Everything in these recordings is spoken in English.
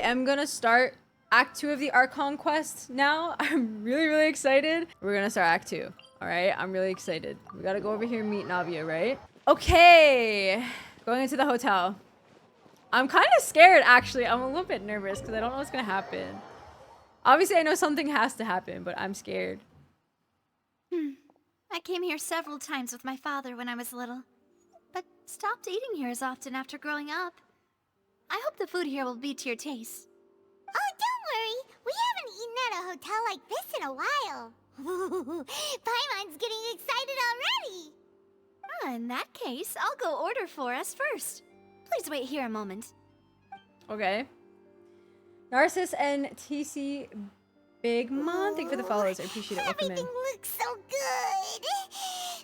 am gonna start Act 2 of the Archon quest now. I'm really, really excited. We're gonna start Act 2. Alright, I'm really excited. We gotta go over here and meet Navia, right? Okay. Going into the hotel. I'm kind of scared, actually. I'm a little bit nervous because I don't know what's gonna happen. Obviously, I know something has to happen, but I'm scared. I came here several times with my father when I was little, but stopped eating here as often after growing up. I hope the food here will be to your taste. Oh, don't worry. We haven't eaten at a hotel like this in a while. Paimon's getting excited already. In that case, I'll go order for us first. Please wait here a moment. Okay. Narcissus and TC Big Mom, thank you for the follows. I appreciate it. Welcome in. Everything looks so good.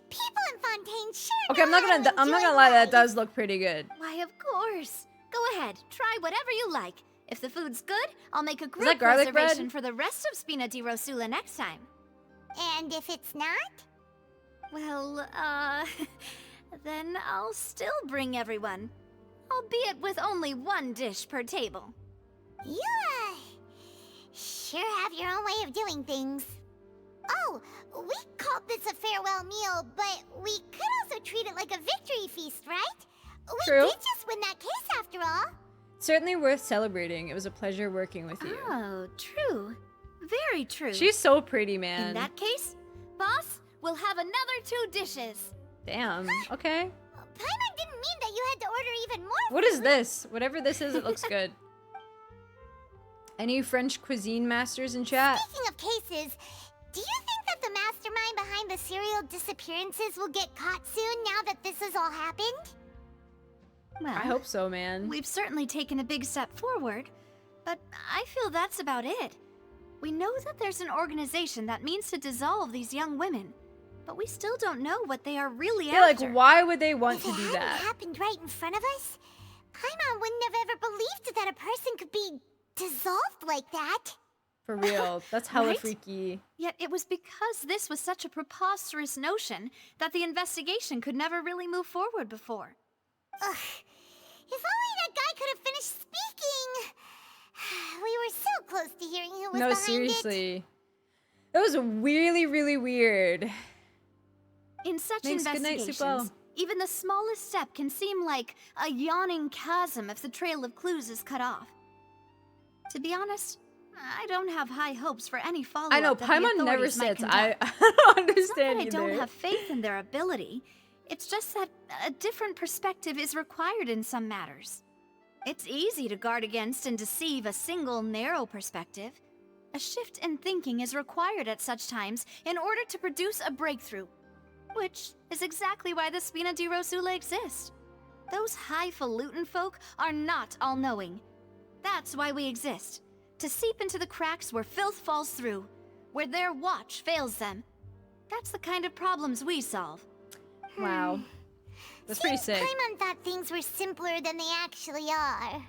People in Fontaine sure Okay, I'm not gonna lie, that does look pretty good. Why, of course. Go ahead, try whatever you like. If the food's good, I'll make a that group garlic reservation bread? for the rest of Spina di Rosula next time. And if it's not? Well, then I'll still bring everyone. Albeit with only one dish per table. You, sure have your own way of doing things. Oh, we called this a farewell meal, but we could also treat it like a victory feast, right? We True. did just win that case after all. Certainly worth celebrating. It was a pleasure working with you. Oh, true. Very true. She's so pretty, man. In that case, boss, we'll have another 2 dishes. Damn. Okay. Paimon didn't mean that you had to order even more What food. is this? Whatever this is, it looks good. Any French cuisine masters in chat? Speaking of cases, do you think that the mastermind behind the serial disappearances will get caught soon now that this has all happened? Well, I hope so, man. we've certainly taken a big step forward, but I feel that's about it. We know that there's an organization that means to dissolve these young women, but we still don't know what they are really Yeah, like, after. why would they want If to it do hadn't that? happened right in front of us, Paimon wouldn't have ever believed that a person could be dissolved like that. For real. That's hella Right? freaky. Yet it was because this was such a preposterous notion that the investigation could never really move forward before. Ugh. If only that guy could have finished speaking. We were so close to hearing who was No, behind it. seriously. That was really, really weird. In such Thanks, good night, investigations, Supo. even the smallest step can seem like a yawning chasm if the trail of clues is cut off. To be honest, I don't have high hopes for any follow-up. I know, that the Paimon never authorities might sits. I conduct. don't It's not that understand I either. don't have faith in their ability. It's just that a different perspective is required in some matters. It's easy to guard against and deceive a single narrow perspective. A shift in thinking is required at such times in order to produce a breakthrough, which is exactly why the Spina di Rosula exists. Those highfalutin folk are not all-knowing. That's why we exist, to seep into the cracks where filth falls through, where their watch fails them. That's the kind of problems we solve. Wow. That's pretty Seems sick. Paimon thought things were simpler than they actually are.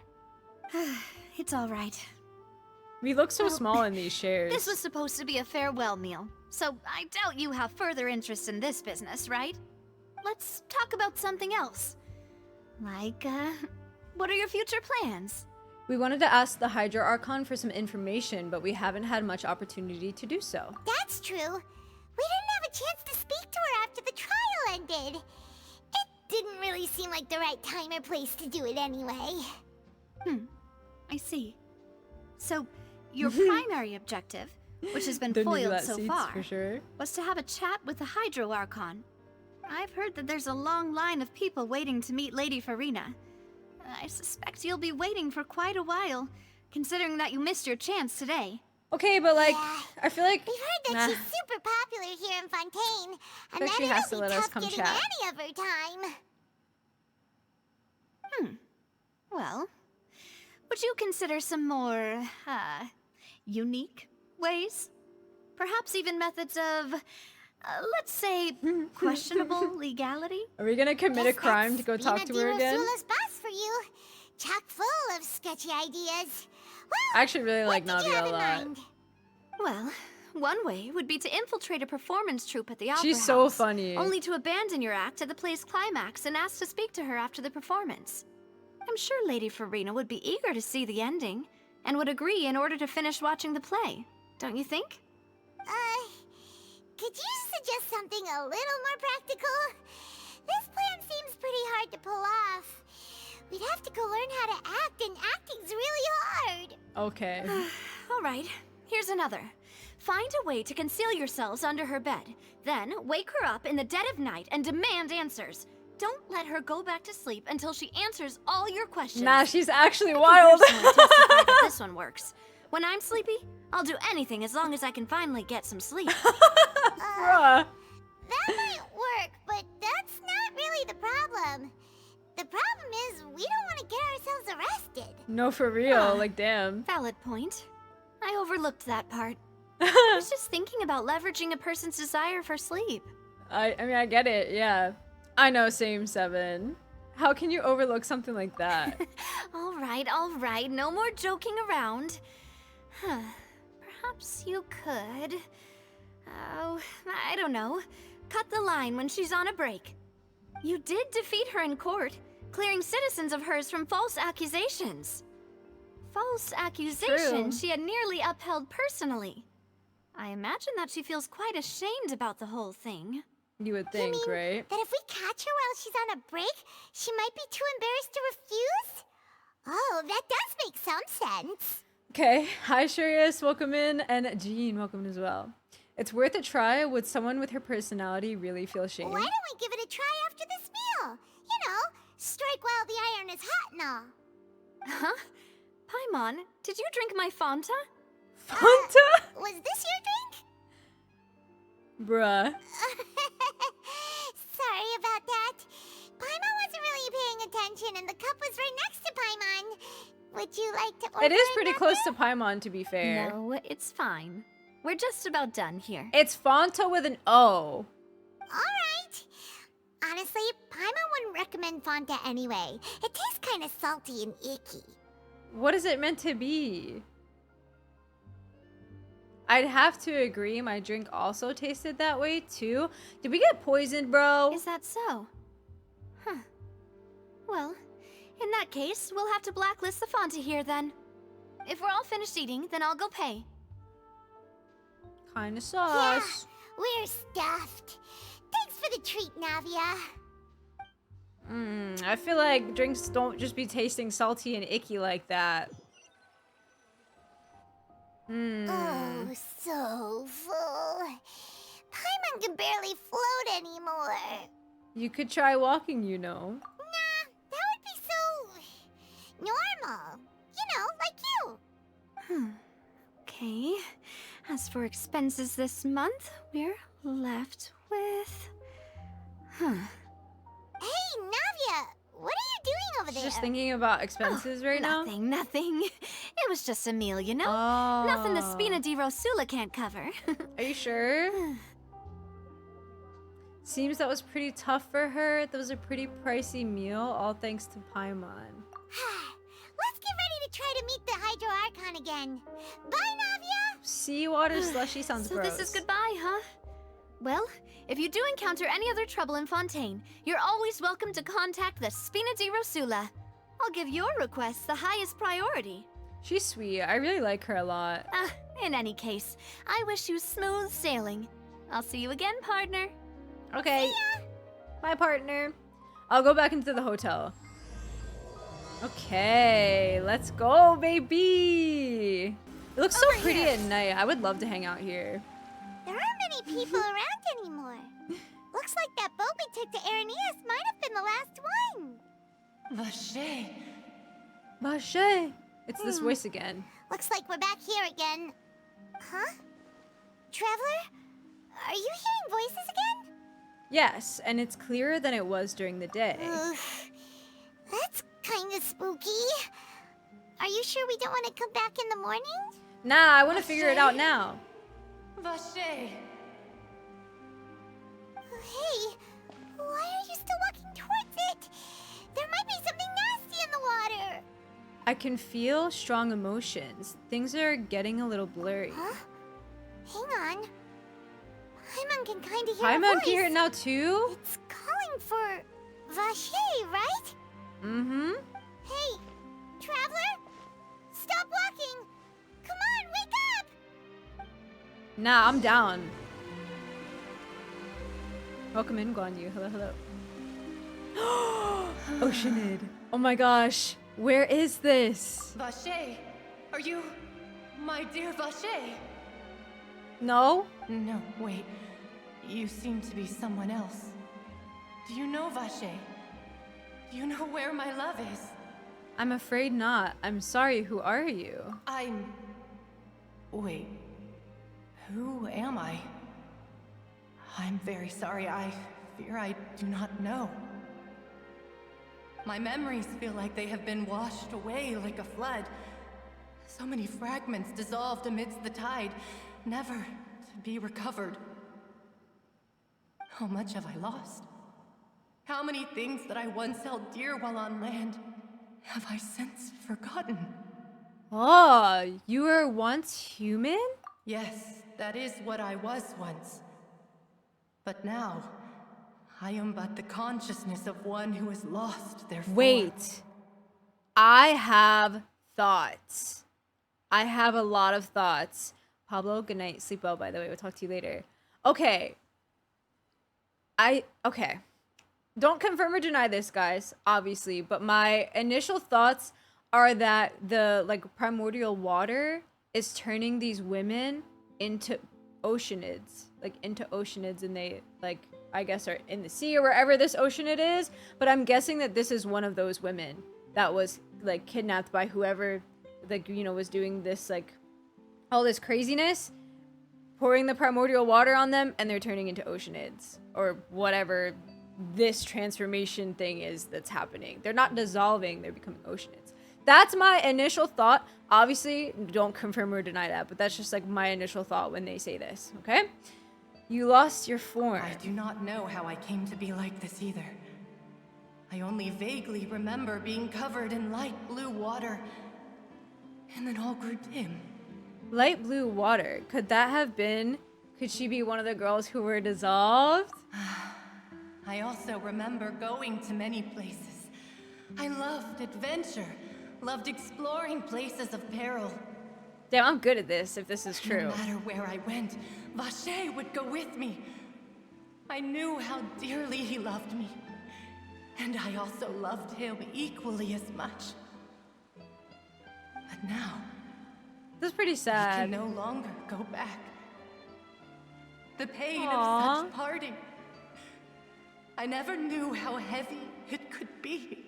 It's all right. We look so small in these shares. This was supposed to be a farewell meal, so I doubt you have further interest in this business, right? Let's talk about something else. Like, what are your future plans? We wanted to ask the Hydra Archon for some information, but we haven't had much opportunity to do so. That's true. We didn't have a chance to speak to her after the trial ended. It didn't really seem like the right time or place to do it anyway. I see. So, your primary objective, which has been The foiled Neuvillette so seats, far, for sure. was to have a chat with the Hydro Archon. I've heard that there's a long line of people waiting to meet Lady Farina. I suspect you'll be waiting for quite a while, considering that you missed your chance today. Okay, but like, Yeah. I feel like We've heard that nah. she's super popular here in Fontaine, and Bet that she it'll has to be let us tough come getting chat. any of her time. Well, would you consider some more, unique ways? Perhaps even methods of, let's say, questionable legality? Are we gonna commit a Guess crime that's to go talk Spina to her di again? Rosula's boss for you. Chock full of sketchy ideas. Well, I actually really like what did you Navia have a in lot. mind? Well, one way would be to infiltrate a performance troupe at the opera She's so house, funny. only to abandon your act at the play's climax and ask to speak to her after the performance. I'm sure Lady Farina would be eager to see the ending, and would agree in order to finish watching the play. Don't you think? Could you suggest something a little more practical? This plan seems pretty hard to pull off. We'd have to go learn how to act, and acting's really hard. Okay. All right, here's another. Find a way to conceal yourselves under her bed. Then wake her up in the dead of night and demand answers. Don't let her go back to sleep until she answers all your questions. Nah, she's actually I wild. can personally testify that this one works. When I'm sleepy, I'll do anything as long as I can finally get some sleep. Bruh. That might work, but that's not really the problem. The problem is we don't want to get ourselves arrested. No, for real. Like, damn. Valid point. I overlooked that part. I was just thinking about leveraging a person's desire for sleep. I mean, I get it. Yeah. I know, same 7. How can you overlook something like that? All right. No more joking around. Perhaps you could... Oh, I don't know. Cut the line when she's on a break. You did defeat her in court, clearing citizens of hers from false accusations. False accusations she had nearly upheld personally. I imagine that she feels quite ashamed about the whole thing. You would think, you mean right? that if we catch her while she's on a break, she might be too embarrassed to refuse? Oh, that does make some sense. Okay. Hi, Shurius. Welcome in. And Jean, welcome as well. It's worth a try. Would someone with her personality really feel shame? Why don't we give it a try after this meal? You know, strike while the iron is hot and all. Huh? Paimon, did you drink my Fanta? Fonta? Was this your drink? Bruh. Sorry about that. Paimon wasn't really paying attention and the cup was right next to Paimon. Would you like to order It is pretty another? close to Paimon, to be fair. No, it's fine. We're just about done here. It's Fonta with an O. Alright. Honestly, Paimon wouldn't recommend Fanta anyway. It tastes kind of salty and icky. What is it meant to be? I'd have to agree. My drink also tasted that way, too. Did we get poisoned, bro? Is that so? Huh. Well, in that case, we'll have to blacklist the Fanta here then. If we're all finished eating, then I'll go pay. Kinda sauce. We're stuffed. Thanks for the treat, Navia. I feel like drinks don't just be tasting salty and icky like that. Oh, so full. Paimon can barely float anymore. You could try walking, you know. Nah, that would be so... normal. You know, like you. Okay. As for expenses this month, we're left with... Hey, Navia, what are you doing over there? Just thinking about expenses right now. Nothing. It was just a meal, you know? Oh. Nothing the Spina di Rosula can't cover. Are you sure? Seems that was pretty tough for her. That was a pretty pricey meal, all thanks to Paimon. Let's get ready to try to meet the Hydro Archon again. Bye, Navia! Seawater slushy sounds So gross. this is goodbye, huh? Well, if you do encounter any other trouble in Fontaine, you're always welcome to contact the Spina di Rosula. I'll give your requests the highest priority. She's sweet. I really like her a lot. In any case, I wish you smooth sailing. I'll see you again, partner. Okay. My partner. I'll go back into the hotel. Okay, let's go, baby. It looks so Over pretty here. at night. I would love to hang out here. There aren't many people around anymore. Looks like that boat we took to Araneus might have been the last one. Vache. Vache. It's this voice again. Looks like we're back here again. Huh? Traveler? Are you hearing voices again? Yes, and it's clearer than it was during the day. Ugh, that's kind of spooky. Are you sure we don't want to come back in the morning? Nah, I want to figure it out now. Vache. Hey, why are you still walking towards it? There might be something nasty in the water. I can feel strong emotions. Things are getting a little blurry. Huh? Hang on. Paimon can kind of hear a Paimon voice. can hear it now too? It's calling for Vache, right? Mm-hmm. Hey, traveler? Stop walking! Nah, I'm down. Welcome in, Guan Yu. Hello, hello. Oceanid. Oh my gosh. Where is this? Vache, are you my dear Vache? No? No, wait. You seem to be someone else. Do you know Vache? Do you know where my love is? I'm afraid not. I'm sorry. Who are you? Wait. Who am I? I'm very sorry. I fear I do not know. My memories feel like they have been washed away like a flood. So many fragments dissolved amidst the tide, never to be recovered. How much have I lost? How many things that I once held dear while on land have I since forgotten? Oh, you were once human? Yes, that is what I was once. But now, I am but the consciousness of one who has lost their form. Wait. I have thoughts. I have a lot of thoughts. Pablo, good night. Sleep well, by the way. We'll talk to you later. Okay. Okay. Don't confirm or deny this, guys, obviously, but my initial thoughts are that the, like, primordial water is turning these women into oceanids. Like, into oceanids, and they, like, I guess are in the sea or wherever this oceanid is, but I'm guessing that this is one of those women that was, like, kidnapped by whoever, like, you know, was doing this, like, all this craziness, pouring the primordial water on them, and they're turning into oceanids, or whatever this transformation thing is that's happening. They're not dissolving, they're becoming oceanids. That's my initial thought. Obviously, don't confirm or deny that, but that's just like my initial thought when they say this, okay? You lost your form. I do not know how I came to be like this either. I only vaguely remember being covered in light blue water, and then all grew dim. Light blue water. Could that have been... Could she be one of the girls who were dissolved? I also remember going to many places. I loved adventure, loved exploring places of peril. Damn, I'm good at this, if this is true. No matter where I went, Vache would go with me. I knew how dearly he loved me, and I also loved him equally as much. But now, This is pretty I sad. can no longer go back. The pain Aww. of such parting. I never knew how heavy it could be.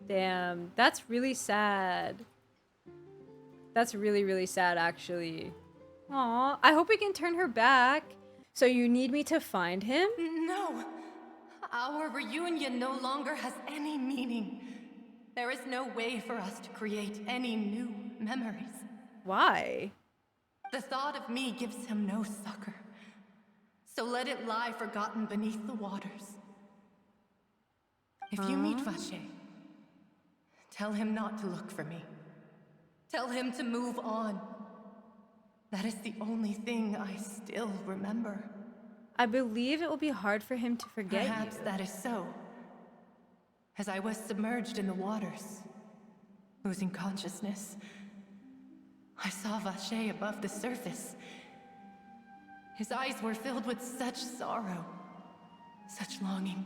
Damn, that's really sad. That's really, really sad, actually. Aw, I hope we can turn her back. So you need me to find him? No. Our reunion no longer has any meaning. There is no way for us to create any new memories. Why? The thought of me gives him no succor. So let it lie forgotten beneath the waters. If you meet Vache, tell him not to look for me. Tell him to move on. That is the only thing I still remember. I believe it will be hard for him to forget Perhaps you. that is so. As I was submerged in the waters, losing consciousness, I saw Vache above the surface. His eyes were filled with such sorrow, such longing.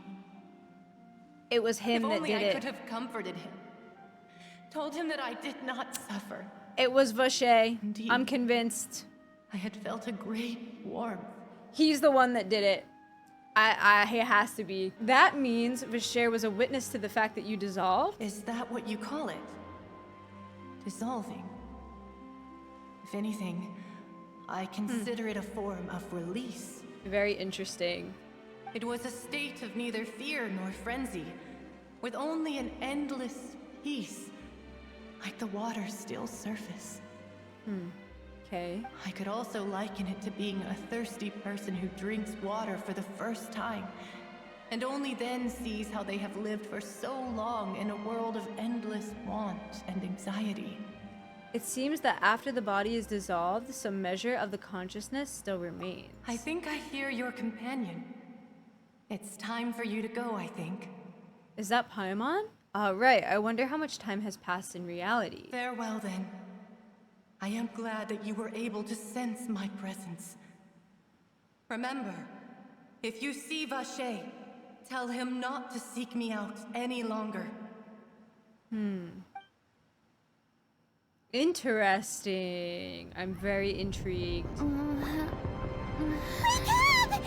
It was him If that only did I it. could have comforted him. Told him that I did not suffer. It was Vache. Indeed. I'm convinced. I had felt a great warmth. He's the one that did it. He has to be. That means Vache was a witness to the fact that you dissolved? Is that what you call it? Dissolving. If anything, I consider it a form of release. Very interesting. It was a state of neither fear nor frenzy, with only an endless peace, like the water's still surface. Okay. I could also liken it to being a thirsty person who drinks water for the first time, and only then sees how they have lived for so long in a world of endless want and anxiety. It seems that after the body is dissolved, some measure of the consciousness still remains. I think I hear your companion. It's time for you to go, I think. Is that Paimon? Right. I wonder how much time has passed in reality. Farewell, then. I am glad that you were able to sense my presence. Remember, if you see Vacher, tell him not to seek me out any longer. Interesting. I'm very intrigued. Wake up!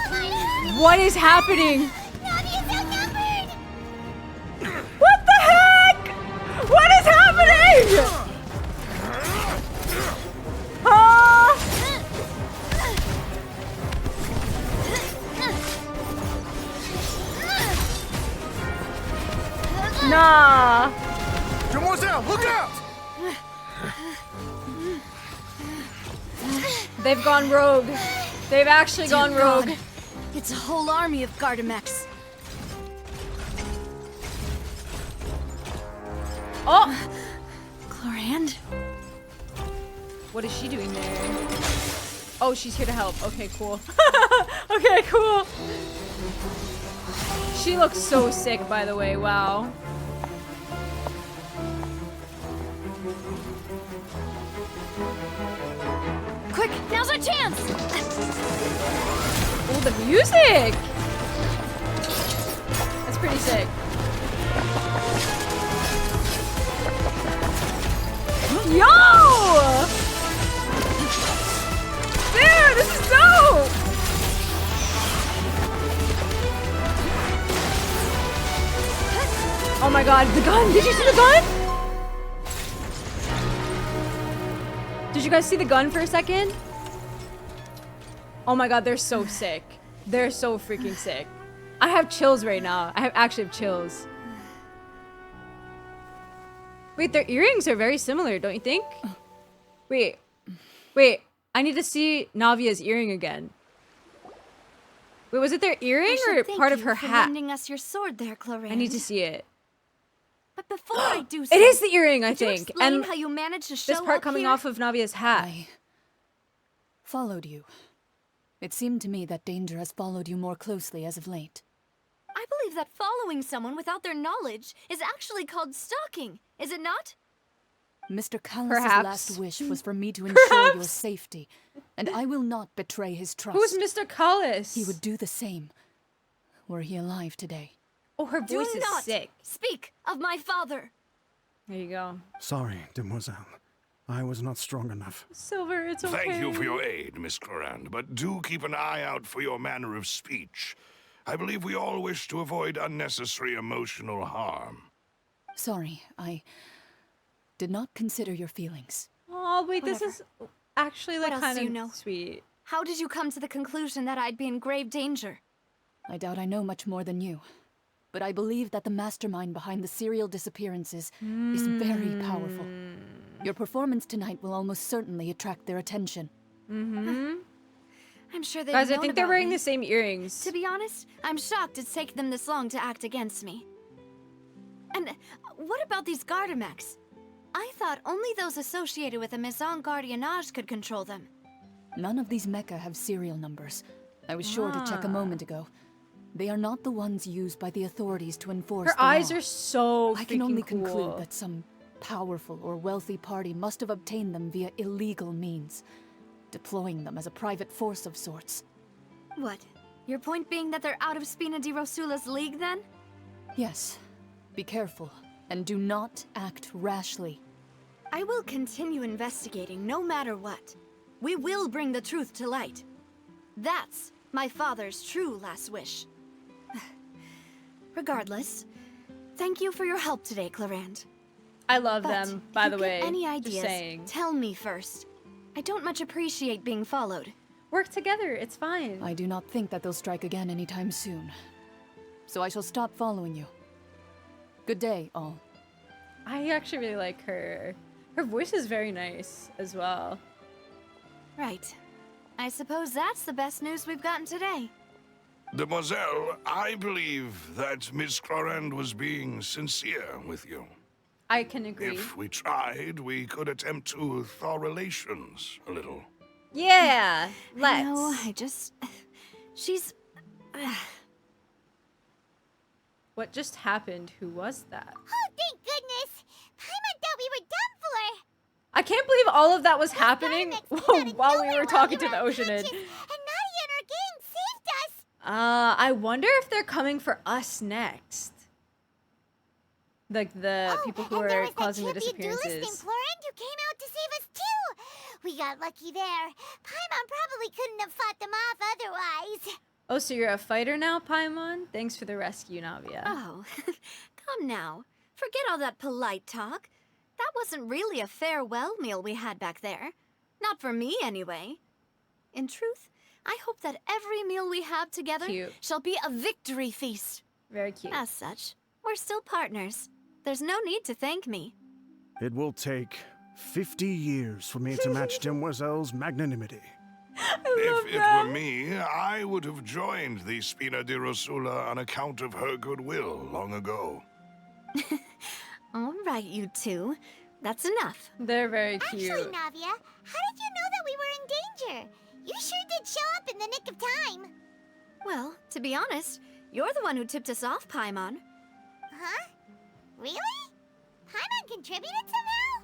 Come on up! What is happening? Navia's outnumbered! What the heck? What is happening? Huh? Nah. Demoiselle, look out! They've gone rogue. They've actually gone rogue. God. It's a whole army of Gardamex. Oh! Clorand? What is she doing there? Oh, she's here to help. Okay, cool. Okay, cool. She looks so sick, by the way. Wow. Quick, now's our chance! Oh, the music! That's pretty sick. Yo! Dude, this is dope! Oh my god, the gun! Did you see the gun? Did you guys see the gun for a second? Oh my god, they're so sick. They're so freaking sick. I have chills right now. I actually have chills. Wait, their earrings are very similar, don't you think? Wait. I need to see Navia's earring again. Wait, was it their earring or part of her hat? Lending us your sword there, Clorand. I need to see it. But before I do so, It is the earring, I could you think. explain And how you managed to show this part up coming here? off of Navia's hat. I followed you. It seemed to me that danger has followed you more closely as of late. I believe that following someone without their knowledge is actually called stalking, is it not? Mr. Callus' Perhaps. last wish was for me to ensure your safety, and I will not betray his trust. Who's Mr. Callus? He would do the same, were he alive today. Oh, her Do voice is not sick. speak of my father. There you go. Sorry, demoiselle. I was not strong enough. Silver, it's okay. Thank you for your aid, Miss Clorand, but do keep an eye out for your manner of speech. I believe we all wish to avoid unnecessary emotional harm. Sorry, I did not consider your feelings. Oh, wait, this Whatever. is actually like What else kind do of you know? sweet. How did you come to the conclusion that I'd be in grave danger? I doubt I know much more than you, but I believe that the mastermind behind the serial disappearances is very powerful. Your performance tonight will almost certainly attract their attention. I'm sure they've Guys, I known think they're about wearing me. the same earrings. To be honest, I'm shocked it's taken them this long to act against me. And what about these Gardamex? I thought only those associated with a Maison Gardiennage could control them. None of these mecha have serial numbers. I was sure to check a moment ago. They are not the ones used by the authorities to enforce Her the eyes law. are so I can only freaking cool. conclude that some powerful or wealthy party must have obtained them via illegal means, deploying them as a private force of sorts. What? Your point being that they're out of Spina di Rosula's league, then? Yes. Be careful, and do not act rashly. I will continue investigating no matter what. We will bring the truth to light. That's my father's true last wish. Regardless, thank you for your help today, Clorand. I love But them, by if the you way. get any Just ideas, saying. tell me first. I don't much appreciate being followed. Work together, it's fine. I do not think that they'll strike again anytime soon. So I shall stop following you. Good day, all. I actually really like her. Her voice is very nice as well. Right. I suppose that's the best news we've gotten today. Demoiselle, I believe that Miss Clorand was being sincere with you. I can agree. If we tried, we could attempt to thaw relations a little. Yeah, let's. No, I just... She's... What just happened? Who was that? Oh, thank goodness! Paimon thought we were done for! I can't believe all of that was happening Next, while we were talking to the Oceanid. And Nadia and her gang saved us. I wonder if they're coming for us next. Like the people who are causing the disappearances. Duelist Florent who came out to save us too. We got lucky there. Paimon probably couldn't have fought them off otherwise. Oh, so you're a fighter now, Paimon? Thanks for the rescue, Navia. Oh, come now. Forget all that polite talk. That wasn't really a farewell meal we had back there. Not for me, anyway. In truth, I hope that every meal we have together shall be a victory feast. Very cute. As such, we're still partners. There's no need to thank me. It will take 50 years for me to match Demoiselle's magnanimity. If it were me, I would have joined the Spina di Rosula on account of her goodwill long ago. All right, you two. That's enough. They're very cute. Actually, Navia, how did you know that we were in danger? You sure did show up in the nick of time. Well, to be honest, you're the one who tipped us off, Paimon. Huh? Really? Paimon contributed somehow?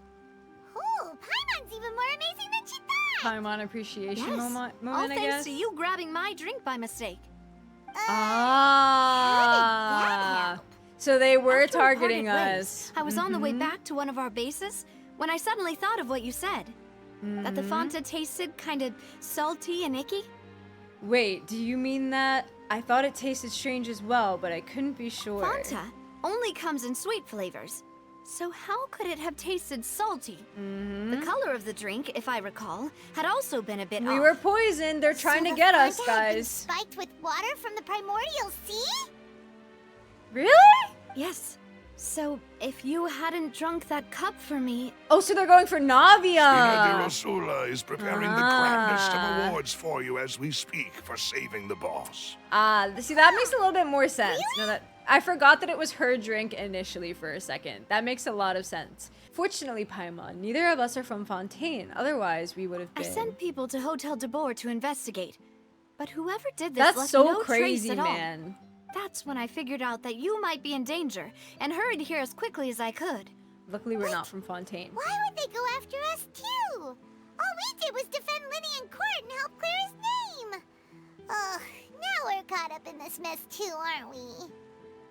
Ooh, Paimon's even more amazing than she thought! Paimon appreciation moment, all I thanks guess. to you grabbing my drink by mistake. How did that help? So they were After we parted targeting ways, us. I was on the way back to one of our bases when I suddenly thought of what you said. That the Fanta tasted kind of salty and icky. Wait, do you mean that? I thought it tasted strange as well, but I couldn't be sure. Fanta only comes in sweet flavors. So how could it have tasted salty? The color of the drink, if I recall, had also been a bit off. We were poisoned. They're trying So to the get us, Fanta had been guys. spiked with water from the primordial sea? Really? Yes. So if you hadn't drunk that cup for me... Oh, so they're going for Spina di Navia. Rosula is preparing the grandest of awards for you as we speak for saving the boss. See, that makes a little bit more sense. No, that I forgot that it was her drink initially for a second. That makes a lot of sense. Fortunately, Paimon, neither of us are from Fontaine. Otherwise, we would have I been. sent people to Hotel de Boer to investigate. But whoever did this That's left so no crazy, trace at all. man. That's when I figured out that you might be in danger and hurried here as quickly as I could. Luckily, we're not from Fontaine. Why would they go after us too? All we did was defend Linny in court and help clear his name. Ugh, now we're caught up in this mess too, aren't we?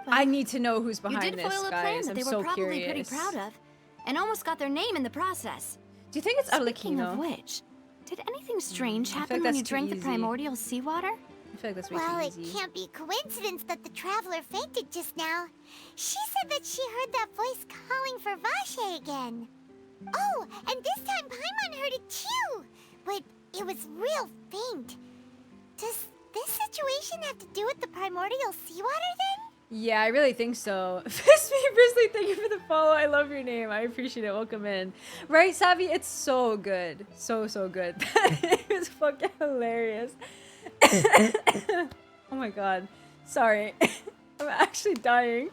I need to know who's You behind did this, foil a plan guys. that I'm they were so probably curious. pretty proud of, and almost got their name in the process. Do you think it's Speaking Arlecchino? of which, did anything strange I feel happen like when that's you too drank the easy. primordial seawater? I feel like that's way Well, too it easy. can't be coincidence that the traveler fainted just now. She said that she heard that voice calling for Vache again. Oh, and this time Paimon heard it too, but it was real faint. Does this situation have to do with the primordial seawater then? Yeah, I really think so. Fist me, Brisley, thank you for the follow. I love your name. I appreciate it. Welcome in. Right, Savvy? It's so good. So, so good. It was fucking hilarious. Oh my god. Sorry. I'm actually dying.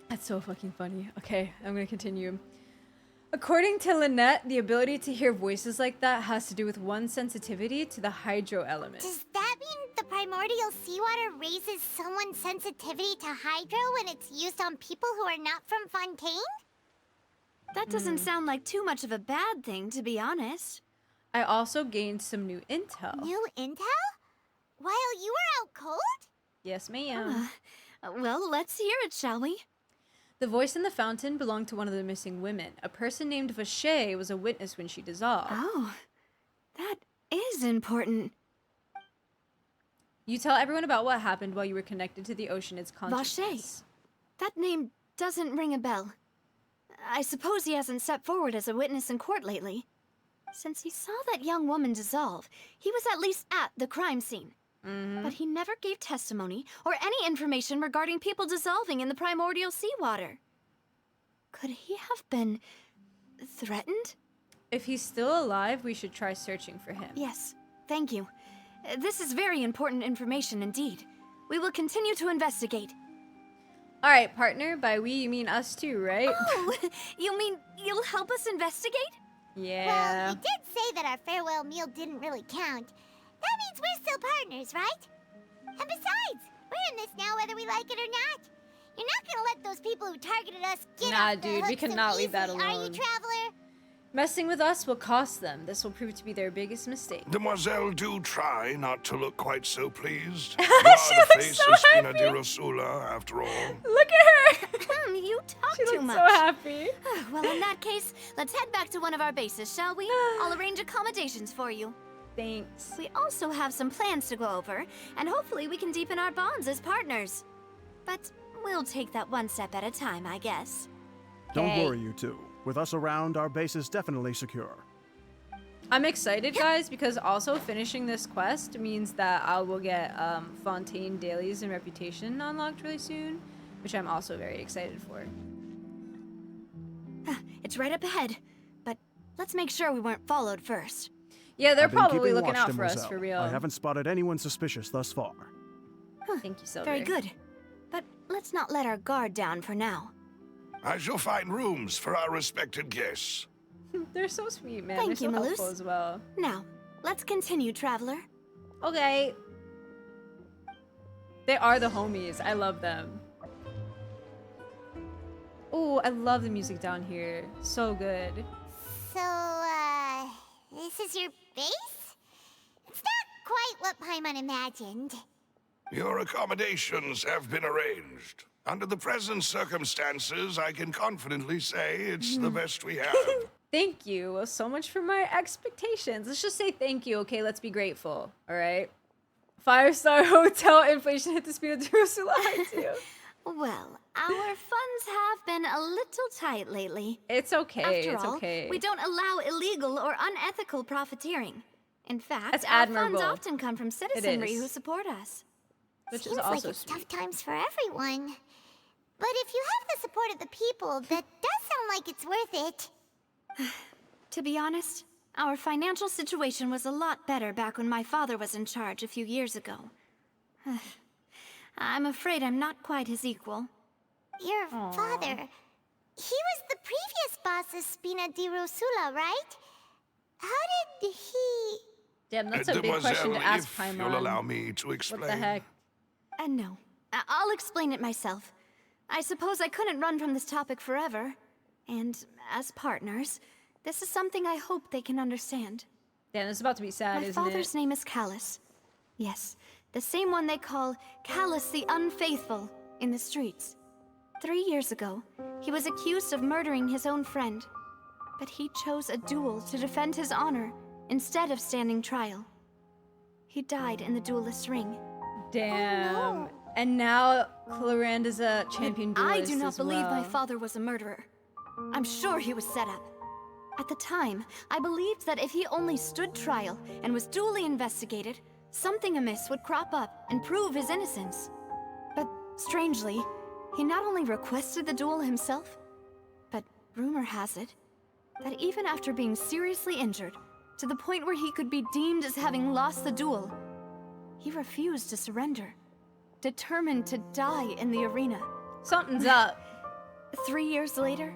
That's so fucking funny. Okay, I'm gonna continue. According to Lynette, the ability to hear voices like that has to do with one's sensitivity to the hydro element. Does that mean the primordial seawater raises someone's sensitivity to hydro when it's used on people who are not from Fontaine? That doesn't sound like too much of a bad thing, to be honest. I also gained some new intel. New intel? While you were out cold? Yes, ma'am. Well, let's hear it, shall we? The voice in the fountain belonged to one of the missing women. A person named Vache was a witness when she dissolved. Oh, that is important. You tell everyone about what happened while you were connected to the Oceanid's consciousness. That name doesn't ring a bell. I suppose he hasn't stepped forward as a witness in court lately. Since he saw that young woman dissolve, he was at least at the crime scene. But he never gave testimony or any information regarding people dissolving in the primordial seawater. Could he have been threatened? If he's still alive, we should try searching for him. Yes, thank you. This is very important information indeed. We will continue to investigate. All right, partner. By we, you mean us too, right? Oh, you mean you'll help us investigate? Yeah. Well, you did say that our farewell meal didn't really count. That means we're still partners, right? And besides, we're in this now whether we like it or not. You're not gonna let those people who targeted us get Nah, off the dude, we hook so cannot leave that easily, Are you, alone. Traveler? Messing with us will cost them. This will prove to be their biggest mistake. Demoiselle, do try not to look quite so pleased. You She are the looks face so of Spina di happy. Rosula, after all. Look at her! You talk She too looks much. so happy. Well, in that case, let's head back to one of our bases, shall we? I'll arrange accommodations for you. Thanks. We also have some plans to go over, and hopefully we can deepen our bonds as partners. But we'll take that one step at a time, I guess. Don't Okay. worry, you two. With us around, our base is definitely secure. I'm excited, guys, because also finishing this quest means that I will get Fontaine dailies and reputation unlocked really soon, which I'm also very excited for. It's right up ahead, but let's make sure we weren't followed first. Yeah, they're I've been probably keeping looking watch, out for us Demoiselle. for real. I haven't spotted anyone suspicious thus far. Thank you, Silver. Very good. But let's not let our guard down for now. I shall find rooms for our respected guests. They're so sweet, man. Thank They're you, so helpful Malus. as well. Now, let's continue, Traveler. Okay. They are the homies. I love them. Oh, I love the music down here. So good. So, this is your base? It's not quite what Paimon imagined. Your accommodations have been arranged. Under the present circumstances, I can confidently say it's the best we have. Thank you so much for my expectations. Let's just say thank you, okay? Let's be grateful, all right? 5-star hotel, inflation hit the Spina di Rosula too. Well, our funds have been a little tight lately. It's okay, After it's all, okay. we don't allow illegal or unethical profiteering. In fact, That's our admirable. funds often come from citizenry is. who support us. Which Seems is also like it's sweet. tough times for everyone. But if you have the support of the people, that does sound like it's worth it. To be honest, our financial situation was a lot better back when my father was in charge a few years ago. I'm afraid I'm not quite his equal. Your father, he was the previous boss of Spina di Rosula, right? How did he... Damn, that's a big question to ask if you'll allow Paimon. me to explain. What the heck? No, I'll explain it myself. I suppose I couldn't run from this topic forever. And as partners, this is something I hope they can understand. Damn, it's about to be sad, My isn't father's it? name is Callus. Yes, the same one they call Callus the Unfaithful in the streets. 3 years ago, he was accused of murdering his own friend. But he chose a duel to defend his honor instead of standing trial. He died in the duelist's ring. Damn. And now Claranda's a champion duelist I do not as believe my well. father was a murderer. I'm sure he was set up. At the time, I believed that if he only stood trial and was duly investigated, something amiss would crop up and prove his innocence. But strangely, he not only requested the duel himself, but rumor has it that even after being seriously injured, to the point where he could be deemed as having lost the duel, he refused to surrender, determined to die in the arena. Something's up. 3 years later,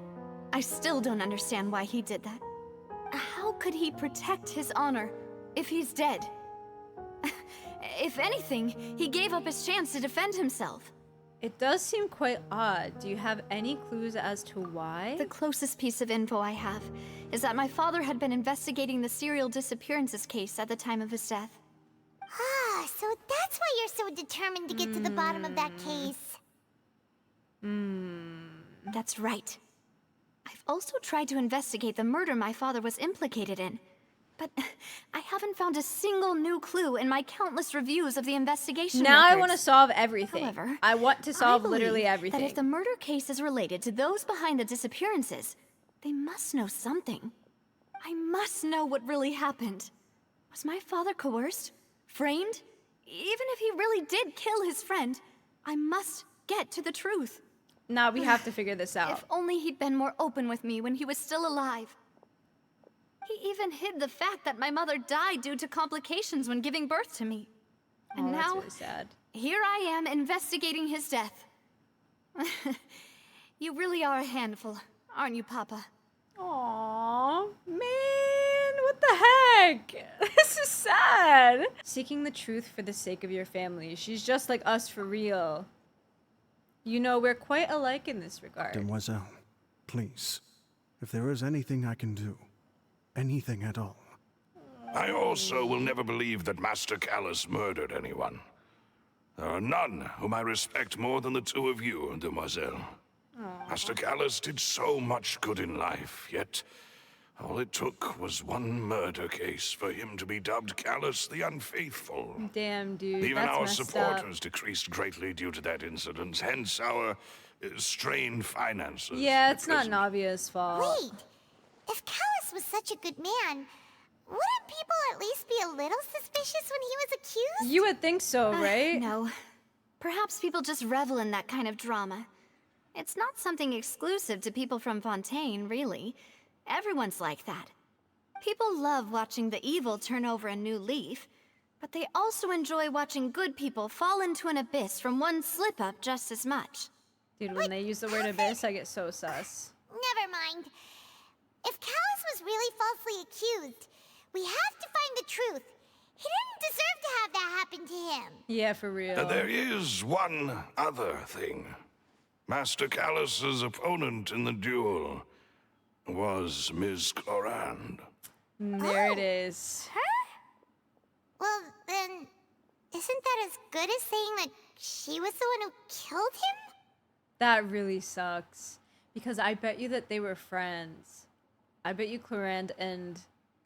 I still don't understand why he did that. How could he protect his honor if he's dead? If anything, he gave up his chance to defend himself. It does seem quite odd. Do you have any clues as to why? The closest piece of info I have is that my father had been investigating the serial disappearances case at the time of his death. Ah, so that's why you're so determined to get to the bottom of that case. That's right. I've also tried to investigate the murder my father was implicated in, but I haven't found a single new clue in my countless reviews of the investigation Now I records. want to solve everything. However, I want to solve I literally believe everything. That if the murder case is related to those behind the disappearances, they must know something. I must know what really happened. Was my father coerced? Framed? Even if he really did kill his friend, I must get to the truth. Now we have to figure this out. If only he'd been more open with me when he was still alive. He even hid the fact that my mother died due to complications when giving birth to me. And Oh, that's now, really sad. here I am investigating his death. You really are a handful, aren't you, Papa? Aww, man, what the heck? This is sad. Seeking the truth for the sake of your family. She's just like us for real. You know, we're quite alike in this regard. Demoiselle, please, if there is anything I can do, anything at all. I also will never believe that Master Callus murdered anyone. There are none whom I respect more than the two of you, Demoiselle. Master Callus did so much good in life, yet all it took was one murder case for him to be dubbed Callus the Unfaithful. Damn, dude, Even that's our messed supporters up. decreased greatly due to that incident, hence our strained finances. Yeah, it's at not present. Navia's fault. Wait, if Callus was such a good man, wouldn't people at least be a little suspicious when he was accused? You would think so, right? No. Perhaps people just revel in that kind of drama. It's not something exclusive to people from Fontaine, really. Everyone's like that. People love watching the evil turn over a new leaf, but they also enjoy watching good people fall into an abyss from one slip-up just as much. Dude, when they use the word abyss, I get so sus. Never mind. If Callus was really falsely accused, we have to find the truth. He didn't deserve to have that happen to him. Yeah, for real. There is one other thing. Master Callus's opponent in the duel was Ms. Clorand. There it is. Well, then, isn't that as good as saying that she was the one who killed him? That really sucks. Because I bet you that they were friends. I bet you Clorand and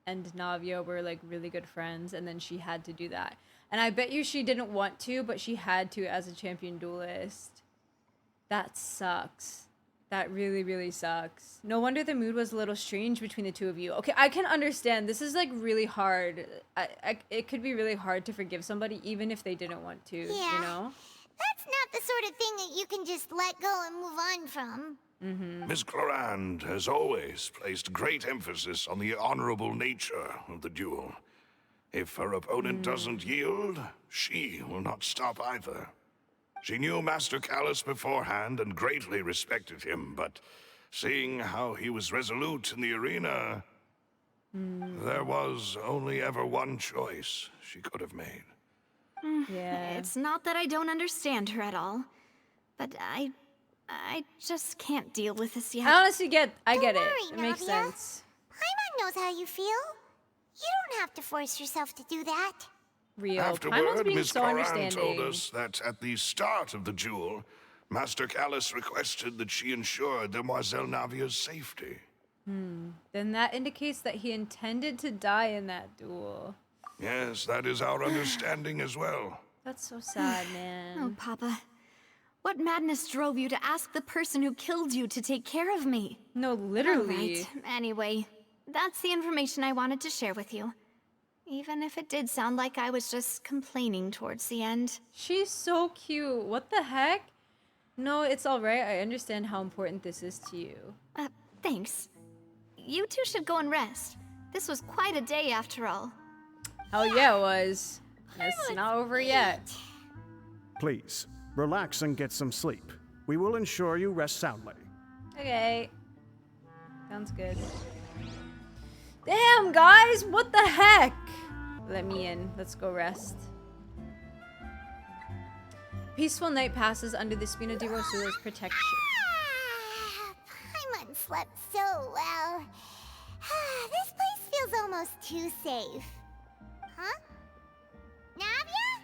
Navia were like really good friends, and then she had to do that. And I bet you she didn't want to, but she had to as a champion duelist. That sucks. That really, really sucks. No wonder the mood was a little strange between the two of you. Okay, I can understand. This is like really hard. It could be really hard to forgive somebody even if they didn't want to, Yeah. you know? That's not the sort of thing that you can just let go and move on from. Miss Clorand has always placed great emphasis on the honorable nature of the duel. If her opponent doesn't yield, she will not stop either. She knew Master Callus beforehand and greatly respected him, but seeing how he was resolute in the arena, there was only ever one choice she could have made. Yeah. It's not that I don't understand her at all, but I just can't deal with this yet. I honestly I get it. worry, It makes Navia. sense. Paimon knows how you feel. You don't have to force yourself to do that. Real. Paimon's Afterward, being Miss so Clorand understanding. told us that at the start of the duel, Master Callus requested that she ensure Demoiselle Navia's safety. Then that indicates that he intended to die in that duel. Yes, that is our understanding as well. That's so sad, man. Oh, Papa. What madness drove you to ask the person who killed you to take care of me? No, literally. Right. Anyway, that's the information I wanted to share with you. Even if it did sound like I was just complaining towards the end. She's so cute. What the heck? No, it's alright. I understand how important this is to you. Thanks. You two should go and rest. This was quite a day after all. Hell yeah, it was. And it's not over yet. Please, relax and get some sleep. We will ensure you rest soundly. Okay. Sounds good. Damn, guys! What the heck? Let me in. Let's go rest. Peaceful night passes under the Spina di Rosula's protection. Paimon slept so well. This place feels almost too safe. Huh? Navia?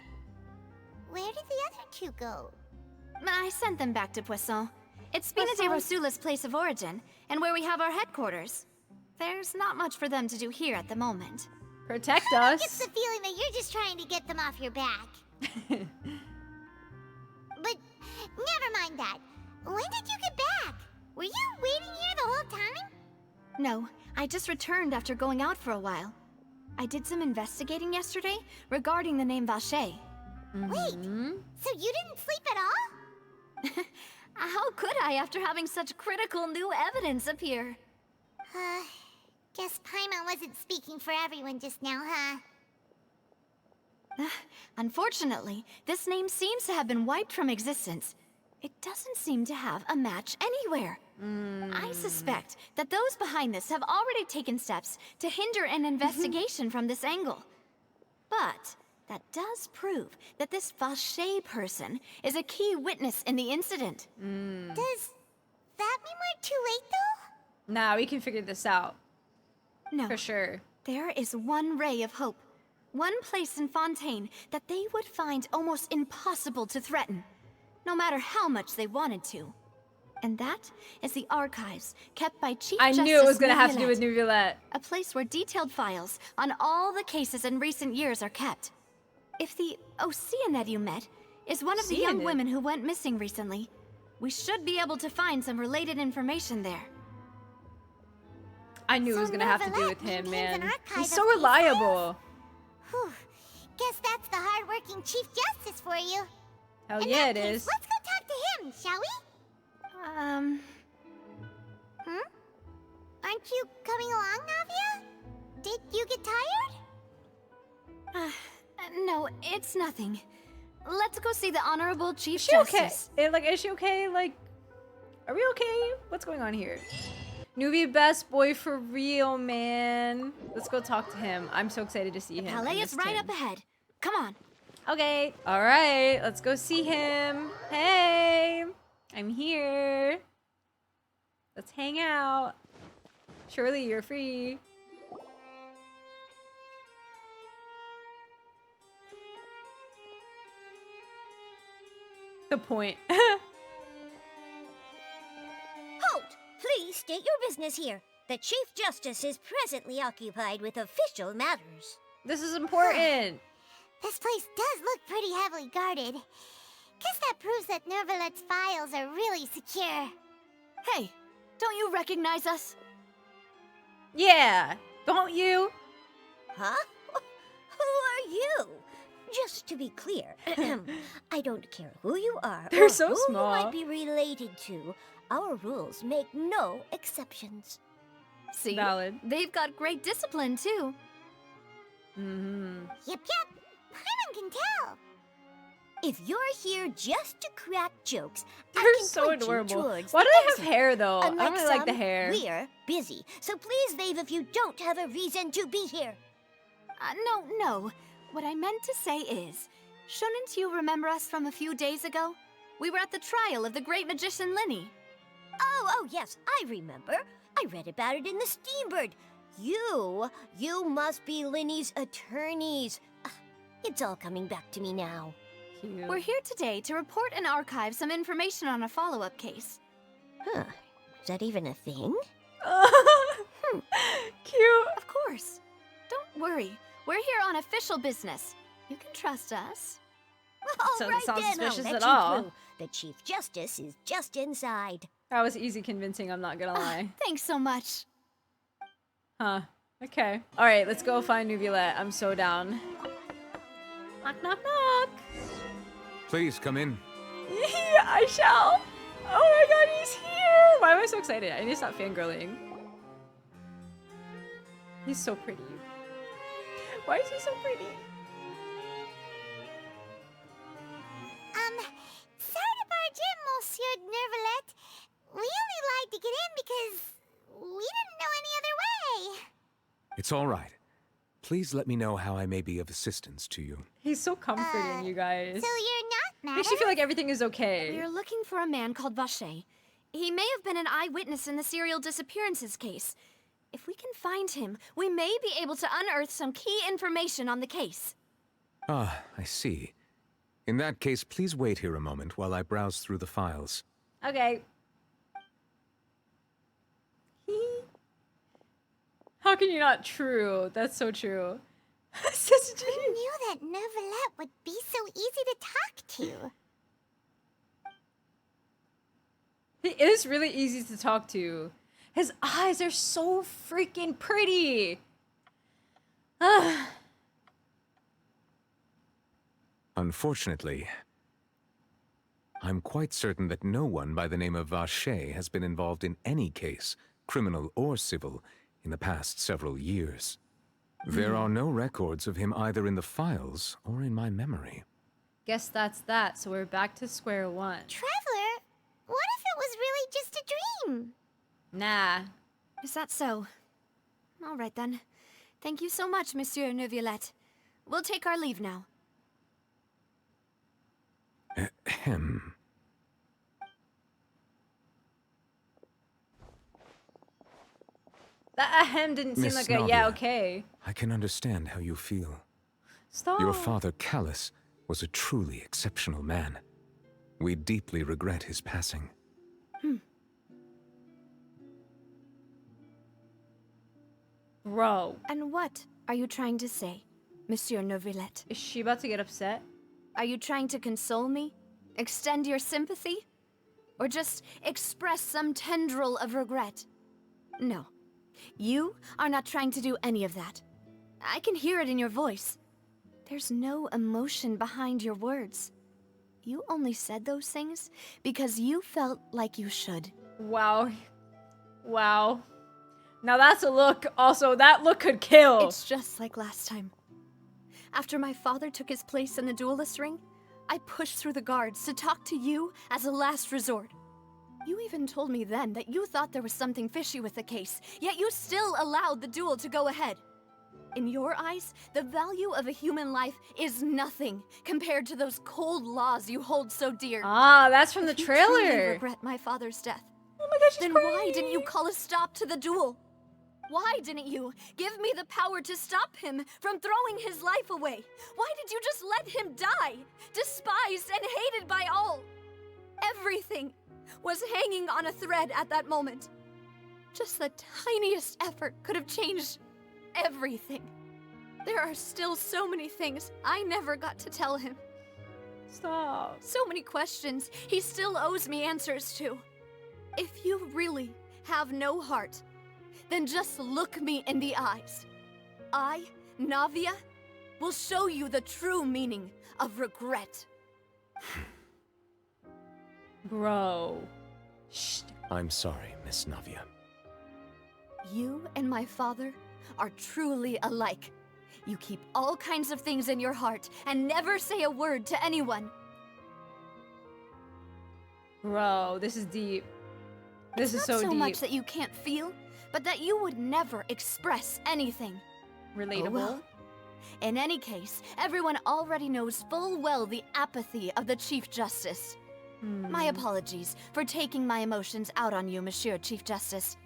Where did the other two go? I sent them back to Poisson. It's Spina di Rosula's place of origin, and where we have our headquarters. There's not much for them to do here at the moment. Protect It's us. the feeling that you're just trying to get them off your back. But never mind that. When did you get back? Were you waiting here the whole time? No, I just returned after going out for a while. I did some investigating yesterday regarding the name Vache. Wait, so you didn't sleep at all? How could I after having such critical new evidence appear? Guess Paimon wasn't speaking for everyone just now, huh? Unfortunately, this name seems to have been wiped from existence. It doesn't seem to have a match anywhere. I suspect that those behind this have already taken steps to hinder an investigation from this angle. But That does prove that this Vache person is a key witness in the incident. Does that mean we're too late, though? Nah, we can figure this out. No. For sure. There is one ray of hope. One place in Fontaine that they would find almost impossible to threaten, no matter how much they wanted to. And that is the archives kept by Chief I Justice knew it was gonna have to do Neuvillette, with Neuvillette. a place where detailed files on all the cases in recent years are kept. If the Oceanid you met is one of the young Oceanid? women who went missing recently, we should be able to find some related information there. I knew it So was gonna have to do with Neuvillette him, maintains an man. archive He's of so these reliable. Whew. Guess that's the hard-working Chief Justice for you. Hell In yeah, that it case, is. let's go talk to him, shall we? Aren't you coming along, Navia? Did you get tired? No, it's nothing. Let's go see the Honorable Chief Is she okay? Justice. Is she okay? Like, are we okay? What's going on here? Newbie best boy for real, man. Let's go talk to him. I'm so excited to see him. I Palais is missed right him. up ahead. Come on. Okay. All right. Let's go see him. Hey, I'm here. Let's hang out. Surely you're free. The point. Halt! Please state your business here. The Chief Justice is presently occupied with official matters. This is important. This place does look pretty heavily guarded. Guess that proves that Neuvillette's files are really secure. Hey, don't you recognize us? Yeah. Don't you? Huh? Who are you? Just to be clear, I don't care who you are They're or so who small. you might be related to. Our rules make no exceptions. See? Valid. They've got great discipline, too. Mm-hmm. Yep. Paimon can tell. If you're here just to crack jokes, I They're can so point you adorable. towards Why the do they have exit. hair though? I Unlike don't really like the some, hair. We're busy, so please leave if you don't have a reason to be here. No. What I meant to say is, shouldn't you remember us from a few days ago? We were at the trial of the great magician Linny. Oh, yes, I remember. I read about it in the Steambird. You must be Linny's attorneys. It's all coming back to me now. Cute. We're here today to report and archive some information on a follow-up case. Huh. Is that even a thing? Cute. Of course. Don't worry. We're here on official business. You can trust us. So it All right sounds then, suspicious I'll let at all. you through. The Chief Justice is just inside. That was easy convincing, I'm not gonna lie. Thanks so much. Huh. Okay. Alright, let's go find Neuvillette. I'm so down. Knock, knock, knock. Please come in. Yeah, I shall. Oh my god, he's here. Why am I so excited? I need to stop fangirling. He's so pretty. Why is he so pretty? Sorry to barge in, Monsieur Neuvillette. We only lied to get in because we didn't know any other way. It's all right. Please let me know how I may be of assistance to you. He's so comforting, you guys. So you're not mad Makes at you feel us? like everything is okay. We're looking for a man called Vache. He may have been an eyewitness in the serial disappearances case. If we can find him, we may be able to unearth some key information on the case. Ah, I see. In that case, please wait here a moment while I browse through the files. Okay. How can you not true? That's so true. Such a Who knew that Neuvillette would be so easy to talk to? He is really easy to talk to. His eyes are so freaking pretty. Unfortunately, I'm quite certain that no one by the name of Vache has been involved in any case, criminal or civil, in the past several years. There are no records of him either in the files or in my memory. Guess that's that. So we're back to square one. Traveler, what if it was really just a dream? Nah. Is that so? All right then. Thank you so much, Monsieur Neuvillette. We'll take our leave now. Ahem. That ahem didn't seem Miss like a yeah, Navia, okay. I can understand how you feel. Stop. Your father, Callus, was a truly exceptional man. We deeply regret his passing. Bro, And what are you trying to say, Monsieur Neuvillette? is she about to get upset? Are you trying to console me? Extend your sympathy? Or just express some tendril of regret? No. You are not trying to do any of that. I can hear it in your voice. There's no emotion behind your words. You only said those things because you felt like you should. Wow. Wow. Now that's a look. Also, that look could kill. It's just like last time. After my father took his place in the duelist ring, I pushed through the guards to talk to you as a last resort. You even told me then that you thought there was something fishy with the case, yet you still allowed the duel to go ahead. In your eyes, the value of a human life is nothing compared to those cold laws you hold so dear. Ah, that's from the If you truly trailer. regret my father's death, Oh my gosh, she's then crying. why didn't you call a stop to the duel? Why didn't you give me the power to stop him from throwing his life away? Why did you just let him die, despised and hated by all? Everything was hanging on a thread at that moment. Just the tiniest effort could have changed everything. There are still so many things I never got to tell him. Stop. So many questions he still owes me answers to. If you really have no heart, then just look me in the eyes. I, Navia, will show you the true meaning of regret. Bro. Shh. I'm sorry, Miss Navia. You and my father are truly alike. You keep all kinds of things in your heart and never say a word to anyone. Bro, this is deep. This is It's so not so deep. much that you can't feel, but that you would never express anything. Relatable. Oh, well. In any case, everyone already knows full well the apathy of the Chief Justice. My apologies for taking my emotions out on you, Monsieur Chief Justice.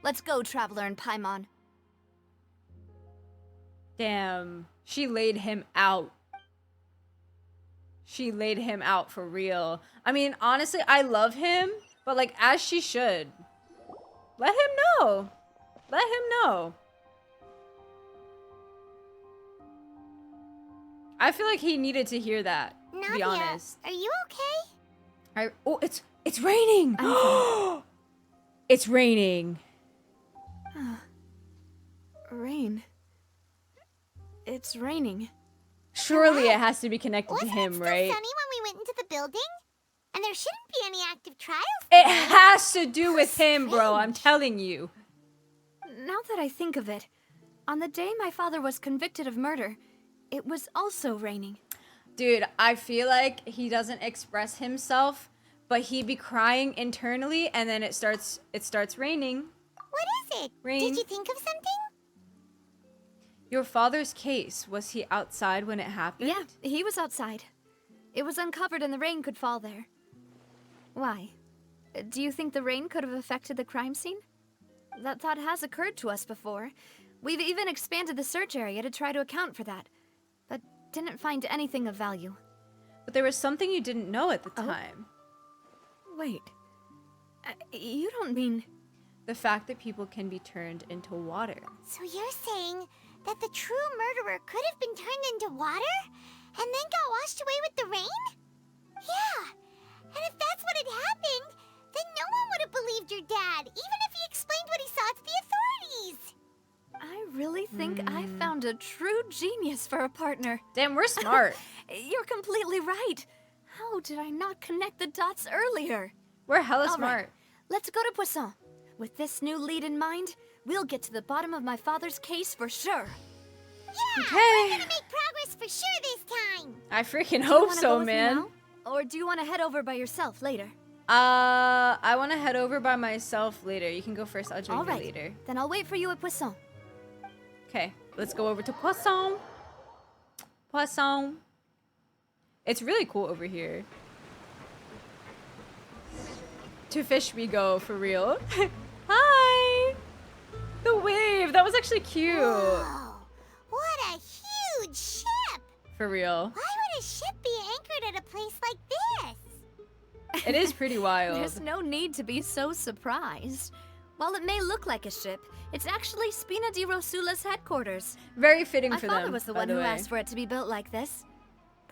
Let's go, Traveler and Paimon. Damn. She laid him out. She laid him out for real. I mean, honestly, I love him, but like, as she should. Let him know. Let him know. I feel like he needed to hear that, to be Navia, honest. are you okay? Oh, it's raining. It's raining. Rain. It's raining. Surely it has to be connected Wasn't to him, it still right? sunny when we went into the building? And there shouldn't be any active trials. It has to do with him, bro. I'm telling you. Now that I think of it, on the day my father was convicted of murder, it was also raining. Dude, I feel like he doesn't express himself, but he be crying internally, and then it starts raining. What is it? Rain. Did you think of something? Your father's case, was he outside when it happened? Yeah, he was outside. It was uncovered and the rain could fall there. Why? Do you think the rain could have affected the crime scene? That thought has occurred to us before. We've even expanded the search area to try to account for that, but didn't find anything of value. But there was something you didn't know at the time. Wait. You don't mean... The fact that people can be turned into water. So you're saying that the true murderer could have been turned into water and then got washed away with the rain? Yeah. And if that's what had happened, then no one would have believed your dad, even if he explained what he saw to the authorities. I really think I found a true genius for a partner. Damn, we're smart. You're completely right. How did I not connect the dots earlier? We're hella All smart. right, let's go to Poisson. With this new lead in mind, we'll get to the bottom of my father's case for sure. Yeah, Okay. we're gonna make progress for sure this time. I freaking Do you hope wanna so, go with me man. now? Or do you want to head over by yourself later? I want to head over by myself later. You can go first. I'll join All you right, later. then I'll wait for you at Poisson. Okay, let's go over to Poisson. Poisson. It's really cool over here. To fish we go, for real. Hi! The wave! That was actually cute. Whoa, what a huge ship! For real. Why would a ship be anchored at a place like this? It is pretty wild. There's no need to be so surprised. While it may look like a ship, it's actually Spina di Rosula's headquarters. Very fitting My for father them, was the by one the who way. asked for it to be built like this.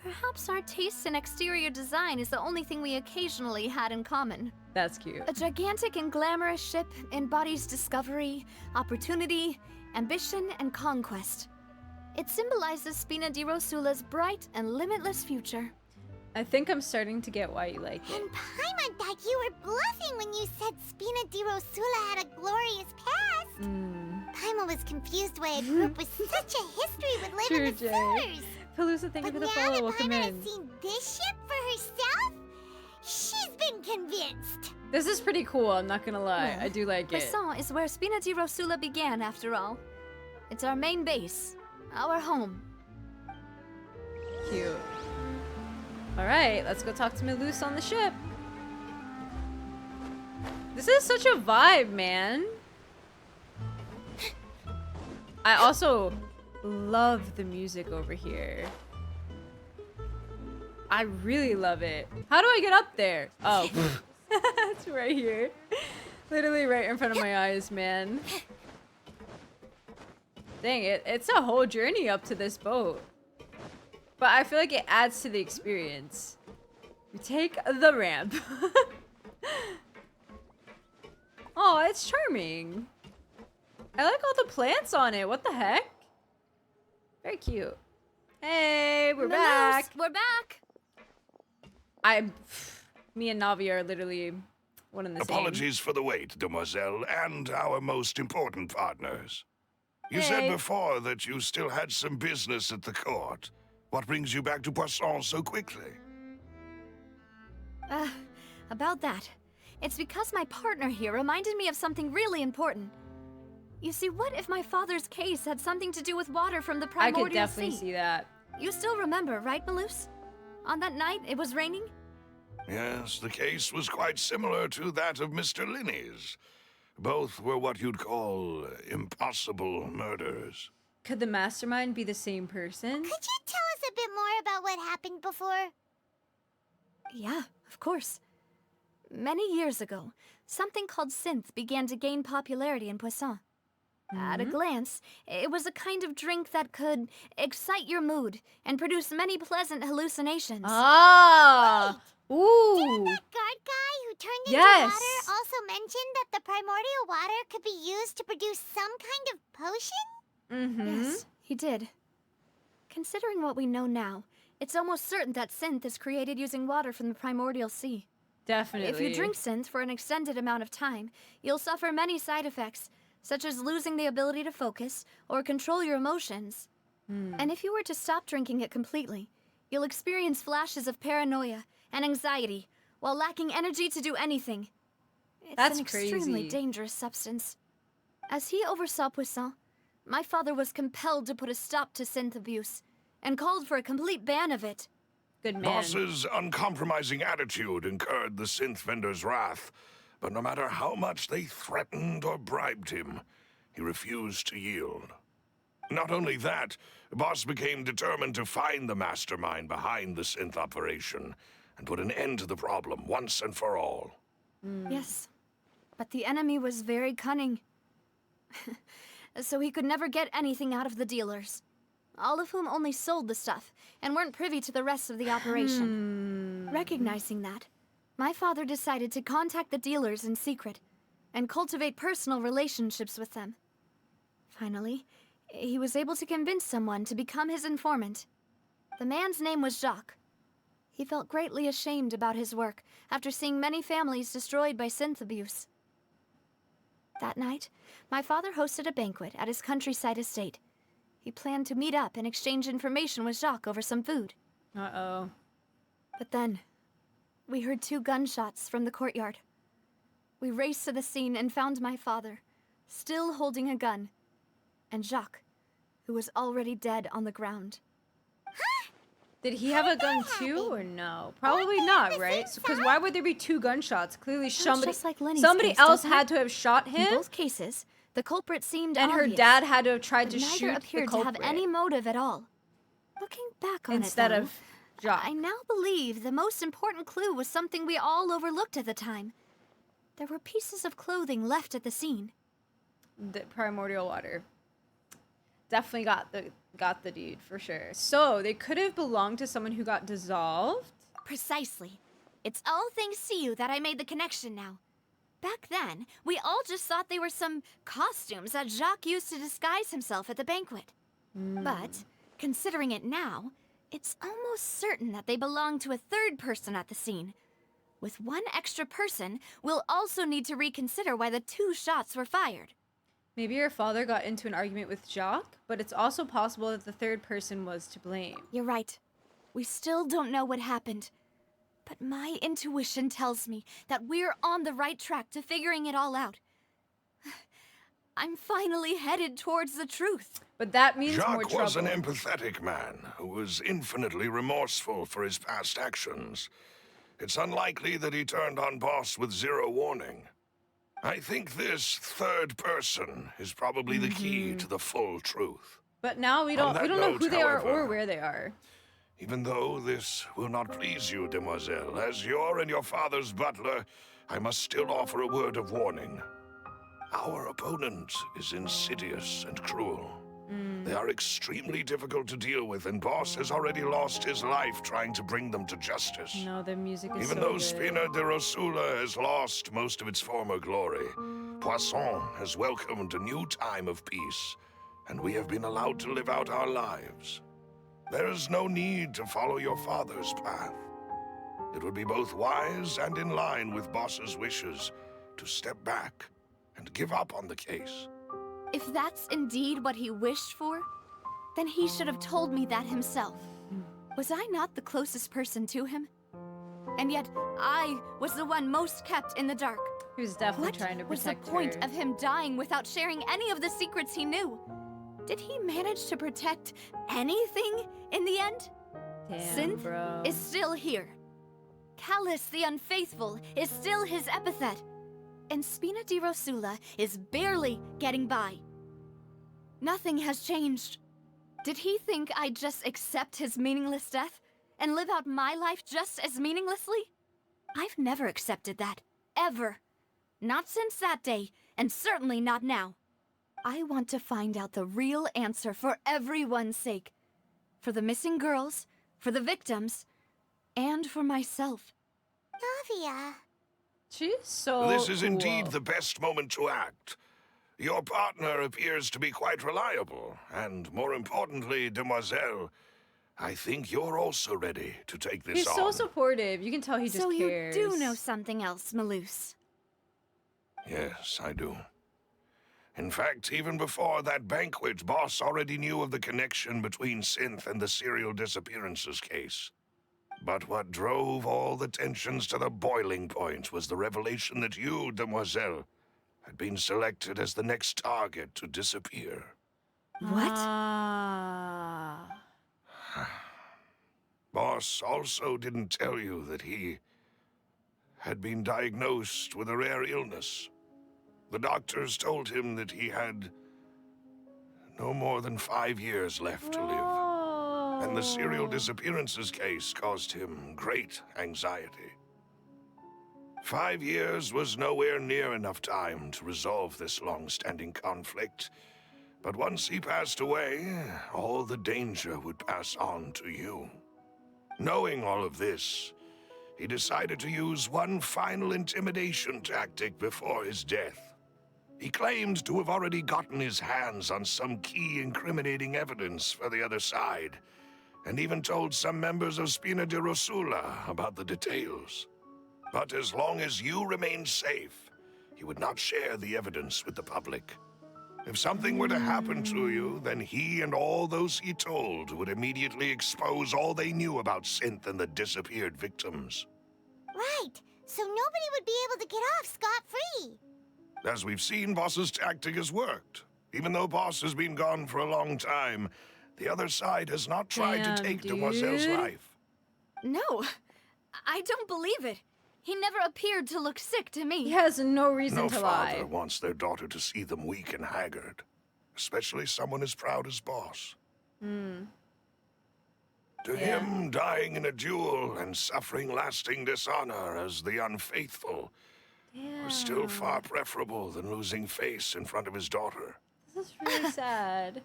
Perhaps our taste in exterior design is the only thing we occasionally had in common. That's cute. A gigantic and glamorous ship embodies discovery, opportunity, ambition, and conquest. It symbolizes Spina di Rosula's bright and limitless future. I think I'm starting to get why you like it. And Paimon thought you were bluffing when you said Spina di Rosula had a glorious past. Paimon was confused why a group with such a history would live in the True, Jay. sewers. Pelusa, thank you But for the now follow. that Welcome Paimon in. has seen this ship for herself, she's been convinced. This is pretty cool, I'm not gonna lie. I do like it. Poisson is where Spina di Rosula began, after all. It's our main base, our home. Cute. Alright, let's go talk to Melus on the ship. This is such a vibe, man. I also love the music over here. I really love it. How do I get up there? Oh, it's right here. Literally right in front of my eyes, man. Dang it, it's a whole journey up to this boat. But I feel like it adds to the experience. We take the ramp. Oh, it's charming. I like all the plants on it. What the heck? Very cute. Hey, we're back. We're back. Me and Navia are literally one and the same. Apologies for the wait, demoiselle, and our most important partners. You Hey. said before that you still had some business at the court. What brings you back to Poisson so quickly? About that. It's because my partner here reminded me of something really important. You see, what if my father's case had something to do with water from the I primordial could definitely sea? see that. You still remember, right, Malus? On that night, it was raining? Yes, the case was quite similar to that of Mr. Linney's. Both were what you'd call impossible murders. Could the mastermind be the same person? Could you tell us a bit more about what happened before? Yeah, of course. Many years ago, something called Synth began to gain popularity in Poisson. At a glance, it was a kind of drink that could excite your mood and produce many pleasant hallucinations. Ah! Ooh! Didn't that guard guy who turned into Yes. water also mention that the primordial water could be used to produce some kind of potion? Mm-hmm. Yes, he did. Considering what we know now, it's almost certain that Synth is created using water from the primordial sea. Definitely. If you drink Synth for an extended amount of time, you'll suffer many side effects, such as losing the ability to focus or control your emotions. And if you were to stop drinking it completely, you'll experience flashes of paranoia and anxiety while lacking energy to do anything. It's That's an extremely crazy. dangerous substance. As he oversaw Poisson, my father was compelled to put a stop to Synth abuse and called for a complete ban of it. Good man. Boss's uncompromising attitude incurred the synth vendor's wrath, but no matter how much they threatened or bribed him, he refused to yield. Not only that, Boss became determined to find the mastermind behind the synth operation and put an end to the problem once and for all. Yes, but the enemy was very cunning. So he could never get anything out of the dealers, all of whom only sold the stuff and weren't privy to the rest of the operation. Recognizing that, my father decided to contact the dealers in secret and cultivate personal relationships with them. Finally, he was able to convince someone to become his informant. The man's name was Jacques. He felt greatly ashamed about his work after seeing many families destroyed by synth abuse. That night, my father hosted a banquet at his countryside estate. He planned to meet up and exchange information with Jacques over some food. Uh-oh. But then, we heard 2 gunshots from the courtyard. We raced to the scene and found my father, still holding a gun, and Jacques, who was already dead on the ground. Did he have a gun too, or no? Probably not, right? Because why would there be 2 gunshots? Clearly, just like Lenny's somebody case, else doesn't had it? to have shot In him, both cases, the culprit seemed and her obvious, dad had to have tried but to neither shoot the appeared to have culprit any motive at all. Looking back on instead it, though, of Jacques. I now believe the most important clue was something we all overlooked at the time. There were pieces of clothing left at the scene. The primordial water. Definitely got the deed for sure. So they could have belonged to someone who got dissolved. Precisely. It's all thanks to you that I made the connection now. Back then, we all just thought they were some costumes that Jacques used to disguise himself at the banquet. But, considering it now, it's almost certain that they belong to a third person at the scene. With one extra person, we'll also need to reconsider why the 2 shots were fired. Maybe your father got into an argument with Jacques, but it's also possible that the third person was to blame. You're right. We still don't know what happened. But my intuition tells me that we're on the right track to figuring it all out. I'm finally headed towards the truth. But that means more Jacques trouble. was an empathetic man who was infinitely remorseful for his past actions. It's unlikely that he turned on Boss with 0 warning. I think this third person is probably the key to the full truth. But now we don't know who they are or where they are. Even though this will not please you, demoiselle, as your and your father's butler, I must still offer a word of warning. Our opponent is insidious and cruel. They are extremely difficult to deal with, and Boss has already lost his life trying to bring them to justice. No, the music is Even so though good. Spina di Rosula has lost most of its former glory, Poisson has welcomed a new time of peace, and we have been allowed to live out our lives. There is no need to follow your father's path. It would be both wise and in line with Boss's wishes to step back and give up on the case. If that's indeed what he wished for, then he should have told me that himself. Was I not the closest person to him? And yet, I was the one most kept in the dark. He was definitely trying to What was protect the point her. of him dying without sharing any of the secrets he knew? Did he manage to protect anything in the end? Damn, Synth bro. is still here. Callus the Unfaithful is still his epithet. And Spina di Rosula is barely getting by. Nothing has changed. Did he think I'd just accept his meaningless death and live out my life just as meaninglessly? I've never accepted that. Ever. Not since that day, and certainly not now. I want to find out the real answer for everyone's sake. For the missing girls, for the victims, and for myself. Navia. She's so This is cool. indeed the best moment to act. Your partner appears to be quite reliable, and more importantly, demoiselle, I think you're also ready to take this He's on. so supportive. You can tell he just So cares. you do know something else, Maloose. Yes, I do. In fact, even before that banquet, Boss already knew of the connection between Synth and the serial disappearances case. But what drove all the tensions to the boiling point was the revelation that you, demoiselle, had been selected as the next target to disappear. What? Ah. Boss also didn't tell you that he had been diagnosed with a rare illness. The doctors told him that he had no more than 5 years left to live, and the serial disappearances case caused him great anxiety. 5 years was nowhere near enough time to resolve this long-standing conflict, but once he passed away, all the danger would pass on to you. Knowing all of this, he decided to use one final intimidation tactic before his death. He claimed to have already gotten his hands on some key incriminating evidence for the other side, and even told some members of Spina di Rosula about the details. But as long as you remained safe, he would not share the evidence with the public. If something were to happen to you, then he and all those he told would immediately expose all they knew about Synth and the disappeared victims. Right, so nobody would be able to get off scot-free. As we've seen, Boss's tactic has worked. Even though Boss has been gone for a long time, The other side has not tried Damn, to take dude. Demoiselle's life. No, I don't believe it. He never appeared to look sick to me. He has no reason No to father lie. wants their daughter to see them weak and haggard, especially someone as proud as Boss. To Yeah. him, dying in a duel and suffering lasting dishonor as the unfaithful was still far preferable than losing face in front of his daughter. This is really sad.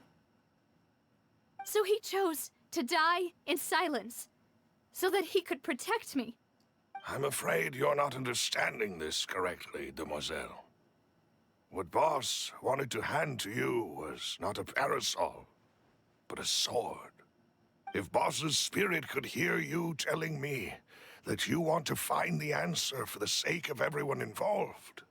So he chose to die in silence, so that he could protect me. I'm afraid you're not understanding this correctly, Demoiselle. What Boss wanted to hand to you was not a parasol, but a sword. If Boss's spirit could hear you telling me that you want to find the answer for the sake of everyone involved,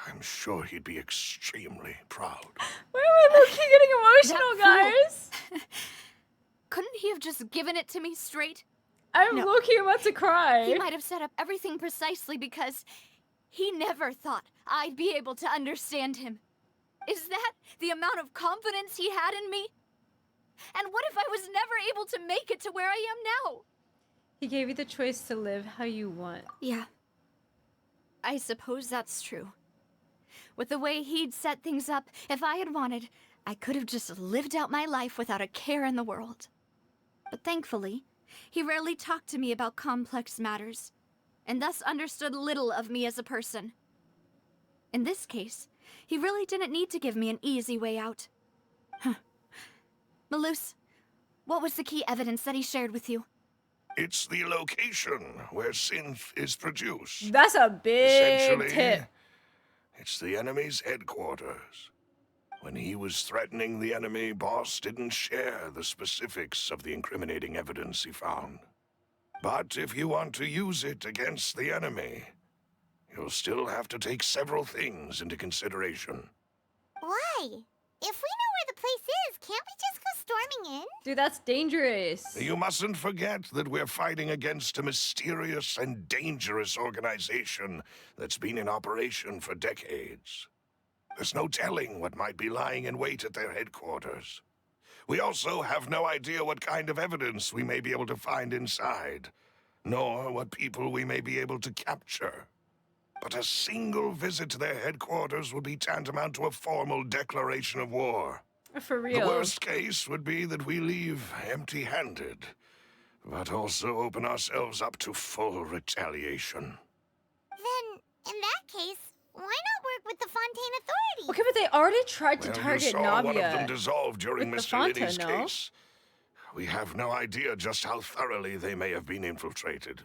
I'm sure he'd be extremely proud. Why am I looking getting emotional, That fool. guys? Couldn't he have just given it to me straight? I'm No. looking about to cry. He might have set up everything precisely because he never thought I'd be able to understand him. Is that the amount of confidence he had in me? And what if I was never able to make it to where I am now? He gave you the choice to live how you want. Yeah. I suppose that's true. With the way he'd set things up, if I had wanted, I could have just lived out my life without a care in the world. But thankfully, he rarely talked to me about complex matters, and thus understood little of me as a person. In this case, he really didn't need to give me an easy way out. Malus, what was the key evidence that he shared with you? It's the location where Synth is produced. That's a big Essentially, tip. it's the enemy's headquarters. When he was threatening the enemy, Boss didn't share the specifics of the incriminating evidence he found. But if you want to use it against the enemy, you'll still have to take several things into consideration. Why? If we know where the place is, can't we just go storming in? Dude, that's dangerous. You mustn't forget that we're fighting against a mysterious and dangerous organization that's been in operation for decades. There's no telling what might be lying in wait at their headquarters. We also have no idea what kind of evidence we may be able to find inside, nor what people we may be able to capture. But a single visit to their headquarters would be tantamount to a formal declaration of war. For The real. worst case would be that we leave empty-handed, but also open ourselves up to full retaliation. Then, in that case, why not work with the Fontaine Authority? Okay, but they already tried to Well, you target saw one of them Navia. dissolve during with the Mr. Liddy's Fontaine, no? case. We have no idea just how thoroughly they may have been infiltrated.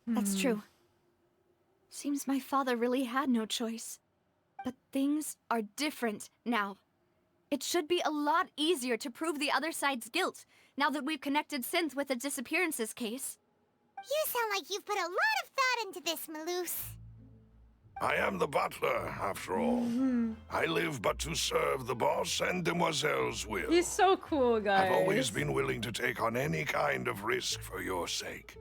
That's true. Seems my father really had no choice. But things are different now. It should be a lot easier to prove the other side's guilt, now that we've connected Synth with the disappearances case. You sound like you've put a lot of thought into this, Malus. I am the butler, after all. I live but to serve the boss and Demoiselle's will. He's so cool, guys. I've always been willing to take on any kind of risk for your sake.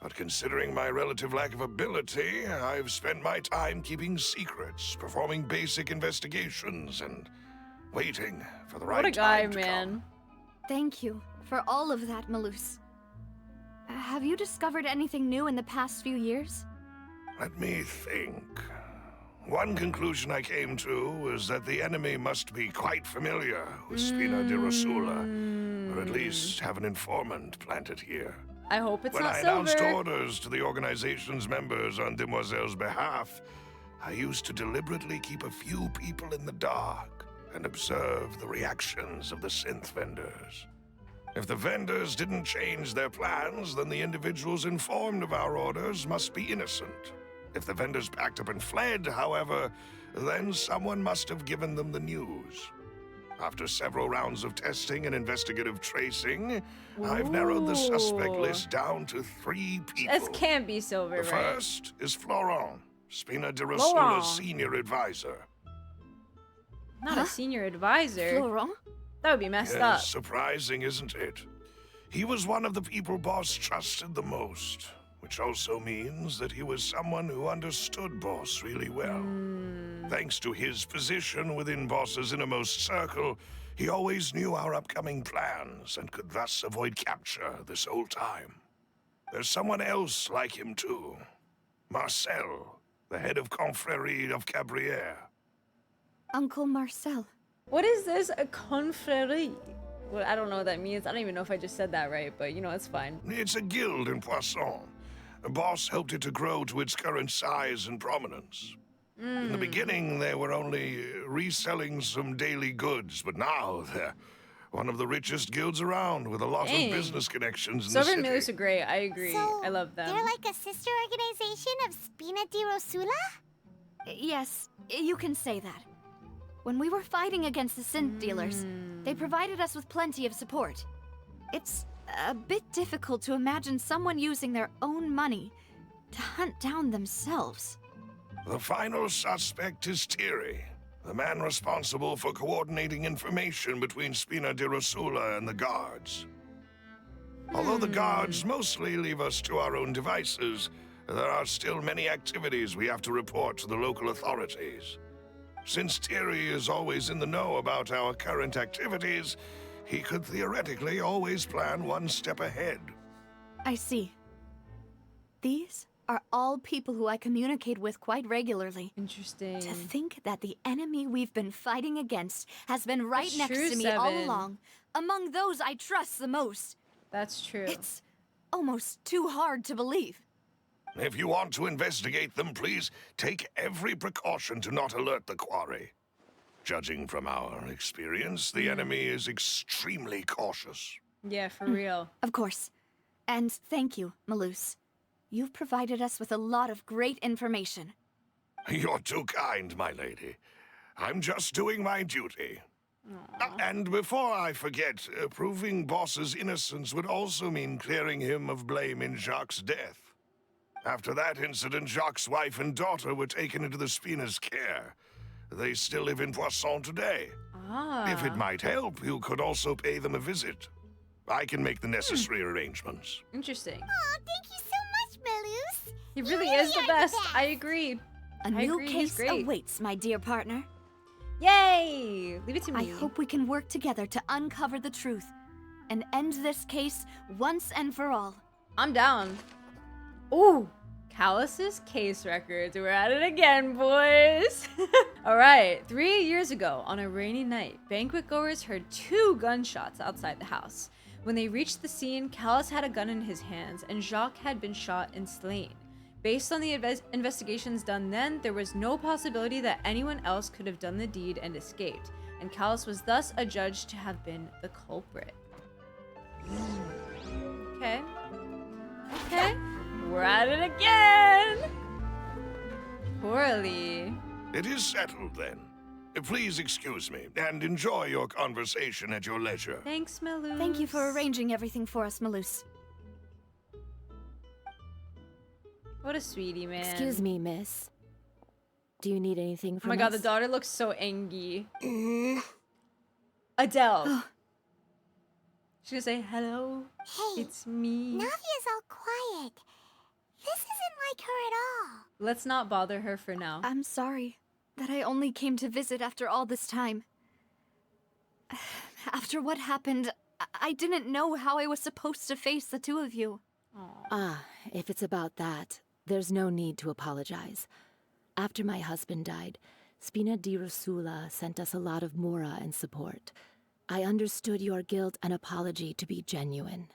But considering my relative lack of ability, I've spent my time keeping secrets, performing basic investigations, and waiting for the right What a guy, time to man. come. Thank you for all of that, Malus. Have you discovered anything new in the past few years? Let me think. One conclusion I came to is that the enemy must be quite familiar with Spina di Rosula, or at least have an informant planted here. I hope it's When not I announced silver. orders to the organization's members on Demoiselle's behalf, I used to deliberately keep a few people in the dark and observe the reactions of the synth vendors. If the vendors didn't change their plans, then the individuals informed of our orders must be innocent. If the vendors packed up and fled, however, then someone must have given them the news. After several rounds of testing and investigative tracing, I've narrowed the suspect Ooh. list down to 3 people. This can't be silver, The right? first is Florent, Spina di Florent. Rosula's senior advisor. Not a senior advisor. Florent? That would be messed Yes, up. surprising, isn't it? He was one of the people Boss trusted the most, which also means that he was someone who understood Boss really well. Thanks to his position within Boss's innermost circle, he always knew our upcoming plans and could thus avoid capture this whole time. There's someone else like him too. Marcel, the head of Confrérie of Cabrières. Uncle Marcel. What is this? A confrérie? Well, I don't know what that means. I don't even know if I just said that right, but you know, it's fine. It's a guild in Poisson. Boss helped it to grow to its current size and prominence. In the beginning, they were only reselling some daily goods, but now they're one of the richest guilds around with a lot of business connections in the city. Silver are great. I agree. So, I love them. they're like a sister organization of Spina di Rosula? Yes, you can say that. When we were fighting against the synth dealers, they provided us with plenty of support. It's a bit difficult to imagine someone using their own money to hunt down themselves. The final suspect is Thierry, the man responsible for coordinating information between Spina di Rosula and the guards. Although the guards mostly leave us to our own devices, there are still many activities we have to report to the local authorities. Since Thierry is always in the know about our current activities, he could theoretically always plan one step ahead. I see. These are all people who I communicate with quite regularly. Interesting. To think that the enemy we've been fighting against has been right That's next true, to me all Seven. along, among those I trust the most. That's true. It's almost too hard to believe. If you want to investigate them, please take every precaution to not alert the quarry. Judging from our experience, the enemy is extremely cautious. Yeah, for real. Of course. And thank you, Malus. You've provided us with a lot of great information. You're too kind, my lady. I'm just doing my duty. And before I forget, proving Boss's innocence would also mean clearing him of blame in Jacques' death. After that incident, Jacques' wife and daughter were taken into the Spina's care. They still live in Poisson today. If it might help, you could also pay them a visit. I can make the necessary arrangements. Interesting. Oh, thank you so much, Malus. He really is the best. I agree. A I new agree, he's case great. awaits, my dear partner. Yay! Leave it to I me. hope we can work together to uncover the truth and end this case once and for all. I'm down. Ooh, Callus's case records. We're at it again, boys. All right, 3 years ago, on a rainy night, banquet goers heard 2 gunshots outside the house. When they reached the scene, Callus had a gun in his hands, and Jacques had been shot and slain. Based on the investigations done then, there was no possibility that anyone else could have done the deed and escaped, and Callus was thus adjudged to have been the culprit. Okay. Okay. We're at it again! Poorly. It is settled, then. Please excuse me, and enjoy your conversation at your leisure. Thanks, Malus. Thank you for arranging everything for us, Malus. What a sweetie, man. Excuse me, miss. Do you need anything Oh from my god, the us? daughter looks so angry. Adele. She's gonna say, hello, Hey, it's me. Navia's all quiet. This isn't like her at all. Let's not bother her for now. I'm sorry that I only came to visit after all this time. After what happened, I didn't know how I was supposed to face the two of you. Ah, if it's about that, there's no need to apologize. After my husband died, Spina di Rosula sent us a lot of mora and support. I understood your guilt and apology to be genuine.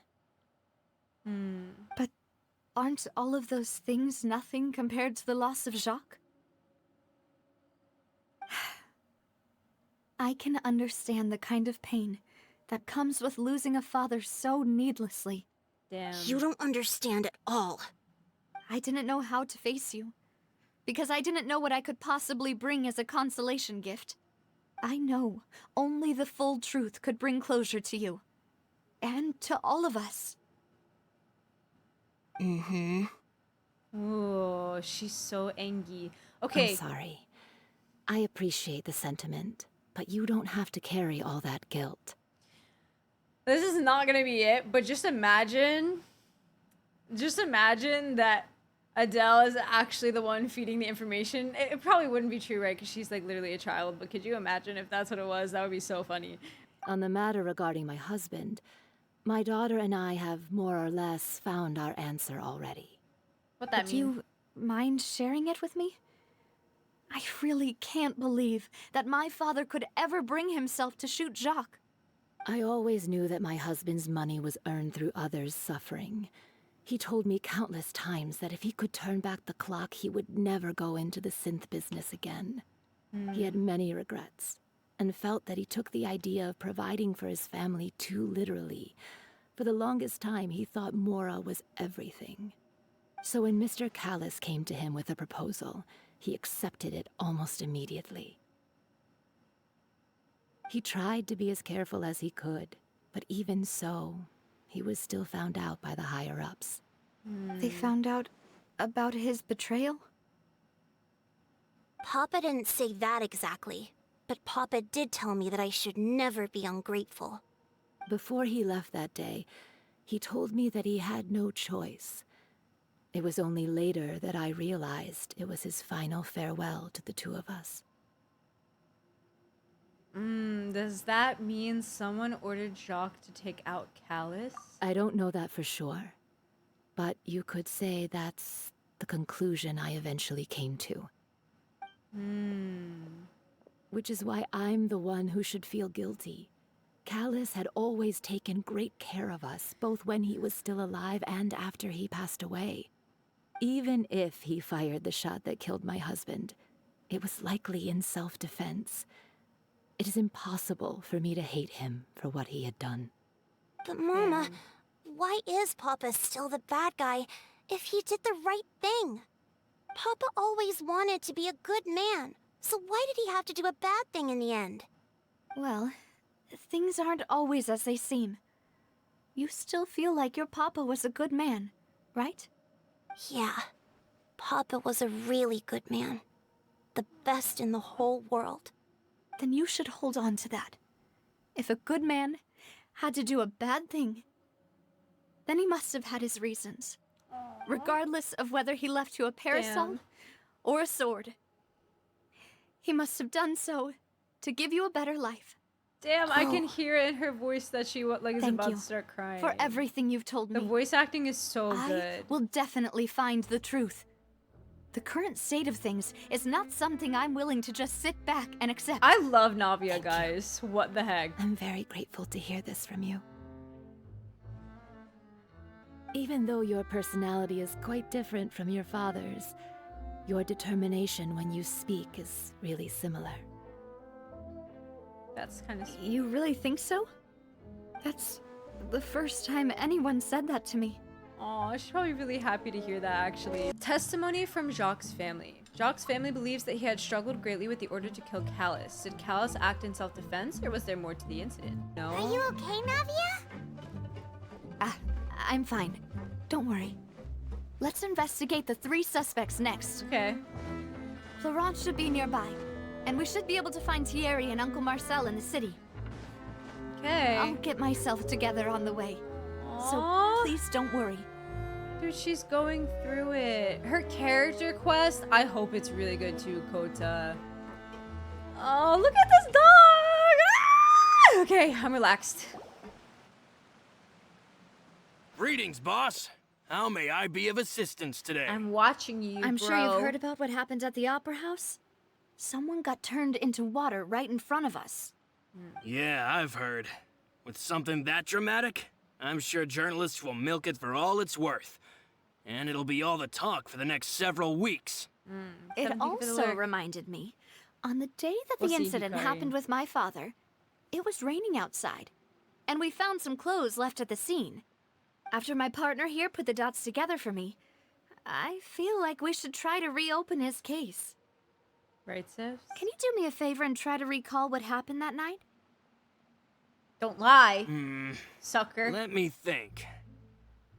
But aren't all of those things nothing compared to the loss of Jacques? I can understand the kind of pain that comes with losing a father so needlessly. Damn. You don't understand at all. I didn't know how to face you, because I didn't know what I could possibly bring as a consolation gift. I know only the full truth could bring closure to you, and to all of us. Oh, she's so angry. Okay. I'm sorry. I appreciate the sentiment, but you don't have to carry all that guilt. This is not gonna be it, but just imagine Just imagine that Adele is actually the one feeding the information. It probably wouldn't be true, right? Because she's like literally a child. But could you imagine if that's what it was? That would be so funny. On the matter regarding my husband, my daughter and I have more or less found our answer already. What that Do mean? you mind sharing it with me? I really can't believe that my father could ever bring himself to shoot Jacques. I always knew that my husband's money was earned through others' suffering. He told me countless times that if he could turn back the clock, he would never go into the synth business again. He had many regrets, and felt that he took the idea of providing for his family too literally. For the longest time, he thought Mora was everything. So when Mr. Callus came to him with a proposal, he accepted it almost immediately. He tried to be as careful as he could, but even so, he was still found out by the higher-ups. They found out about his betrayal? Papa didn't say that exactly, but Papa did tell me that I should never be ungrateful. Before he left that day, he told me that he had no choice. It was only later that I realized it was his final farewell to the two of us. Does that mean someone ordered Jacques to take out Callus? I don't know that for sure, but you could say that's the conclusion I eventually came to. Which is why I'm the one who should feel guilty. Callus had always taken great care of us, both when he was still alive and after he passed away. Even if he fired the shot that killed my husband, it was likely in self-defense. It is impossible for me to hate him for what he had done. But Mama, why is Papa still the bad guy if he did the right thing? Papa always wanted to be a good man, so why did he have to do a bad thing in the end? Well, things aren't always as they seem. You still feel like your papa was a good man, right? Yeah, Papa was a really good man. The best in the whole world. Then you should hold on to that. If a good man had to do a bad thing, then he must have had his reasons. Regardless of whether he left you a parasol or a sword. He must have done so to give you a better life. Damn, I can hear it in her voice that she is Thank about you to start crying. for everything you've told me. The voice acting is so I good. will definitely find the truth. The current state of things is not something I'm willing to just sit back and accept. I love Navia, guys. What the heck? I'm very grateful to hear this from you. Even though your personality is quite different from your father's, your determination when you speak is really similar. That's kind of sweet. You really think so? That's the first time anyone said that to me. Aw, she's probably really happy to hear that, actually. Testimony from Jacques' family. Jacques' family believes that he had struggled greatly with the order to kill Callus. Did Callus act in self-defense, or was there more to the incident? No? Are you okay, Navia? I'm fine. Don't worry. Let's investigate the 3 suspects next. Okay. Florence should be nearby, and we should be able to find Thierry and Uncle Marcel in the city. Okay. I'll get myself together on the way. Aww. So please don't worry. Dude, she's going through it. Her character quest, I hope it's really good too, Kota. Oh, look at this dog! Ah! Okay, I'm relaxed. Greetings, boss. How may I be of assistance today? I'm watching you, I'm bro. sure you've heard about what happened at the Opera House. Someone got turned into water right in front of us. Yeah, I've heard. With something that dramatic, I'm sure journalists will milk it for all it's worth. And it'll be all the talk for the next several weeks. It also reminded me, on the day that We'll the see, incident Hikari. happened with my father, it was raining outside, and we found some clothes left at the scene. After my partner here put the dots together for me, I feel like we should try to reopen his case. Right, sis? Can you do me a favor and try to recall what happened that night? Don't lie, sucker. Let me think.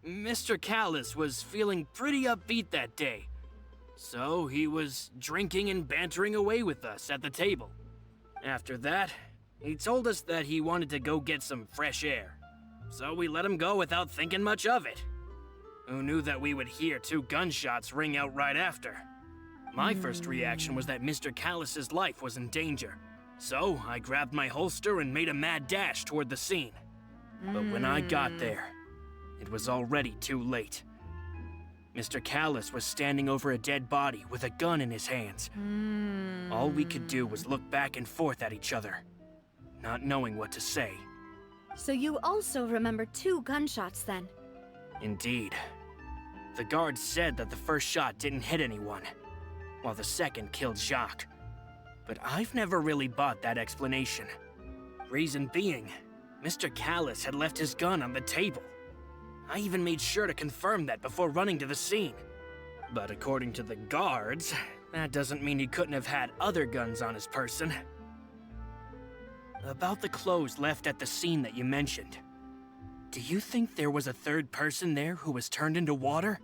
Mr. Callus was feeling pretty upbeat that day. So he was drinking and bantering away with us at the table. After that, he told us that he wanted to go get some fresh air. So we let him go without thinking much of it. Who knew that we would hear 2 gunshots ring out right after? My first reaction was that Mr. Callus's life was in danger. So I grabbed my holster and made a mad dash toward the scene. But when I got there, it was already too late. Mr. Callus was standing over a dead body with a gun in his hands. All we could do was look back and forth at each other, not knowing what to say. So you also remember 2 gunshots then? Indeed. The guard said that the first shot didn't hit anyone, while the second killed Jacques. But I've never really bought that explanation. Reason being, Mr. Callus had left his gun on the table. I even made sure to confirm that before running to the scene. But according to the guards, that doesn't mean he couldn't have had other guns on his person. About the clothes left at the scene that you mentioned, do you think there was a third person there who was turned into water?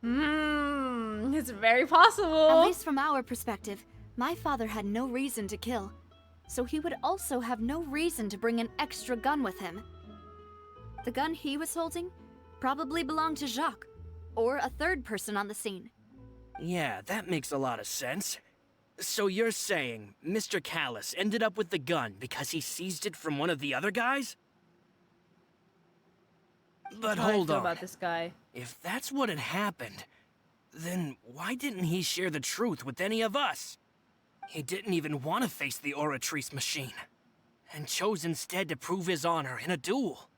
It's very possible. At least from our perspective, my father had no reason to kill. So he would also have no reason to bring an extra gun with him. The gun he was holding probably belonged to Jacques, or a third person on the scene. Yeah, that makes a lot of sense. So you're saying Mr. Callus ended up with the gun because he seized it from one of the other guys? But hold on. About this guy. If that's what had happened, then why didn't he share the truth with any of us? He didn't even want to face the oratrice machine, and chose instead to prove his honor in a duel.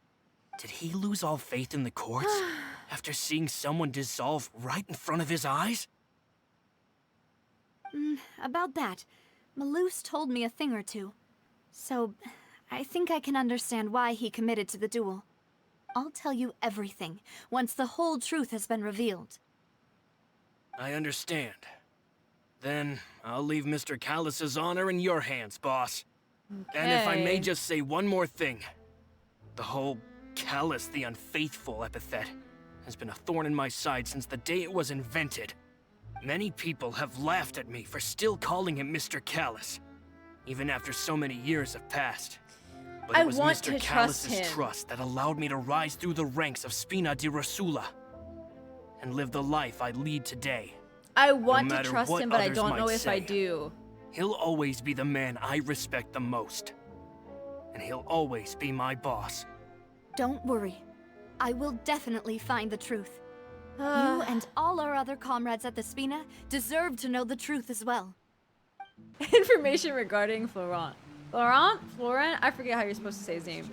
Did he lose all faith in the courts after seeing someone dissolve right in front of his eyes? About that, Malus told me a thing or two. So, I think I can understand why he committed to the duel. I'll tell you everything, once the whole truth has been revealed. I understand. Then, I'll leave Mr. Callus's honor in your hands, boss. Okay. And if I may just say one more thing. The whole Callus the Unfaithful epithet has been a thorn in my side since the day it was invented. Many people have laughed at me for still calling him Mr. Callus, even after so many years have passed. But it was Mr. Callus's trust that allowed me to rise through the ranks of Spina di Rosula and live the life I lead today. I want to trust him, but I don't know if I do. He'll always be the man I respect the most. And he'll always be my boss. Don't worry. I will definitely find the truth. You and all our other comrades at the Spina deserve to know the truth as well. Information regarding Florent. Florent? I forget how you're supposed to say his name.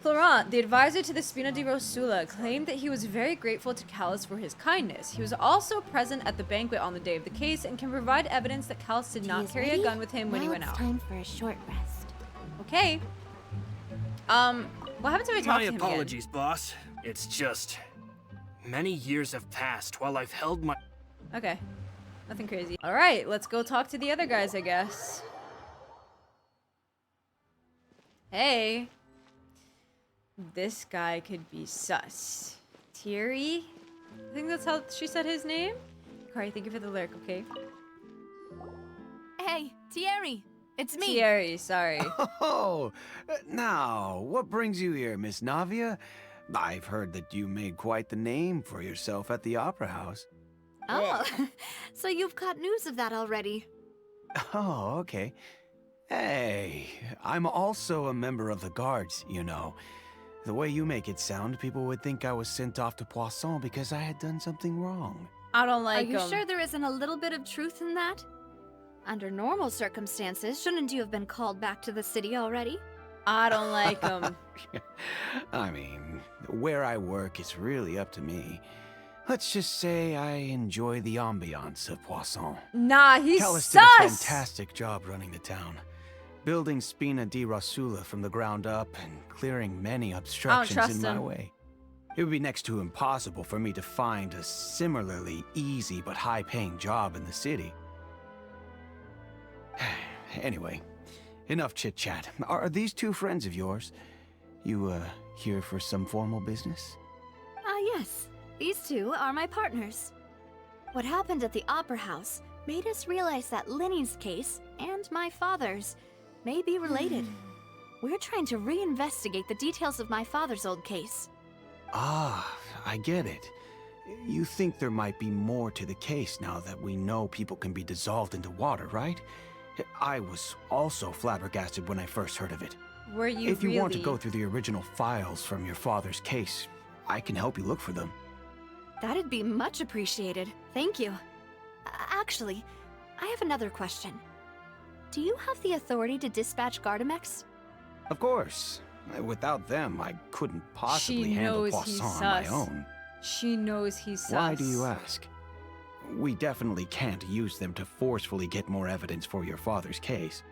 Florent, the advisor to the Spina di Rosula, claimed that he was very grateful to Callus for his kindness. He was also present at the banquet on the day of the case and can provide evidence that Callus did not carry a gun with him when he went out. Now it's time for a short rest. Okay. What happens if I talk to him again? My apologies, boss. It's just... many years have passed while I've held my... Okay. Nothing crazy. Alright, let's go talk to the other guys, I guess. Hey. This guy could be sus. Thierry? I think that's how she said his name? Alright, thank you for the lyric, okay? Hey, Thierry! It's me! Thierry, sorry. Oh, now, what brings you here, Miss Navia? I've heard that you made quite the name for yourself at the Opera House. Oh, so you've caught news of that already. Oh, okay. Hey, I'm also a member of the guards, you know. The way you make it sound, people would think I was sent off to Poisson because I had done something wrong. I don't like Are you sure there isn't a little bit of truth in that? Under normal circumstances, shouldn't you have been called back to the city already? I don't like him. I mean, where I work is really up to me. Let's just say I enjoy the ambiance of Poisson. Nah, he's Callus sus! did a fantastic job running the town. Building Spina di Rosula from the ground up and clearing many obstructions in my way. It would be next to impossible for me to find a similarly easy but high-paying job in the city. Anyway, enough chit-chat. Are these two friends of yours? You, here for some formal business? Yes. These two are my partners. What happened at the Opera House made us realize that Linny's case and my father's may be related. We're trying to reinvestigate the details of my father's old case. Ah, I get it. You think there might be more to the case now that we know people can be dissolved into water, right? I was also flabbergasted when I first heard of it. Were you If you really? want to go through the original files from your father's case, I can help you look for them. That'd be much appreciated. Thank you. Actually, I have another question. Do you have the authority to dispatch Gardamex? Of course. Without them, I couldn't possibly handle Poisson on my own. She knows he's sus. Why do you ask? We definitely can't use them to forcefully get more evidence for your father's case.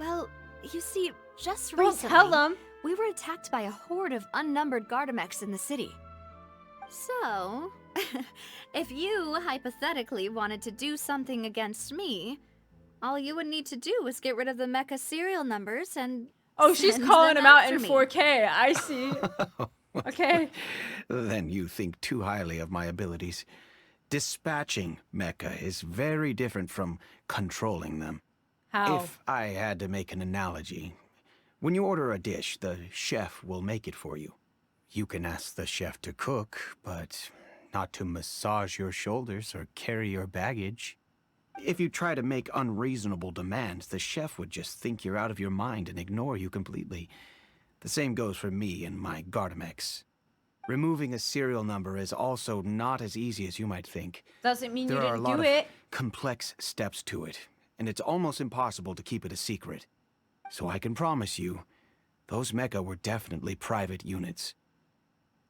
Well, you see, just Don't recently, tell them. we were attacked by a horde of unnumbered Gardamex in the city. So, if you hypothetically wanted to do something against me, all you would need to do is get rid of the mecha serial numbers and Oh, she's send calling them him out after in me. 4K. I see. Okay. Then you think too highly of my abilities. Dispatching mecha is very different from controlling them. How? If I had to make an analogy, when you order a dish, the chef will make it for you. You can ask the chef to cook, but not to massage your shoulders or carry your baggage. If you try to make unreasonable demands, the chef would just think you're out of your mind and ignore you completely. The same goes for me and my Gardamex. Removing a serial number is also not as easy as you might think. Doesn't mean you There are a didn't lot do of it. complex steps to it, and it's almost impossible to keep it a secret. So I can promise you, those mecha were definitely private units.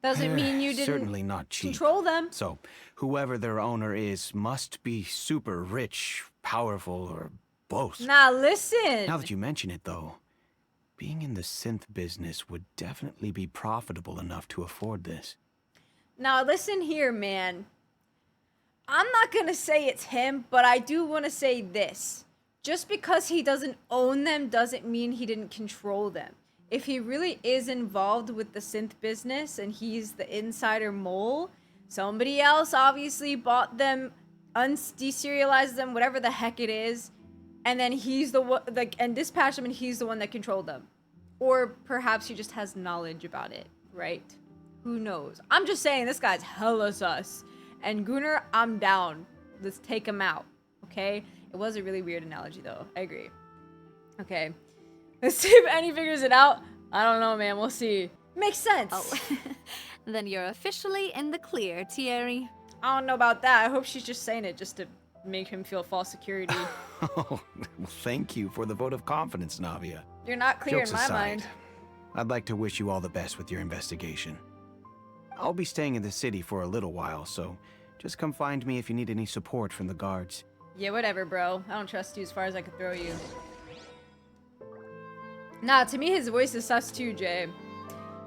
Doesn't mean you didn't Certainly not cheap. control them. So, whoever their owner is must be super rich, powerful, or both. Nah, listen. Now that you mention it, though, being in the synth business would definitely be profitable enough to afford this. Now listen here, man. I'm not gonna say it's him, but I do want to say this. Just because he doesn't own them doesn't mean he didn't control them. If he really is involved with the synth business and he's the insider mole, somebody else obviously bought them, deserialized them, whatever the heck it is, and then he's the one, like, and dispatched them, and he's the one that controlled them. Or perhaps he just has knowledge about it, right? Who knows? I'm just saying this guy's hella sus. And Gunnar, I'm down. Let's take him out, okay? It was a really weird analogy, though. I agree. Okay. Let's see if Annie figures it out. I don't know, man. We'll see. Makes sense. Oh, then you're officially in the clear, Thierry. I don't know about that. I hope she's just saying it just to make him feel false security. Oh, well, thank you for the vote of confidence, Navia. You're not clear Jokes in my aside, mind. I'd like to wish you all the best with your investigation. I'll be staying in the city for a little while, so just come find me if you need any support from the guards. Yeah, whatever, bro. I don't trust you as far as I could throw you. Nah, to me, his voice is sus too, Jay.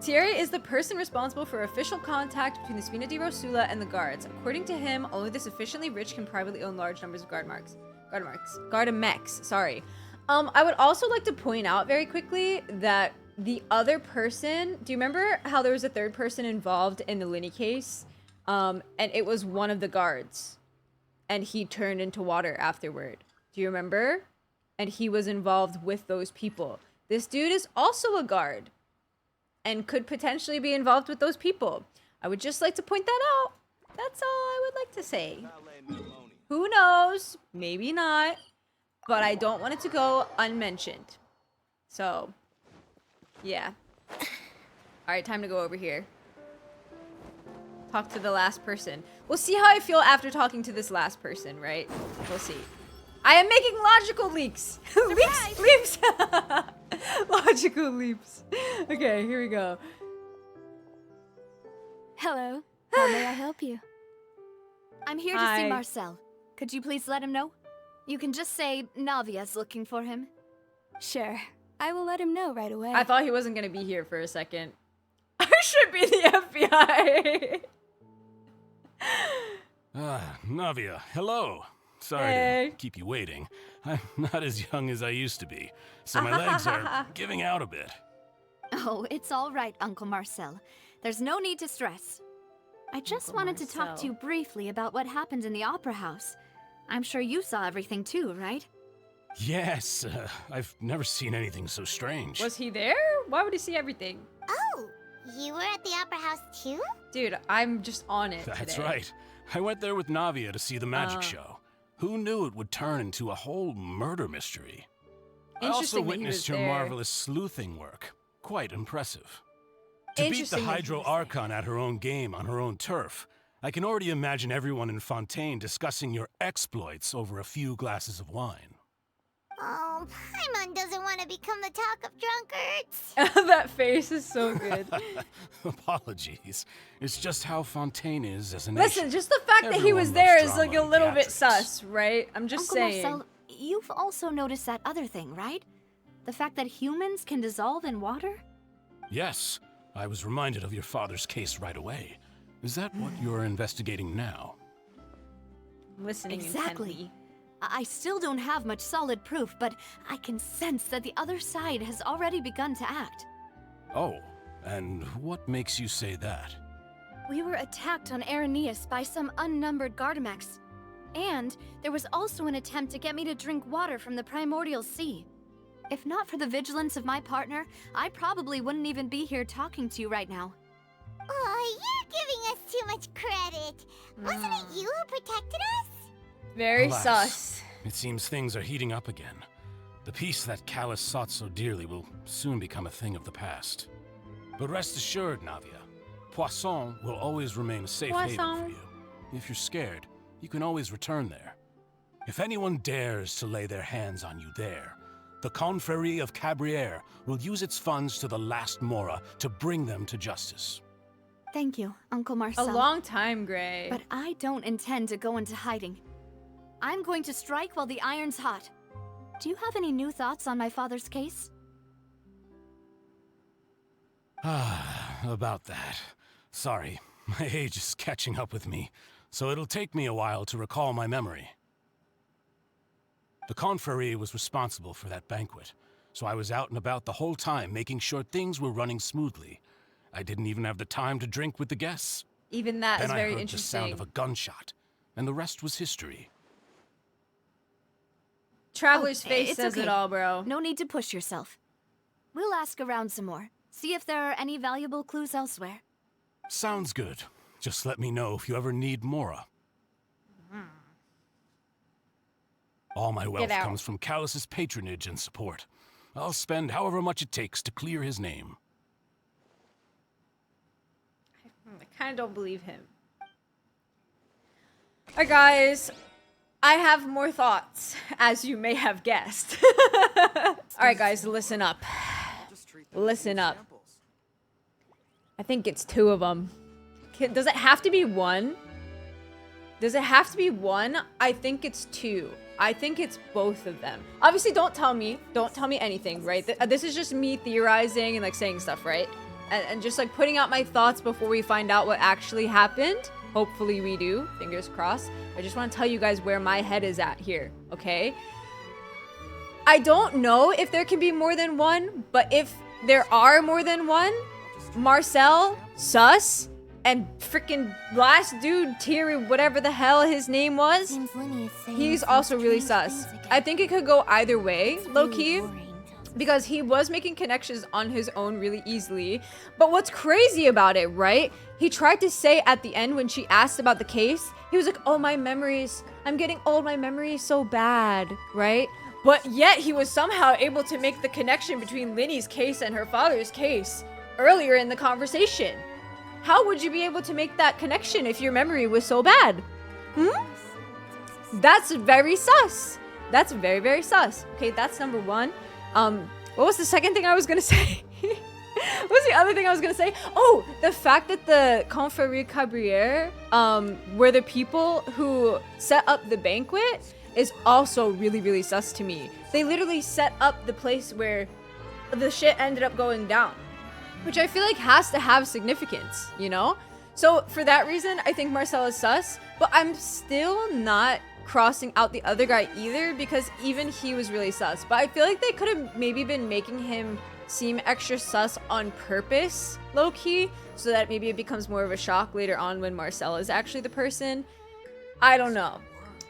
Thierry is the person responsible for official contact between the Spina di Rosula and the guards. According to him, only the sufficiently rich can privately own large numbers of Gardamex, sorry. I would also like to point out very quickly that the other person, do you remember how there was a third person involved in the Linny case? And it was one of the guards. And he turned into water afterward. Do you remember? And he was involved with those people. This dude is also a guard. And could potentially be involved with those people. I would just like to point that out. That's all I would like to say. Who knows? Maybe not. But I don't want it to go unmentioned. So, yeah. Alright, time to go over here. Talk to the last person. We'll see how I feel after talking to this last person, right? We'll see. I am making logical leaks. Leaps. Logical leaps. Okay, here we go. Hello. How may I help you? I'm here to Hi. see Marcel. Could you please let him know? You can just say Navia's looking for him. Sure. I will let him know right away. I thought he wasn't gonna be here for a second. I should be the FBI. Navia, hello. Sorry Hey. to keep you waiting. I'm not as young as I used to be, so my legs are giving out a bit. Oh, it's all right, Uncle Marcel. There's no need to stress. I just wanted to talk to you briefly about what happened in the Opera House. I'm sure you saw everything too, right? Yes, I've never seen anything so strange. Was he there? Why would he see everything? Oh, you were at the Opera House too? Dude, I'm just on it That's today. right. I went there with Navia to see the magic show. Who knew it would turn into a whole murder mystery? I also witnessed her marvelous sleuthing work. Quite impressive. To beat the Hydro Archon at her own game on her own turf, I can already imagine everyone in Fontaine discussing your exploits over a few glasses of wine. Oh, Paimon doesn't want to become the talk of drunkards. That face is so good. Apologies. It's just how Fontaine is as a nation. Listen, just the fact that he was there is like a little bit sus, right? I'm just saying. Marcel, you've also noticed that other thing, right? The fact that humans can dissolve in water? Yes. I was reminded of your father's case right away. Is that what you're investigating now? Listening exactly. Intently. I still don't have much solid proof, but I can sense that the other side has already begun to act. Oh, and what makes you say that? We were attacked on Aeneas by some unnumbered Gardamex. And there was also an attempt to get me to drink water from the primordial sea. If not for the vigilance of my partner, I probably wouldn't even be here talking to you right now. Oh, you're giving us too much credit. Wasn't it you who protected us? Very Alas, sus. It seems things are heating up again. The peace that Callus sought so dearly will soon become a thing of the past. But rest assured, Navia, Poisson will always remain a safe haven for you. If you're scared, you can always return there. If anyone dares to lay their hands on you there, the Confrérie of Cabrières will use its funds to the last Mora to bring them to justice. Thank you, Uncle Marcel. A long time, Gray. But I don't intend to go into hiding. I'm going to strike while the iron's hot. Do you have any new thoughts on my father's case? About that. Sorry, my age is catching up with me, so it'll take me a while to recall my memory. The Confrérie was responsible for that banquet, so I was out and about the whole time making sure things were running smoothly. I didn't even have the time to drink with the guests. Even that is very Then I heard interesting. the sound of a gunshot, and the rest was history. Traveler's face says it all, bro. No need to push yourself. We'll ask around some more. See if there are any valuable clues elsewhere. Sounds good. Just let me know if you ever need Mora. All my wealth comes from Callus's patronage and support. I'll spend however much it takes to clear his name. I kind of don't believe him. Alright, guys. I have more thoughts, as you may have guessed. Alright, guys, listen up. Listen up. I think it's two of them. Does it have to be one? Does it have to be one? I think it's two. I think it's both of them. Obviously, don't tell me anything, right? This is just me theorizing and like saying stuff, right? And just like putting out my thoughts before we find out what actually happened. Hopefully we do, fingers crossed. I just want to tell you guys where my head is at here, okay? I don't know if there can be more than one, but if there are more than one, Marcel, sus, and freaking last dude, Thierry, whatever the hell his name was, he's also really sus. I think it could go either way, low-key, because he was making connections on his own really easily. But what's crazy about it, right? He tried to say at the end when she asked about the case, he was like, oh, my memories, I'm getting old, my memory is so bad, right? But yet he was somehow able to make the connection between Linny's case and her father's case earlier in the conversation. How would you be able to make that connection if your memory was so bad? That's very sus. That's very, very sus. Okay, that's number one. What was the second thing I was gonna say? What was the other thing I was gonna say? Oh, the fact that the Confrérie Cabrières were the people who set up the banquet is also really, really sus to me. They literally set up the place where the shit ended up going down, which I feel like has to have significance, you know? So for that reason, I think Marcel is sus, but I'm still not crossing out the other guy either, because even he was really sus. But I feel like they could have maybe been making him seem extra sus on purpose, low-key, so that maybe it becomes more of a shock later on when Marcel is actually the person. I don't know.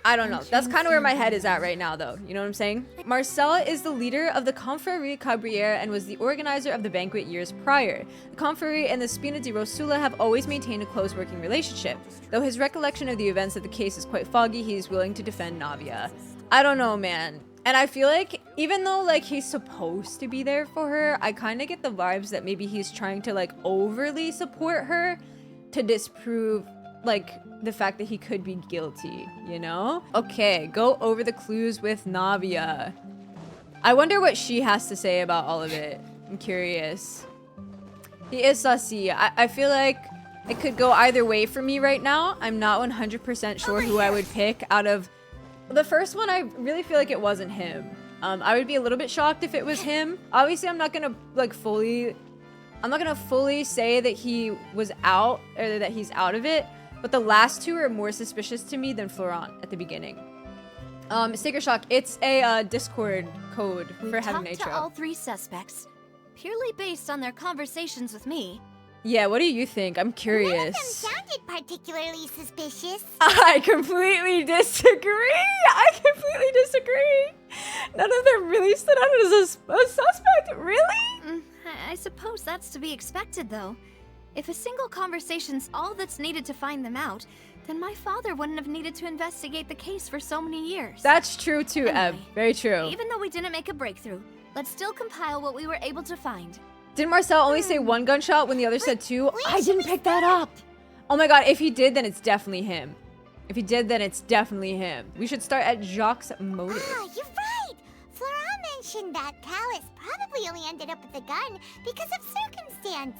I don't know. That's kind of where my head is at right now, though. You know what I'm saying? Marcel is the leader of the Confrérie Cabrière and was the organizer of the banquet years prior. The Confrérie and the Spina di Rosula have always maintained a close working relationship. Though his recollection of the events of the case is quite foggy, he is willing to defend Navia. I don't know, man. And I feel like, even though, like, he's supposed to be there for her, I kind of get the vibes that maybe he's trying to, like, overly support her to disprove, like, the fact that he could be guilty, you know? Okay, go over the clues with Navia. I wonder what she has to say about all of it. I'm curious. He is sussy. I feel like it could go either way for me right now. I'm not 100% sure who I would pick out of... The first one, I really feel like it wasn't him. I would be a little bit shocked if it was him. Obviously, I'm not gonna, like, fully say that he was out, or that he's out of it. But the last two are more suspicious to me than Florent at the beginning. Sticker shock. It's a Discord code for having We've Nitro. talked to all three suspects, purely based on their conversations with me. Yeah, what do you think? I'm curious. None of them sounded particularly suspicious. I completely disagree. None of them really stood out as a suspect. Really? I suppose that's to be expected, though. If a single conversation's all that's needed to find them out, then my father wouldn't have needed to investigate the case for so many years. That's true too, Eb. Very true. Even though we didn't make a breakthrough, let's still compile what we were able to find. Didn't Marcel only say one gunshot when the other said two? I didn't pick that up. Oh my god, if he did, then it's definitely him. We should start at Jacques' motive. Ah, you're right. Florent mentioned that Callus probably only ended up with the gun because of circumstance.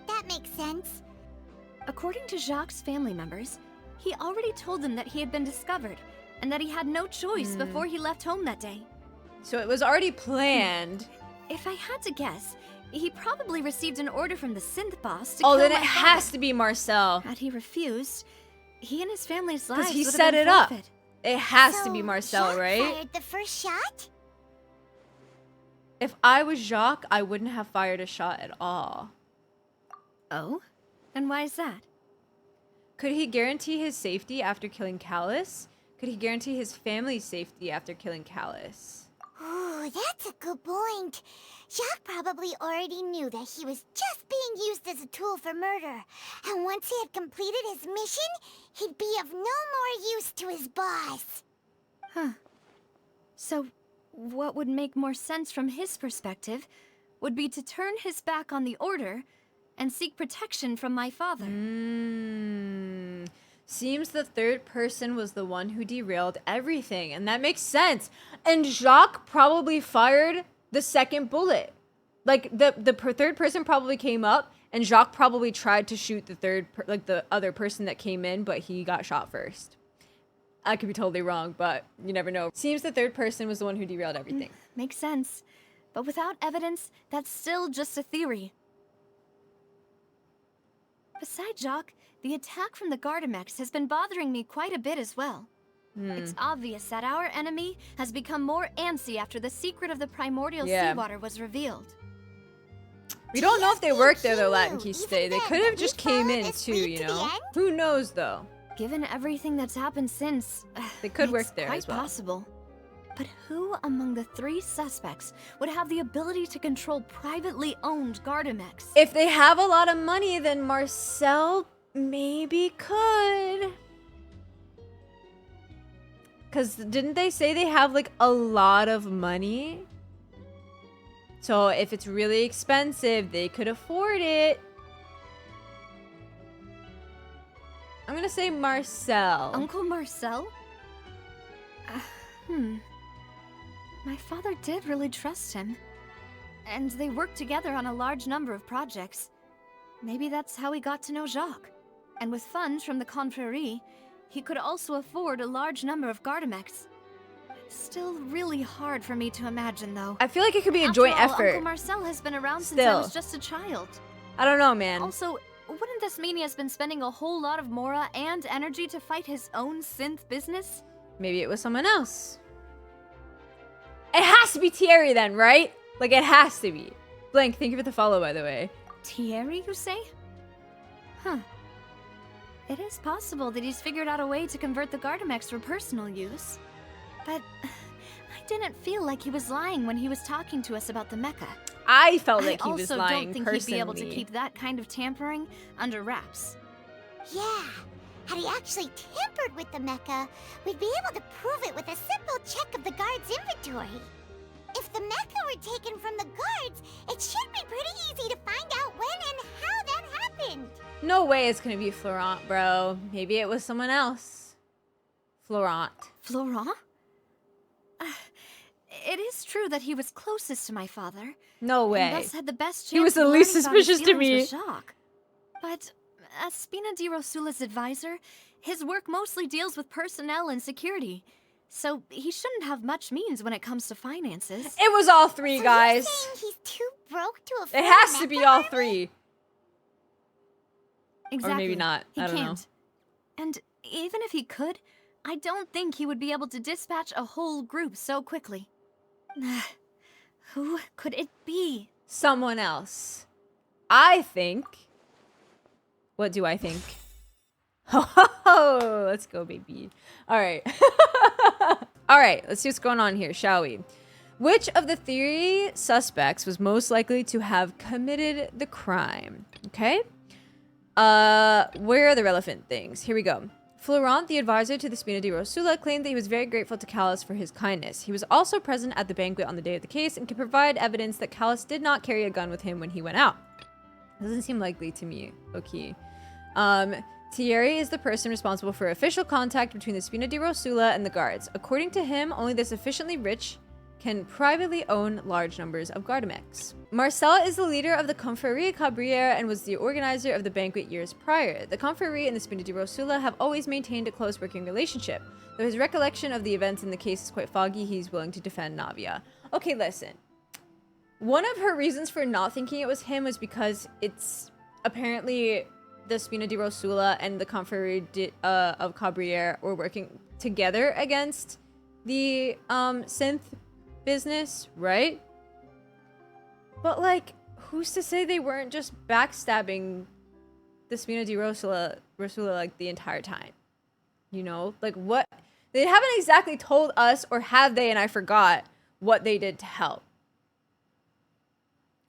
That makes sense. According to Jacques' family members, he already told them that he had been discovered, and that he had no choice before he left home that day. So it was already planned. If I had to guess, he probably received an order from the Synth boss to kill then my it has to be Marcel. Had he refused, he and his family's lives Because he would have set been it up. forfeit. It has to be Marcel, Jacques right? fired the first shot? If I was Jacques, I wouldn't have fired a shot at all. Oh? And why is that? Could he guarantee his safety after killing Callus? Could he guarantee his family's safety after killing Callus? Ooh, that's a good point. Jacques probably already knew that he was just being used as a tool for murder. And once he had completed his mission, he'd be of no more use to his boss. Huh. So, what would make more sense from his perspective would be to turn his back on the Order and seek protection from my father. Seems the third person was the one who derailed everything, and that makes sense. And Jacques probably fired the second bullet. Like, the third person probably came up, and Jacques probably tried to shoot the the other person that came in, but he got shot first. I could be totally wrong, but you never know. Seems the third person was the one who derailed everything. Makes sense. But without evidence, that's still just a theory. Besides Jacques, the attack from the Gardamex has been bothering me quite a bit as well. It's obvious that our enemy has become more antsy after the secret of the primordial seawater was revealed. We don't know if they worked there, though, Latin Key Stay. They could have just came in, too, you know? Who knows, though? Given everything that's happened since, they could work there quite as well. Possible. But who among the three suspects would have the ability to control privately owned Gardamex? If they have a lot of money, then Marcel maybe could. Because didn't they say they have, like, a lot of money? So if it's really expensive, they could afford it. I'm gonna say Marcel. Uncle Marcel? My father did really trust him. And they worked together on a large number of projects. Maybe that's how he got to know Jacques. And with funds from the Confrérie, he could also afford a large number of Gardamex. Still really hard for me to imagine, though. I feel like it could be a joint effort. Uncle Marcel has been around since I was just a child. I don't know, man. Also, wouldn't this mean he has been spending a whole lot of mora and energy to fight his own synth business? Maybe it was someone else. It has to be Thierry then, right? Like, it has to be. Blank, thank you for the follow, by the way. Thierry, you say? Huh. It is possible that he's figured out a way to convert the Gardamex for personal use. But I didn't feel like he was lying when he was talking to us about the mecha. I felt like he was lying I also don't think personally. he'd be able to keep that kind of tampering under wraps. Yeah, had he actually tampered with the mecha, we'd be able to prove it with a simple check of the guard's inventory. If the mecha were taken from the guards, it should be pretty easy to find out when and how that happened. No way it's gonna be Florent, bro. Maybe it was someone else. Florent. Florent? It is true that he was closest to my father. No way. And thus had the best chance He was the of least learning about his suspicious to me. feelings with Jacques. But as Spina di Rosula's advisor, his work mostly deals with personnel and security. So he shouldn't have much means when it comes to finances. It was all three, So guys. you're saying he's too broke to afford It has a to be mecha all army? three. Exactly. Or maybe not. He I don't know. can't. And even if he could, I don't think he would be able to dispatch a whole group so quickly. Who could it be? Someone else. I think. What do I think? Oh, let's go, baby. All right. All right, let's see what's going on here, shall we? Which of the three suspects was most likely to have committed the crime? Okay. Where are the relevant things? Here we go. Florent, the advisor to the Spina di Rosula, claimed that he was very grateful to Callus for his kindness. He was also present at the banquet on the day of the case and can provide evidence that Callus did not carry a gun with him when he went out. Doesn't seem likely to me. Okay. Thierry is the person responsible for official contact between the Spina di Rosula and the guards. According to him, only the sufficiently rich can privately own large numbers of Gardamex. Marcel is the leader of the Confrérie Cabrière and was the organizer of the banquet years prior. The Confrérie and the Spina di Rosula have always maintained a close working relationship. Though his recollection of the events in the case is quite foggy, he's willing to defend Navia. Okay, listen. One of her reasons for not thinking it was him was because it's apparently the Spina di Rosula and the Confrérie of Cabrière were working together against the Synth business, right? But like, who's to say they weren't just backstabbing the Spina di Rosula like the entire time? You know, like what? They haven't exactly told us, or have they? And I forgot what they did to help.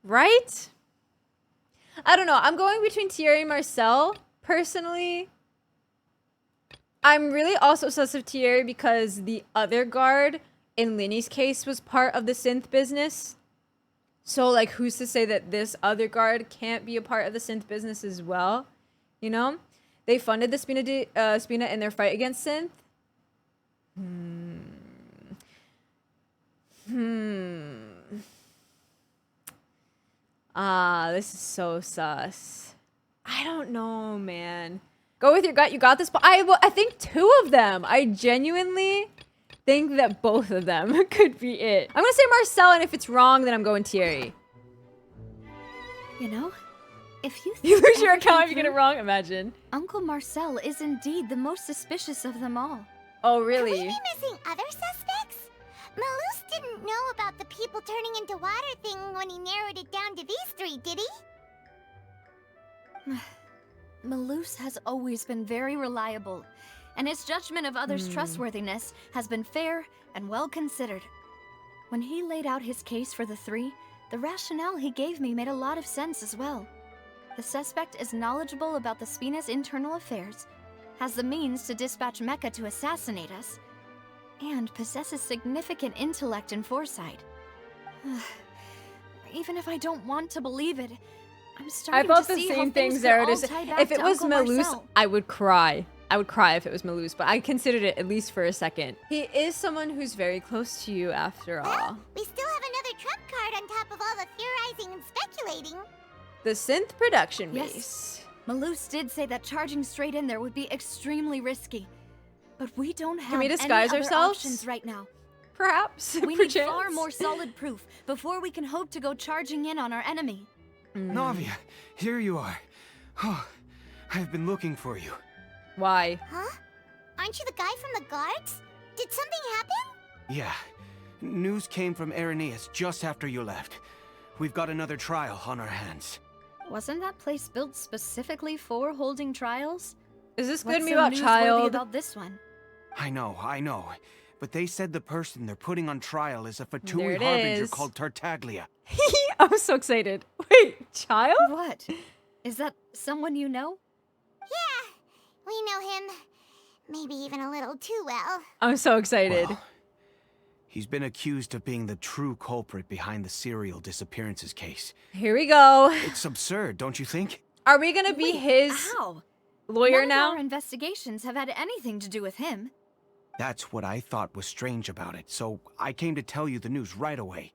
Right? I don't know. I'm going between Thierry and Marcel personally. I'm really also sus of Thierry because the other guard in Linny's case was part of the Synth business. So like, who's to say that this other guard can't be a part of the Synth business as well? You know? They funded the Spina in their fight against Synth. This is so sus. I don't know, man. Go with your gut. You got this. But I think two of them. I genuinely think that both of them could be it. I'm gonna say Marcel, and if it's wrong, then I'm going Thierry. You know, if you You lose your account if you get it wrong. Imagine. Uncle Marcel is indeed the most suspicious of them all. Oh, Could really? we be missing other suspects? Malus didn't know about the people turning into water thing when he narrowed it down to these three, did he? Malus has always been very reliable, and his judgment of others' trustworthiness has been fair and well considered. When he laid out his case for the three, the rationale he gave me made a lot of sense as well. The suspect is knowledgeable about the Spina's internal affairs, has the means to dispatch Mecha to assassinate us, and possesses significant intellect and foresight. Even if I don't want to believe it, I'm starting I thought to the see same how thing things Zara could all just. tie back If it to was Uncle Malus, Marcel. I would cry. I would cry if it was Malus, but I considered it at least for a second. He is someone who's very close to you after all. Well, we still have another trump card on top of all the theorizing and speculating. The Synth production Yes. base. Malus did say that charging straight in there would be extremely risky. But we don't have we any disguise other ourselves? options right now. Perhaps. We need perchance. far more solid proof before we can hope to go charging in on our enemy. Navia, here you are. Oh, I've been looking for you. Why? Huh? Aren't you the guy from the guards? Did something happen? Yeah. News came from Irenaeus just after you left. We've got another trial on our hands. Wasn't that place built specifically for holding trials? Is this What's good me so about newsworthy Childe? about this one? I know. But they said the person they're putting on trial is a There Fatui it harbinger is. called Tartaglia. I'm so excited. Wait, Childe? What? Is that someone you know? Yeah, we know him. Maybe even a little too well. I'm so excited. Well, he's been accused of being the true culprit behind the serial disappearances case. Here we go. It's absurd, don't you think? Are we gonna be his How? lawyer None now? of our investigations have had anything to do with him. That's what I thought was strange about it, so I came to tell you the news right away.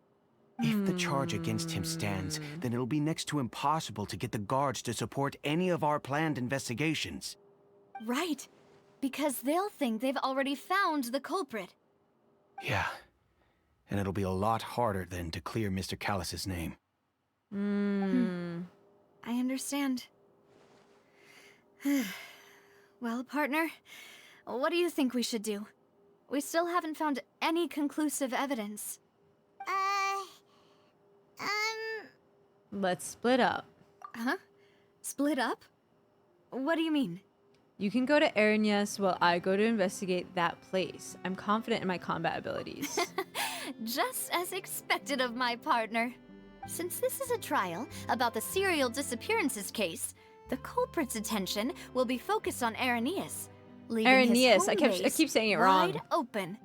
If the charge against him stands, then it'll be next to impossible to get the guards to support any of our planned investigations. Right. Because they'll think they've already found the culprit. Yeah. And it'll be a lot harder then to clear Mr. Callus's name. I understand. Well, partner, what do you think we should do? We still haven't found any conclusive evidence. Let's split up. Huh? Split up? What do you mean? You can go to ennieee while I go to investigate that place. I'm confident in my combat abilities. Just as expected of my partner. Since this is a trial about the serial disappearances case, the culprit's attention will be focused on ennieee, leaving his home I keep saying it wide wrong. open.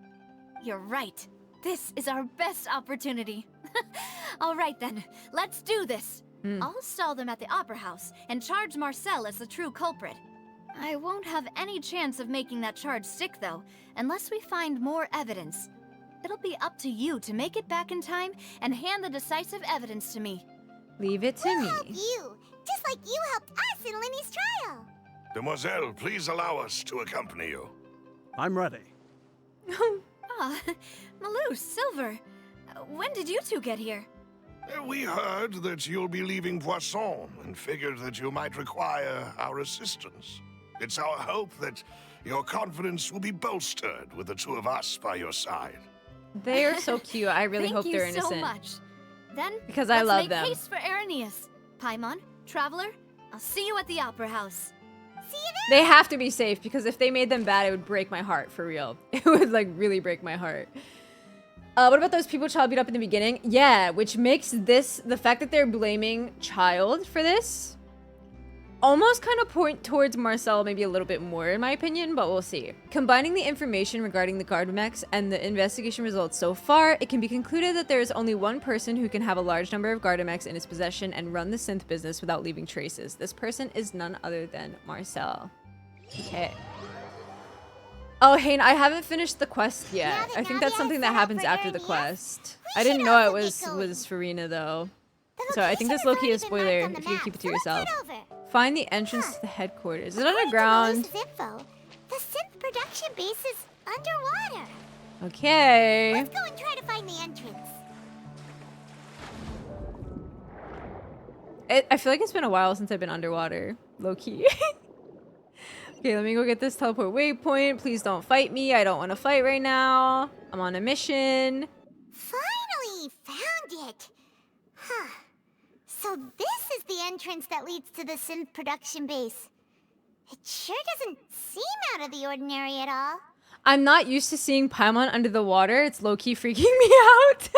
You're right. This is our best opportunity. All right then, let's do this. I'll stall them at the Opera House and charge Marcel as the true culprit. I won't have any chance of making that charge stick though, unless we find more evidence. It'll be up to you to make it back in time and hand the decisive evidence to me. Leave it to We'll me. help you, just like you helped us in Linny's trial. Demoiselle, please allow us to accompany you. I'm ready. Ah, Malou, Silver. When did you two get here? We heard that you'll be leaving Poisson and figured that you might require our assistance. It's our hope that your confidence will be bolstered with the two of us by your side. They are so cute. I really hope they're Thank you so innocent. much. Then, Because I love let's them. make haste for ennieee. Paimon, Traveler, I'll see you at the Opera House. See you there. They have to be safe because if they made them bad, it would break my heart for real. It would like really break my heart. What about those people Childe beat up in the beginning? Yeah, which makes this, the fact that they're blaming Childe for this, almost kind of point towards Marcel maybe a little bit more in my opinion, but we'll see. Combining the information regarding the guard mechs and the investigation results so far, it can be concluded that there is only one person who can have a large number of guard mechs in his possession and run the synth business without leaving traces. This person is none other than Marcel. Okay. Oh, Hayne, I haven't finished the quest yet. I think that's something that happens after the quest. I didn't know it was Farina though. So I think this low-key is a spoiler if you keep it to yourself. Find the entrance to the headquarters. Is it underground? Info, the synth production base is underwater. Okay. Let's go and try to find the entrance. I feel like it's been a while since I've been underwater. Low-key. Okay, let me go get this teleport waypoint. Please don't fight me. I don't want to fight right now. I'm on a mission. Finally found it. Huh. So this is the entrance that leads to the synth production base. It sure doesn't seem out of the ordinary at all. I'm not used to seeing Paimon under the water. It's low-key freaking me out.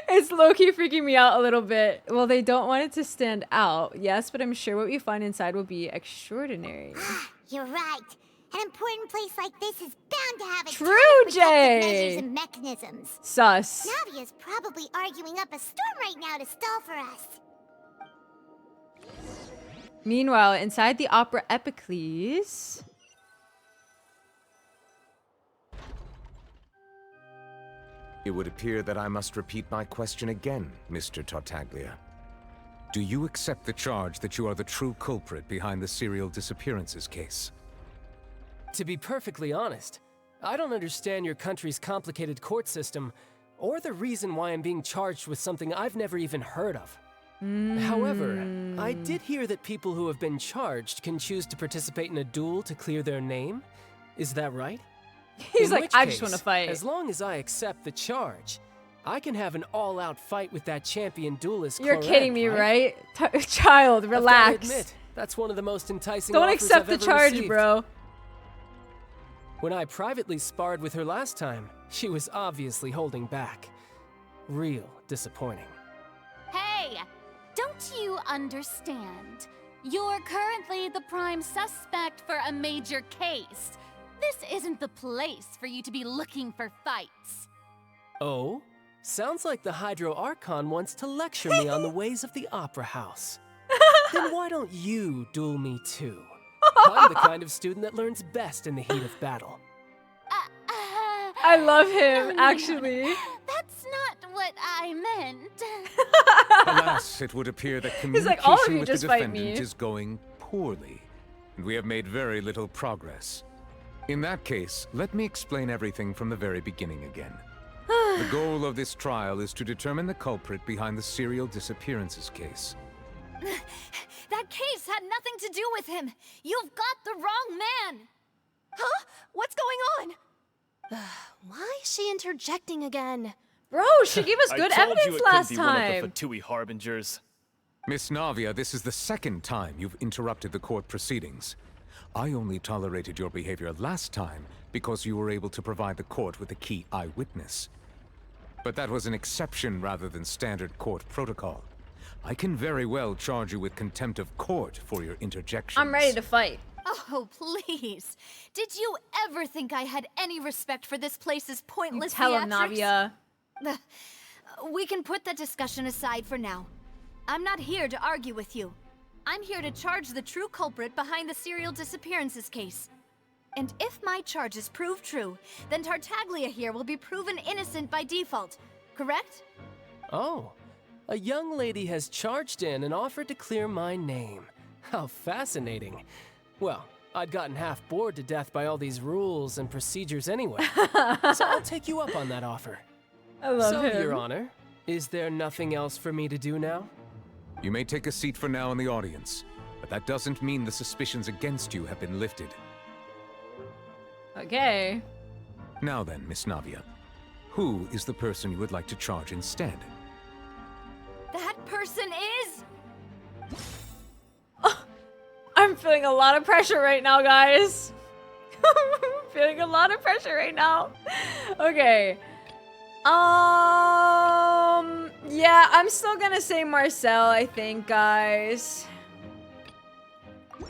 It's low-key freaking me out a little bit. Well, they don't want it to stand out. Yes, but I'm sure what we find inside will be extraordinary. You're right. An important place like this is bound to have its True, own protective Jay. measures and mechanisms. Sus. Navia's probably arguing up a storm right now to stall for us. Meanwhile, inside the Opera Epicles... It would appear that I must repeat my question again, Mr. Tartaglia. Do you accept the charge that you are the true culprit behind the serial disappearances case? To be perfectly honest, I don't understand your country's complicated court system or the reason why I'm being charged with something I've never even heard of. However, I did hear that people who have been charged can choose to participate in a duel to clear their name. Is that right? He's In like, which I just case, want to fight. As long as I accept the charge, I can have an all-out fight with that champion duelist. You're Clorette, kidding me, right? Child, I've gotta relax. admit, That's one of the most enticing Don't offers accept I've the ever charge, received. bro. When I privately sparred with her last time, she was obviously holding back. Real disappointing. Hey! Don't you understand? You're currently the prime suspect for a major case. This isn't the place for you to be looking for fights. Oh? Sounds like the Hydro Archon wants to lecture me on the ways of the Opera House. Then why don't you duel me too? I'm the kind of student that learns best in the heat of battle. I love him, actually. That's not what I meant. Alas, it would appear that He's like, all of communication you with the just fight defendant me. is going poorly, and we have made very little progress. In that case, let me explain everything from the very beginning again. The goal of this trial is to determine the culprit behind the serial disappearances case. That case had nothing to do with him. You've got the wrong man. Huh? What's going on? Why is she interjecting again? Bro, she gave us good I told you evidence it last couldn't be one time. of the Fatui harbingers. Miss Navia, this is the second time you've interrupted the court proceedings. I only tolerated your behavior last time because you were able to provide the court with a key eyewitness. But that was an exception rather than standard court protocol. I can very well charge you with contempt of court for your interjections. I'm ready to fight. Oh, please. Did you ever think I had any respect for this place's pointless Tell him, theatrics? Navia. We can put that discussion aside for now. I'm not here to argue with you. I'm here to charge the true culprit behind the serial disappearances case. And if my charges prove true, then Tartaglia here will be proven innocent by default, correct? Oh, a young lady has charged in and offered to clear my name. How fascinating. Well, I'd gotten half bored to death by all these rules and procedures anyway. So I'll take you up on that offer. I love so, him. Your Honor, is there nothing else for me to do now? You may take a seat for now in the audience, but that doesn't mean the suspicions against you have been lifted. Okay. Now then, Miss Navia, who is the person you would like to charge instead? That person is... I'm feeling a lot of pressure right now, guys. I'm feeling a lot of pressure right now. Okay. Yeah, I'm still gonna say Marcel, I think, guys.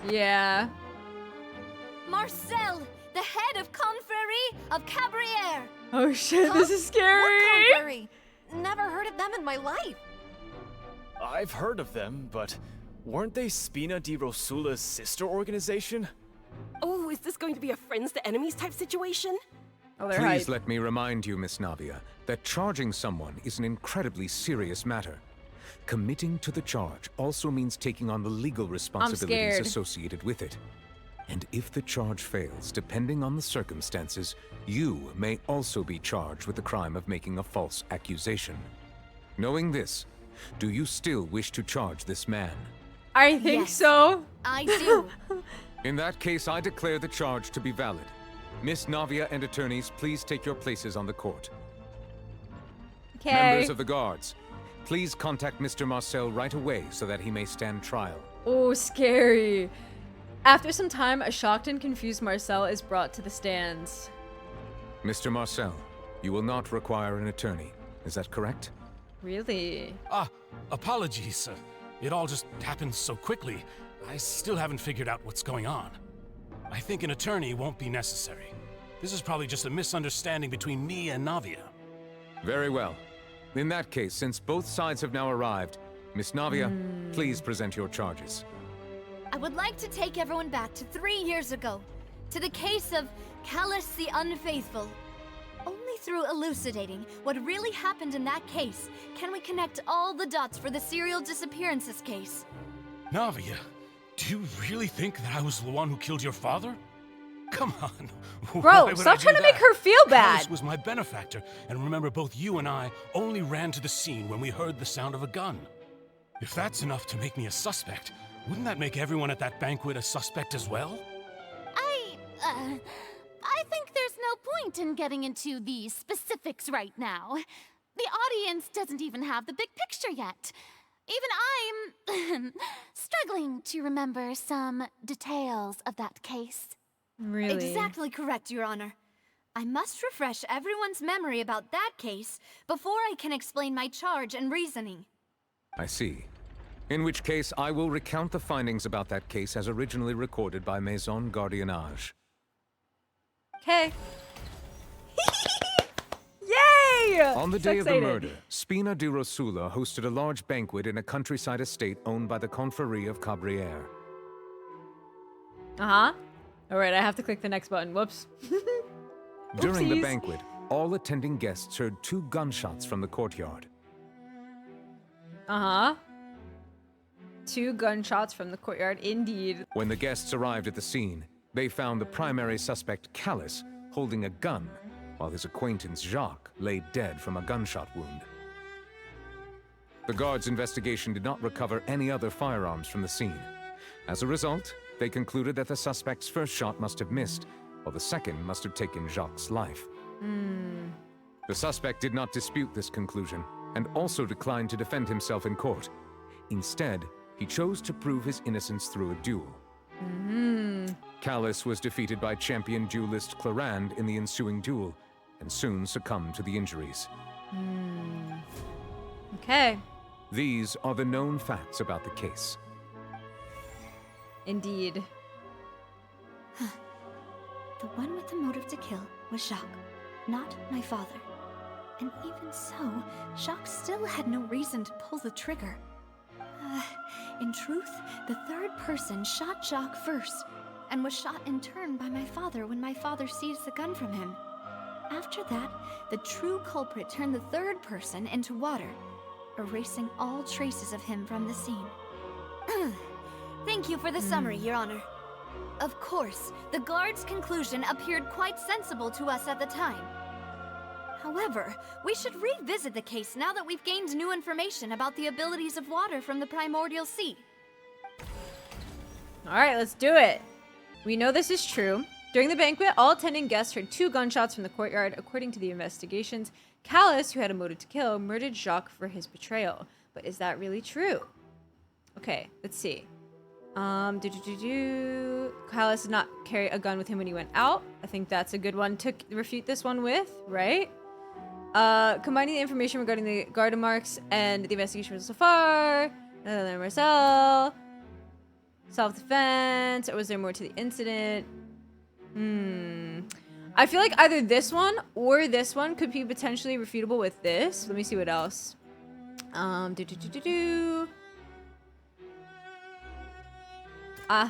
Yeah. Marcel, the head of Confrérie of Cabrières. Oh shit, this is scary. What confrérie? Never heard of them in my life. I've heard of them, but weren't they Spina di Rosula's sister organization? Oh, is this going to be a friends to enemies type situation? Oh, they're Please hype. let me remind you, Miss Navia, that charging someone is an incredibly serious matter. Committing to the charge also means taking on the legal responsibilities scared. associated with it. And if the charge fails, depending on the circumstances, you may also be charged with the crime of making a false accusation. Knowing this, do you still wish to charge this man? I think Yes. so. I do. In that case, I declare the charge to be valid. Miss Navia and attorneys, please take your places on the court. Okay. Members of the guards, please contact Mr. Marcel right away so that he may stand trial. Oh, scary. After some time, a shocked and confused Marcel is brought to the stands. Mr. Marcel, you will not require an attorney. Is that correct? Really? Apologies. It all just happened so quickly. I still haven't figured out what's going on. I think an attorney won't be necessary. This is probably just a misunderstanding between me and Navia. Very well. In that case, since both sides have now arrived, Miss Navia, please present your charges. I would like to take everyone back to 3 years ago, to the case of Callus the Unfaithful. Only through elucidating what really happened in that case can we connect all the dots for the serial disappearances case. Navia, do you really think that I was the one who killed your father? Come on. Why Bro, would stop I do trying to make that? her feel bad. Callus was my benefactor, and remember both you and I only ran to the scene when we heard the sound of a gun. If that's enough to make me a suspect, wouldn't that make everyone at that banquet a suspect as well? I think there's no point in getting into the specifics right now. The audience doesn't even have the big picture yet. Even I'm struggling to remember some details of that case. Really? Exactly correct, Your Honor. I must refresh everyone's memory about that case before I can explain my charge and reasoning. I see. In which case, I will recount the findings about that case as originally recorded by Maison Gardiennage. Okay. Yay! On the So day of the excited. murder, Spina di Rosula hosted a large banquet in a countryside estate owned by the Confrérie of Cabrières. Uh-huh. Alright, I have to click the next button. Whoops. During the Oopsies. banquet, all attending guests heard 2 gunshots from the courtyard. Uh-huh. 2 gunshots from the courtyard, indeed. When the guests arrived at the scene, they found the primary suspect, Callus, holding a gun, while his acquaintance, Jacques, lay dead from a gunshot wound. The guards' investigation did not recover any other firearms from the scene. As a result, they concluded that the suspect's first shot must have missed, while the second must have taken Jacques' life. The suspect did not dispute this conclusion, and also declined to defend himself in court. Instead, he chose to prove his innocence through a duel. Callus was defeated by champion duelist Clarande in the ensuing duel, and soon succumbed to the injuries. Okay. These are the known facts about the case. Indeed. The one with the motive to kill was Jacques, not my father. And even so, Jacques still had no reason to pull the trigger. In truth, the third person shot Jacques first, and was shot in turn by my father when my father seized the gun from him. After that, the true culprit turned the third person into water, erasing all traces of him from the scene. Thank you for the summary, Your Honor. Of course, the guard's conclusion appeared quite sensible to us at the time. However, we should revisit the case now that we've gained new information about the abilities of water from the primordial sea. Alright, let's do it. We know this is true. During the banquet, all attending guests heard 2 gunshots from the courtyard. According to the investigations, Callus, who had a motive to kill, murdered Jacques for his betrayal. But is that really true? Okay, let's see. Callus did not carry a gun with him when he went out. I think that's a good one to refute this one with, right? Combining the information regarding the garden marks and the investigation so far, other than Marcel, self-defense, or was there more to the incident? I feel like either this one or this one could be potentially refutable with this. Let me see what else. I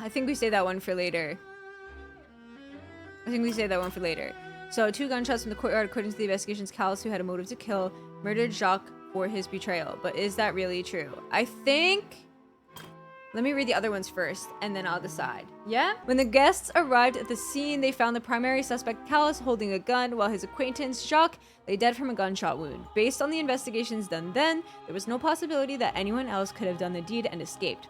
think we say that one for later. So 2 gunshots from the courtyard, according to the investigations, Callus, who had a motive to kill, murdered Jacques for his betrayal. But is that really true? I think... Let me read the other ones first, and then I'll decide. Yeah? When the guests arrived at the scene, they found the primary suspect, Callus, holding a gun, while his acquaintance, Jacques, lay dead from a gunshot wound. Based on the investigations done then, there was no possibility that anyone else could have done the deed and escaped.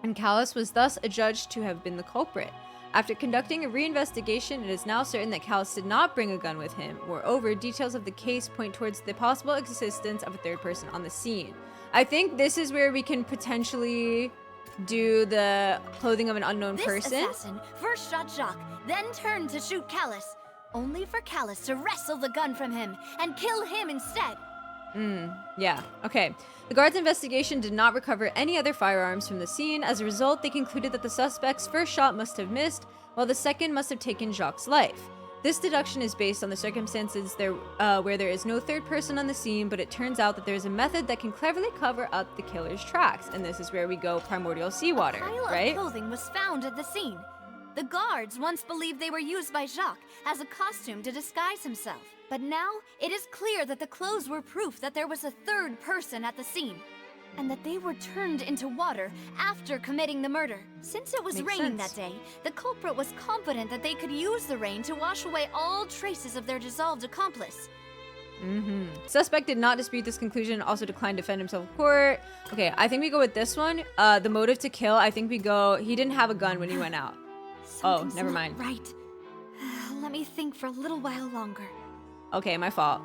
And Callus was thus adjudged to have been the culprit. After conducting a reinvestigation, it is now certain that Callus did not bring a gun with him. Moreover, details of the case point towards the possible existence of a third person on the scene. I think this is where we can potentially do the clothing of an unknown person. This assassin first shot Jacques, then turned to shoot Callus, only for Callus to wrestle the gun from him and kill him instead. Yeah, okay. The guards' investigation did not recover any other firearms from the scene. As a result, they concluded that the suspect's first shot must have missed, while the second must have taken Jacques' life. This deduction is based on the circumstances where there is no third person on the scene, but it turns out that there is a method that can cleverly cover up the killer's tracks, and this is where we go primordial seawater, right? A pile of clothing was found at the scene. The guards once believed they were used by Jacques as a costume to disguise himself. But now, it is clear that the clothes were proof that there was a third person at the scene, and that they were turned into water after committing the murder. Since it was raining that day, the culprit was confident that they could use the rain to wash away all traces of their dissolved accomplice. Suspect did not dispute this conclusion, also declined to defend himself in court. Okay, I think we go with this one. The motive to kill, I think we go, he didn't have a gun when he went out. Something's never not mind. Right. Let me think for a little while longer. Okay, my fault.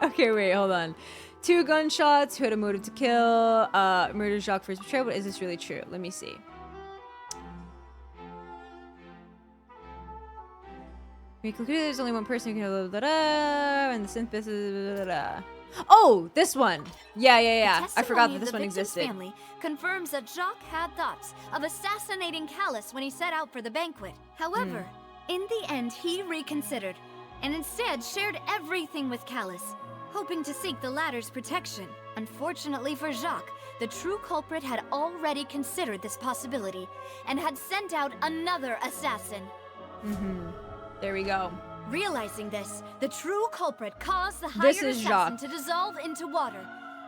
Okay, wait, hold on. 2 gunshots. Who had a motive to kill? Murdered Jacques for his betrayal. But is this really true? Let me see. We concluded there's only one person who can blah, blah, blah, blah, and the synth blah, blah, blah, blah. Oh, this one. Yeah. I forgot that this one existed. Family confirms that Jacques had thoughts of assassinating Callus when he set out for the banquet. However, in the end, he reconsidered and instead shared everything with Callus, hoping to seek the latter's protection. Unfortunately for Jacques, the true culprit had already considered this possibility and had sent out another assassin. There we go. Realizing this, the true culprit caused the hired assassin Jacques to dissolve into water,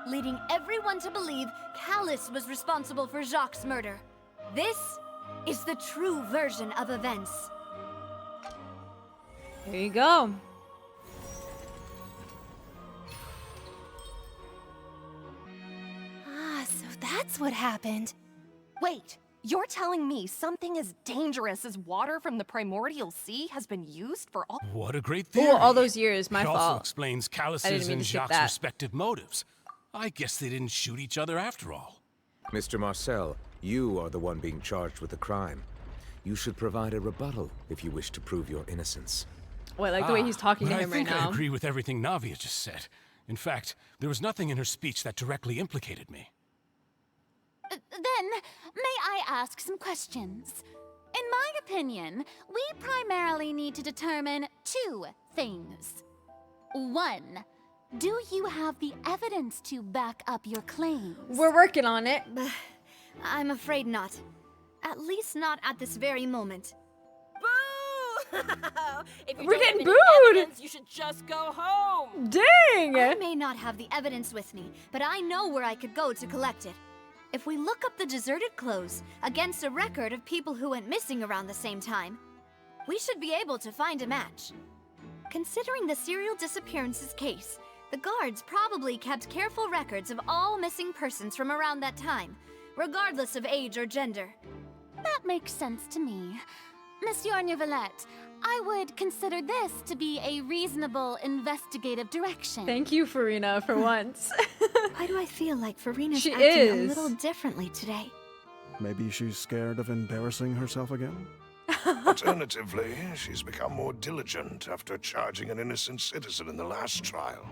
leading everyone to believe Callus was responsible for Jacques' murder. This is the true version of events. There you go. Ah, so that's what happened. Wait. You're telling me something as dangerous as water from the primordial sea has been used for all— What a great theory. Oh, all those years, my it fault. It also explains Callus's and Jacques' respective motives. I guess they didn't shoot each other after all. Mr. Marcel, you are the one being charged with the crime. You should provide a rebuttal if you wish to prove your innocence. Oh, I like the way he's talking to him right now. I think I agree with everything Navia just said. In fact, there was nothing in her speech that directly implicated me. Then, may I ask some questions? In my opinion, we primarily need to determine 2 things. 1, do you have the evidence to back up your claims? We're working on it. I'm afraid not. At least not at this very moment. Boo! If you We're don't getting have any booed! evidence, you should just go home! Dang! I may not have the evidence with me, but I know where I could go to collect it. If we look up the deserted clothes against a record of people who went missing around the same time, we should be able to find a match. Considering the serial disappearances case, the guards probably kept careful records of all missing persons from around that time, regardless of age or gender. That makes sense to me. Monsieur Neuvillette, I would consider this to be a reasonable investigative direction. Thank you, Farina, for once. Why do I feel like Farina's She acting is. a little differently today? Maybe she's scared of embarrassing herself again? Alternatively, she's become more diligent after charging an innocent citizen in the last trial.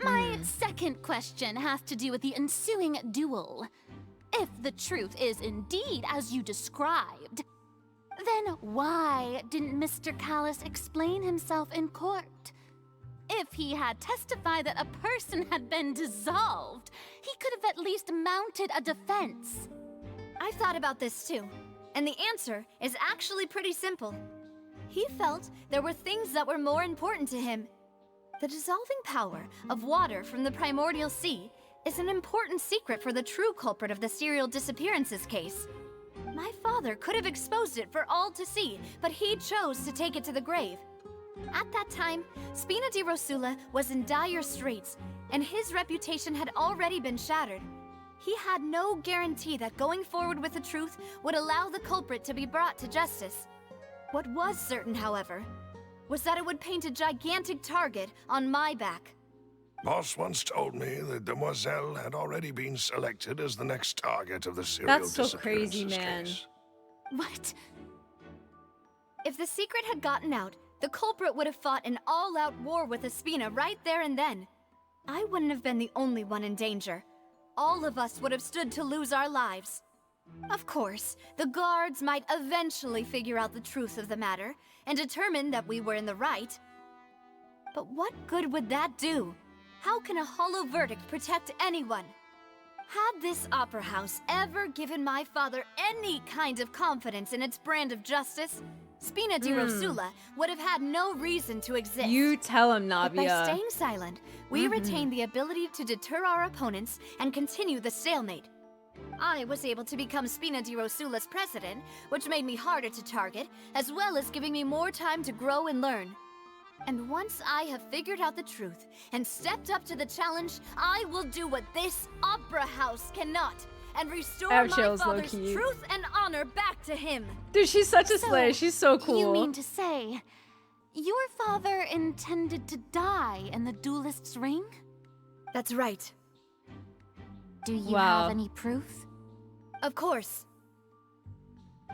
My second question has to do with the ensuing duel. If the truth is indeed as you described, then why didn't Mr. Callus explain himself in court? If he had testified that a person had been dissolved, he could have at least mounted a defense. I've thought about this too, and the answer is actually pretty simple. He felt there were things that were more important to him. The dissolving power of water from the primordial sea is an important secret for the true culprit of the serial disappearances case. My father could have exposed it for all to see, but he chose to take it to the grave. At that time, Spina di Rosula was in dire straits, and his reputation had already been shattered. He had no guarantee that going forward with the truth would allow the culprit to be brought to justice. What was certain, however, was that it would paint a gigantic target on my back. Boss once told me that Demoiselle had already been selected as the next target of the serial That's so crazy, man. case. What? If the secret had gotten out, the culprit would have fought an all-out war with Spina right there and then. I wouldn't have been the only one in danger. All of us would have stood to lose our lives. Of course, the guards might eventually figure out the truth of the matter and determine that we were in the right. But what good would that do? How can a hollow verdict protect anyone? Had this opera house ever given my father any kind of confidence in its brand of justice, Spina di Rosula would have had no reason to exist. You tell him, But by Navia. staying silent, we retain the ability to deter our opponents and continue the stalemate. I was able to become Spina di Rosula's president, which made me harder to target, as well as giving me more time to grow and learn. And once I have figured out the truth and stepped up to the challenge, I will do what this opera house cannot and restore I have my chills, father's low-key. truth and honor back to him. Dude, she's such a slay. She's so cool. You mean to say, your father intended to die in the duelist's ring? That's right. Do you have any proof? Of course.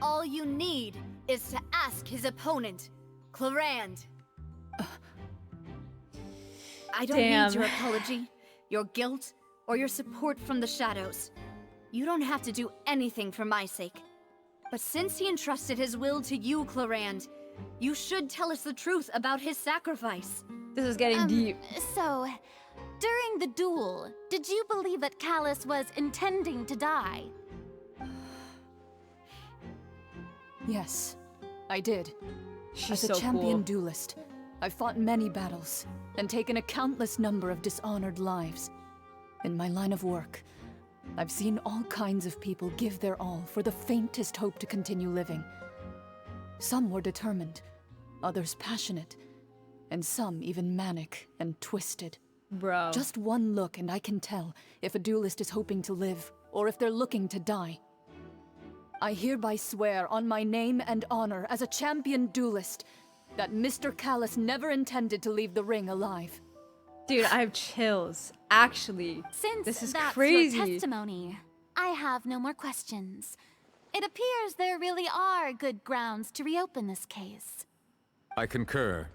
All you need is to ask his opponent, Clarand. I don't need your apology, your guilt, or your support from the shadows. You don't have to do anything for my sake. But since he entrusted his will to you, Clarand, you should tell us the truth about his sacrifice. This is getting deep. So, during the duel, did you believe that Callus was intending to die? Yes, I did. She's As a so champion cool. duelist, I've fought many battles and taken a countless number of dishonored lives. In my line of work, I've seen all kinds of people give their all for the faintest hope to continue living. Some were determined, others passionate, and some even manic and twisted. Bro. Just one look and I can tell if a duelist is hoping to live or if they're looking to die. I hereby swear on my name and honor as a champion duelist that Mr. Callus never intended to leave the ring alive. Dude, I have chills. Actually, Since this is that's crazy. your testimony, I have no more questions. It appears there really are good grounds to reopen this case. I concur.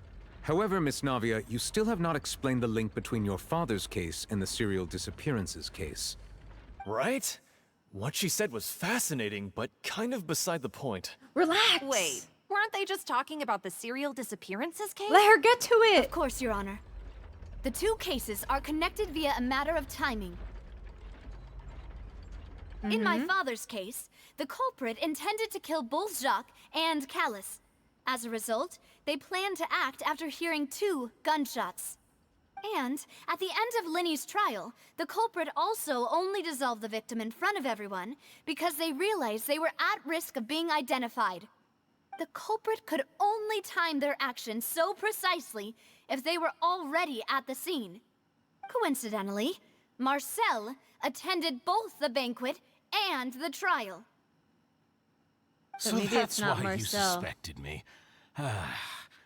However, Miss Navia, you still have not explained the link between your father's case and the serial disappearances case. Right? What she said was fascinating, but kind of beside the point. Relax. Wait, weren't they just talking about the serial disappearances case? Let her get to it. Of course, Your Honor. The two cases are connected via a matter of timing. In my father's case, the culprit intended to kill both Jacques and Callus. As a result, they planned to act after hearing 2 gunshots. And, at the end of Linny's trial, the culprit also only dissolved the victim in front of everyone because they realized they were at risk of being identified. The culprit could only time their actions so precisely if they were already at the scene. Coincidentally, Marcel attended both the banquet and the trial. So maybe that's it's not why Marcel. you suspected me.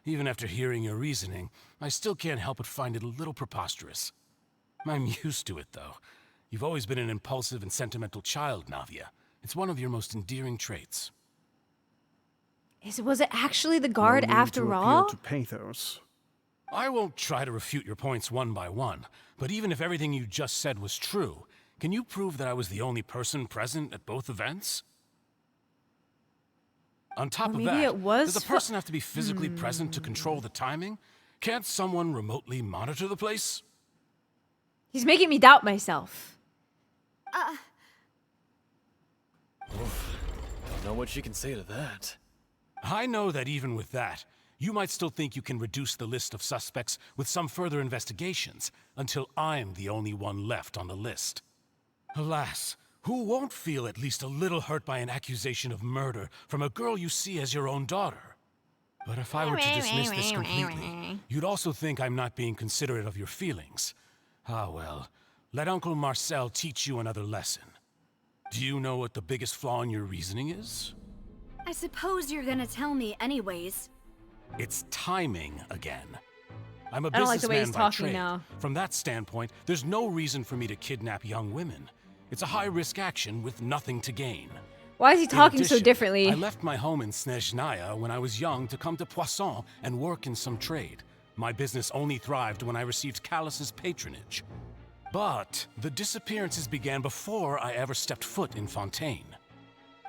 Even after hearing your reasoning, I still can't help but find it a little preposterous. I'm used to it, though. You've always been an impulsive and sentimental child, Navia. It's one of your most endearing traits. Was it actually the guard No need after to all? appeal to pathos. I won't try to refute your points one by one, but even if everything you just said was true, can you prove that I was the only person present at both events? On top of maybe that, it was does a person have to be physically present to control the timing? Can't someone remotely monitor the place? He's making me doubt myself. Don't know what she can say to that. I know that even with that, you might still think you can reduce the list of suspects with some further investigations until I'm the only one left on the list. Alas, who won't feel at least a little hurt by an accusation of murder from a girl you see as your own daughter? But if I were to dismiss this completely, you'd also think I'm not being considerate of your feelings. Ah well, let Uncle Marcel teach you another lesson. Do you know what the biggest flaw in your reasoning is? I suppose you're gonna tell me anyways. It's timing again. I'm a I don't like the way businessman he's by talking trade. now. From that standpoint, there's no reason for me to kidnap young women. It's a high-risk action with nothing to gain. Why is he In talking so addition, differently? I left my home in Snezhnaya when I was young to come to Poisson and work in some trade. My business only thrived when I received Callus's patronage. But the disappearances began before I ever stepped foot in Fontaine.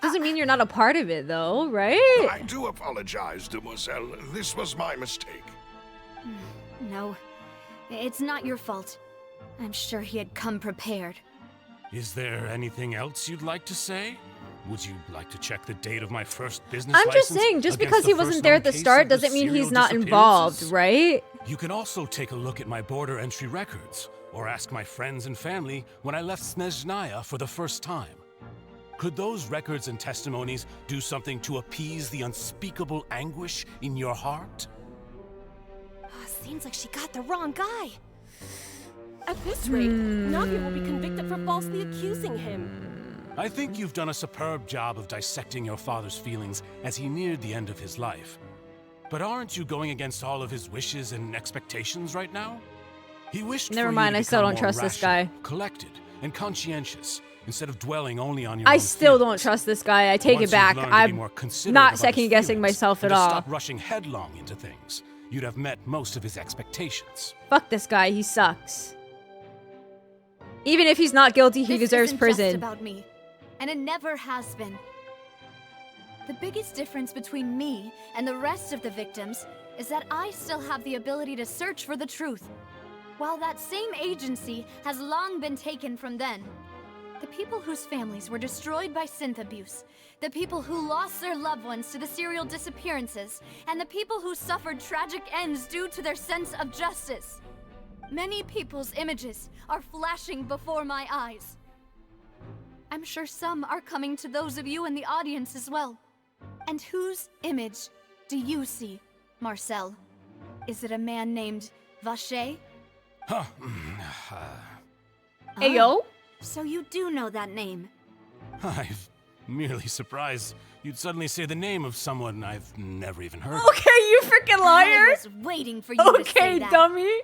Doesn't mean you're not a part of it, though, right? I do apologize, demoiselle. This was my mistake. No, it's not your fault. I'm sure he had come prepared. Is there anything else you'd like to say? Would you like to check the date of my first business I'm just license saying, just against because the he first wasn't there at known the case start of the doesn't mean serial he's not involved, disappearances? right? You can also take a look at my border entry records, or ask my friends and family when I left Snezhnaya for the first time. Could those records and testimonies do something to appease the unspeakable anguish in your heart? Seems like she got the wrong guy. At this rate, Navia will be convicted for falsely accusing him. I think you've done a superb job of dissecting your father's feelings as he neared the end of his life. But aren't you going against all of his wishes and expectations right now? He wished Never for mind, you to I still become don't more trust this rational, guy. collected, and conscientious, instead of dwelling only on your I own still feelings. don't trust this guy. I take Once it back. you've learned to be I'm more considerate not of others' second guessing feelings myself and at to all. stop rushing headlong into things, you'd have met most of his expectations. Fuck this guy. He sucks. Even if he's not guilty, he deserves This prison. isn't just about me, and it never has been. The biggest difference between me and the rest of the victims is that I still have the ability to search for the truth, while that same agency has long been taken from them. The people whose families were destroyed by synth abuse, the people who lost their loved ones to the serial disappearances, and the people who suffered tragic ends due to their sense of justice. Many people's images are flashing before my eyes. I'm sure some are coming to those of you in the audience as well. And whose image do you see, Marcel? Is it a man named Vacher? Huh. Ayo? So you do know that name? I'm merely surprised you'd suddenly say the name of someone I've never even heard of. Okay, you freaking liar. I was waiting for you to say Okay, that. dummy.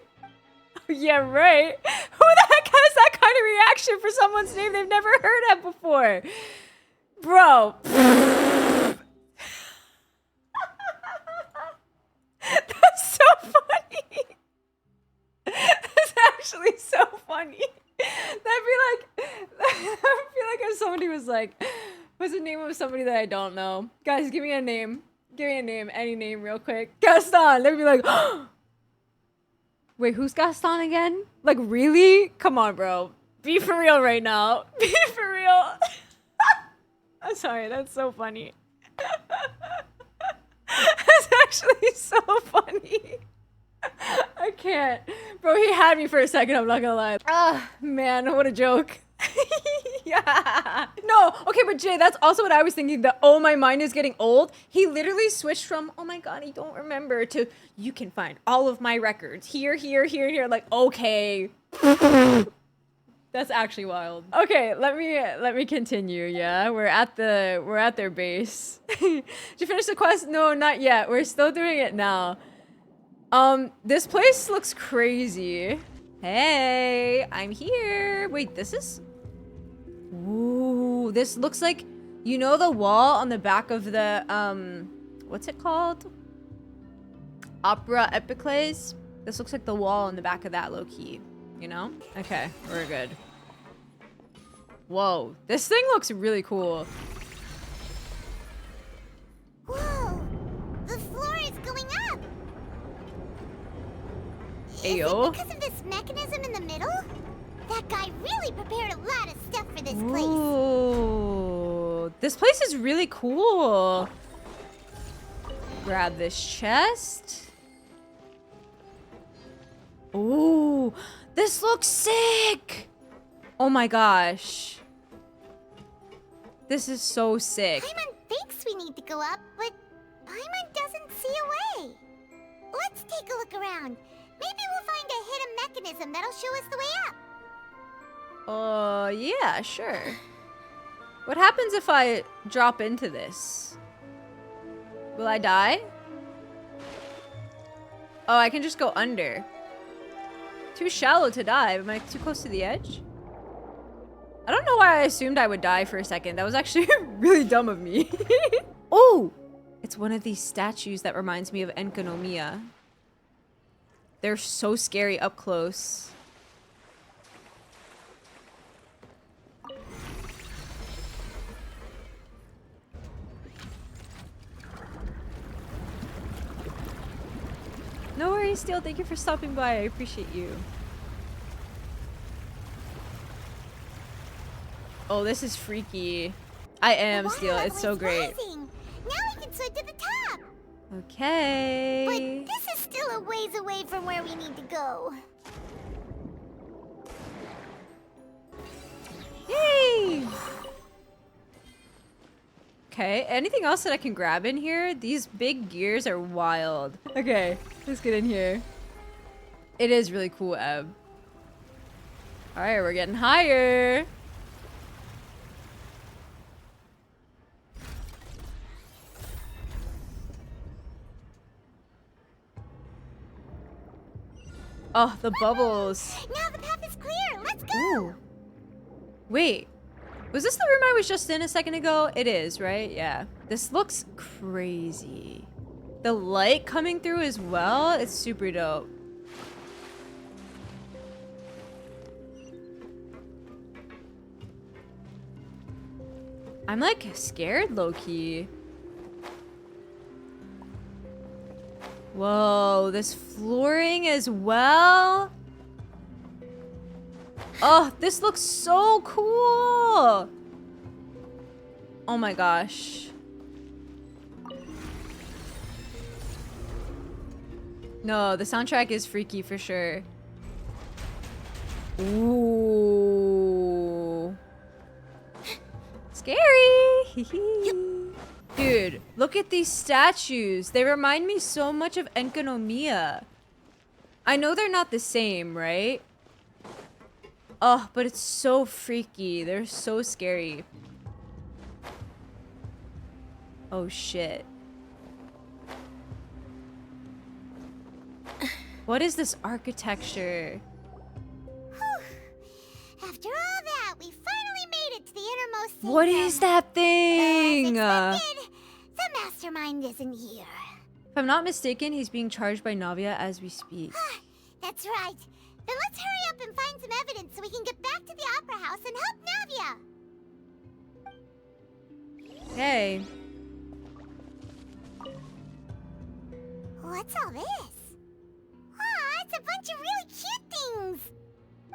Yeah, right. Who the heck has that kind of reaction for someone's name they've never heard of before? Bro. That's so funny. That's actually so funny. That'd be like if somebody was like, what's the name of somebody that I don't know? Guys, give me a name. Give me a name, any name real quick. Gaston. They'd be like, wait, who's Gaston again? Like, really? Come on, bro. Be for real right now. Be for real. I'm sorry, that's so funny. That's actually so funny. I can't. Bro, he had me for a second, I'm not gonna lie. Ah, man, what a joke. Yeah. No, okay, but Jay, that's also what I was thinking. The oh, my mind is getting old. He literally switched from, oh my god, I don't remember, to you can find all of my records here, here, here, here. Like, okay. That's actually wild. Okay, let me continue. Yeah, we're at their base. Did you finish the quest? No, not yet. We're still doing it now. This place looks crazy. Hey, I'm here. Wait, this is... Ooh, this looks like... You know the wall on the back of the, what's it called? Opera Epicles? This looks like the wall on the back of that, low-key. You know? Okay, we're good. Whoa, this thing looks really cool. Whoa, the floor is going up. Ayo. Is it because of this mechanism in the middle? That guy really prepared a lot of stuff for this place. Ooh, this place is really cool. Grab this chest. Ooh, this looks sick. Oh my gosh. This is so sick. Paimon thinks we need to go up, but Paimon doesn't see a way. Let's take a look around. Maybe we'll find a hidden mechanism that'll show us the way up. Yeah, sure. What happens if I drop into this? Will I die? Oh, I can just go under. Too shallow to dive. Am I too close to the edge? I don't know why I assumed I would die for a second. That was actually really dumb of me. Oh! It's one of these statues that reminds me of Enkanomiya. They're so scary up close. No worries, Steel. Thank you for stopping by. I appreciate you. Oh, this is freaky. I am, Steel. It's so great. Rising. Now we can swim to the top. Okay. But this is still a ways away from where we need to go. Yay! Okay, anything else that I can grab in here? These big gears are wild. Okay, let's get in here. It is really cool, Eb. Alright, we're getting higher. Oh, the bubbles. Now the path is clear. Let's go. Ooh. Wait. Was this the room I was just in a second ago? It is, right? Yeah. This looks crazy. The light coming through as well. It's super dope. I'm like scared low-key. Whoa, this flooring as well. Oh, this looks so cool. Oh my gosh. No, the soundtrack is freaky for sure. Ooh. Scary. Dude, look at these statues. They remind me so much of ennieee. I know they're not the same, right? Oh, but it's so freaky. They're so scary. Oh, shit. What is this architecture? After all that, we finally made it to the innermost secret. What is that thing? As expected, the mastermind isn't here. If I'm not mistaken, he's being charged by Navia as we speak. That's right. Then let's hurry up and find some evidence so we can get back to the opera house and help Navia. Okay. What's all this? Aw, it's a bunch of really cute things.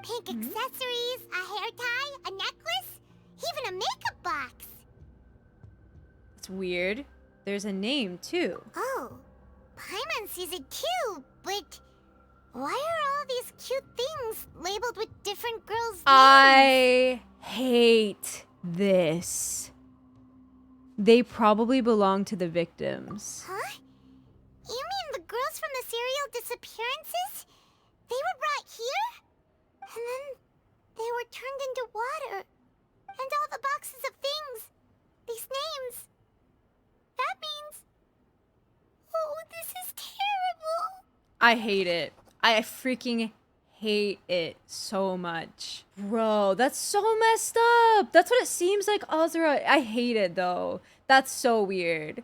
Pink accessories, a hair tie, a necklace, even a makeup box. It's weird. There's a name, too. Oh, Paimon sees it too, but why are all these cute things labeled with different girls' names? I hate this. They probably belong to the victims. Huh? You mean the girls from the serial disappearances? They were brought here? And then they were turned into water. And all the boxes of things. These names. That means... Oh, this is terrible. I hate it. I freaking hate it so much. Bro, that's so messed up. That's what it seems like, Azura. I hate it, though. That's so weird.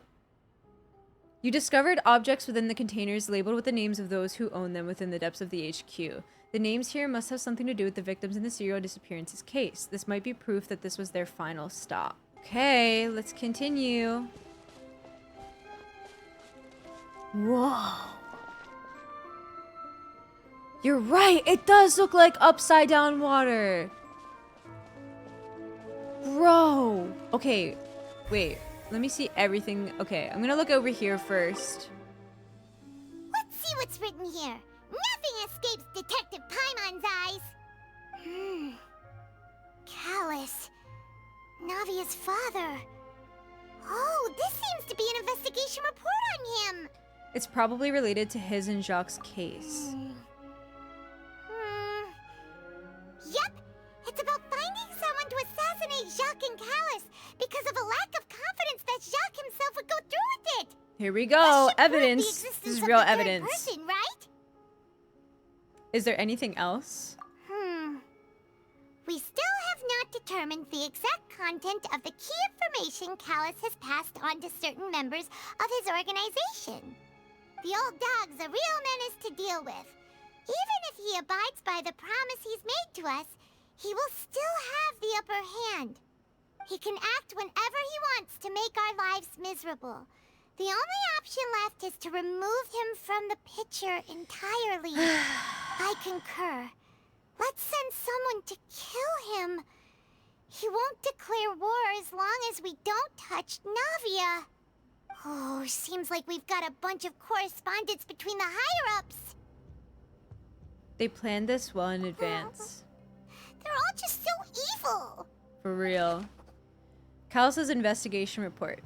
You discovered objects within the containers labeled with the names of those who own them within the depths of the HQ. The names here must have something to do with the victims in the serial disappearances case. This might be proof that this was their final stop. Okay, let's continue. Whoa. You're right, it does look like upside down water. Bro. Okay, wait. Let me see everything. Okay, I'm gonna look over here first. Let's see what's written here. Nothing escapes Detective Paimon's eyes. Callus. Navia's father. Oh, this seems to be an investigation report on him. It's probably related to his and Jacques' case. Yep, it's about finding someone to assassinate Jacques and Callus because of a lack of confidence that Jacques himself would go through with it. Here we go. Evidence. This is real evidence. Person, right? Is there anything else? We still have not determined the exact content of the key information Callus has passed on to certain members of his organization. The old dog's a real menace to deal with. Even if he abides by the promise he's made to us, he will still have the upper hand. He can act whenever he wants to make our lives miserable. The only option left is to remove him from the picture entirely. I concur. Let's send someone to kill him. He won't declare war as long as we don't touch Navia. Oh, seems like we've got a bunch of correspondence between the higher-ups. They planned this well in advance. They're all just so evil. For real. Callus's investigation report.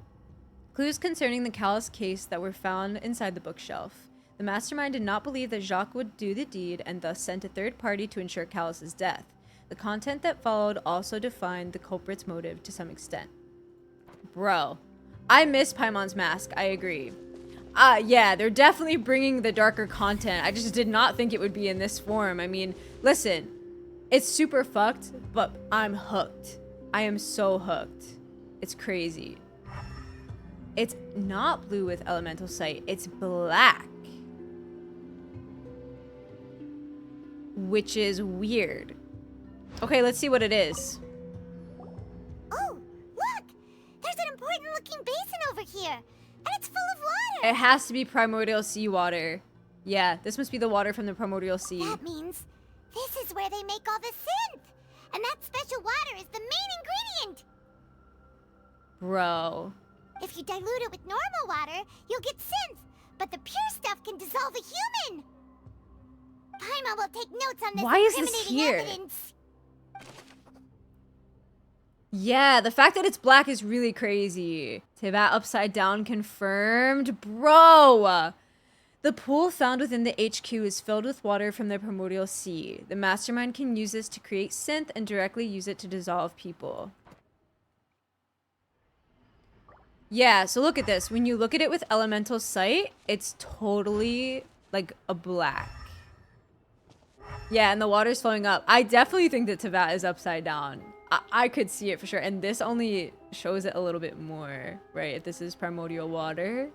Clues concerning the Callus case that were found inside the bookshelf. The mastermind did not believe that Jacques would do the deed and thus sent a third party to ensure Callus's death. The content that followed also defined the culprit's motive to some extent. Bro, I miss Paimon's mask, I agree. Yeah, they're definitely bringing the darker content. I just did not think it would be in this form. I mean, listen, it's super fucked, but I'm hooked. I am so hooked. It's crazy. It's not blue with elemental sight, it's black. Which is weird. Okay, let's see what it is. Oh, look! There's an important looking basin over here, and it's full of water! It has to be primordial seawater. Yeah, this must be the water from the primordial sea. That means this is where they make all the synth! And that special water is the main ingredient! Bro. If you dilute it with normal water, you'll get synth, but the pure stuff can dissolve a human! Paimon will take notes on this. Why is this here? Evidence. Yeah, the fact that it's black is really crazy. Teyvat upside down confirmed. Bro! The pool found within the HQ is filled with water from the primordial sea. The mastermind can use this to create synth and directly use it to dissolve people. Yeah, so look at this. When you look at it with elemental sight, it's totally like a black. Yeah, and the water's flowing up. I definitely think that Teyvat is upside down. I could see it for sure. And this only shows it a little bit more, right? If this is primordial water.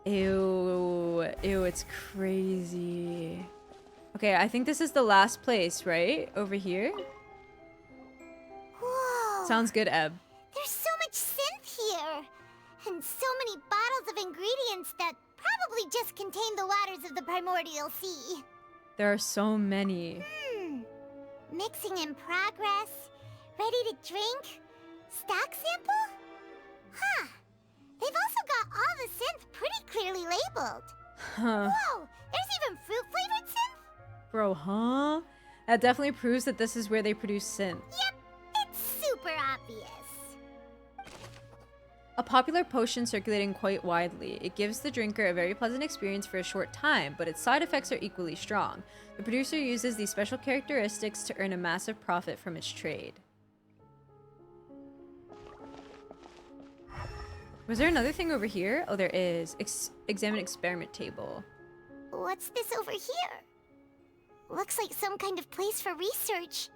Ew. Ew, it's crazy. Okay, I think this is the last place, right? Over here? Whoa. Sounds good, Eb. There's so much synth here. And so many bottles of ingredients that probably just contain the waters of the primordial sea. There are so many. Mixing in progress. Ready to drink? Stock sample? Huh. They've also got all the synth pretty clearly labeled. Huh. Whoa, there's even fruit-flavored synth? Bro, huh? That definitely proves that this is where they produce synth. Yep, it's super obvious. A popular potion circulating quite widely. It gives the drinker a very pleasant experience for a short time, but its side effects are equally strong. The producer uses these special characteristics to earn a massive profit from its trade. Was there another thing over here? Oh, there is. Examine experiment table. What's this over here? Looks like some kind of place for research.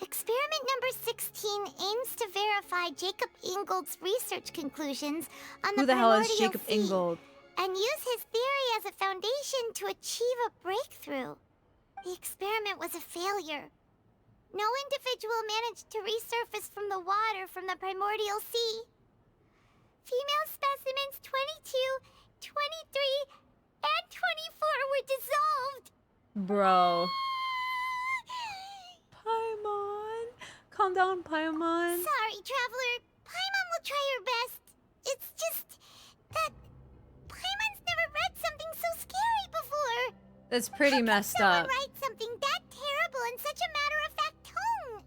Experiment number 16 aims to verify Jacob Ingold's research conclusions on the primordial sea. Who the hell is Jacob Ingold? And use his theory as a foundation to achieve a breakthrough. The experiment was a failure. No individual managed to resurface from the water from the primordial sea. Female specimens 22, 23, and 24 were dissolved. Bro. Paimon. Calm down, Paimon. Sorry, Traveler. Paimon will try her best. It's just that Paimon's never read something so scary before. That's pretty messed up. Write something that terrible in such a matter-of-fact tone.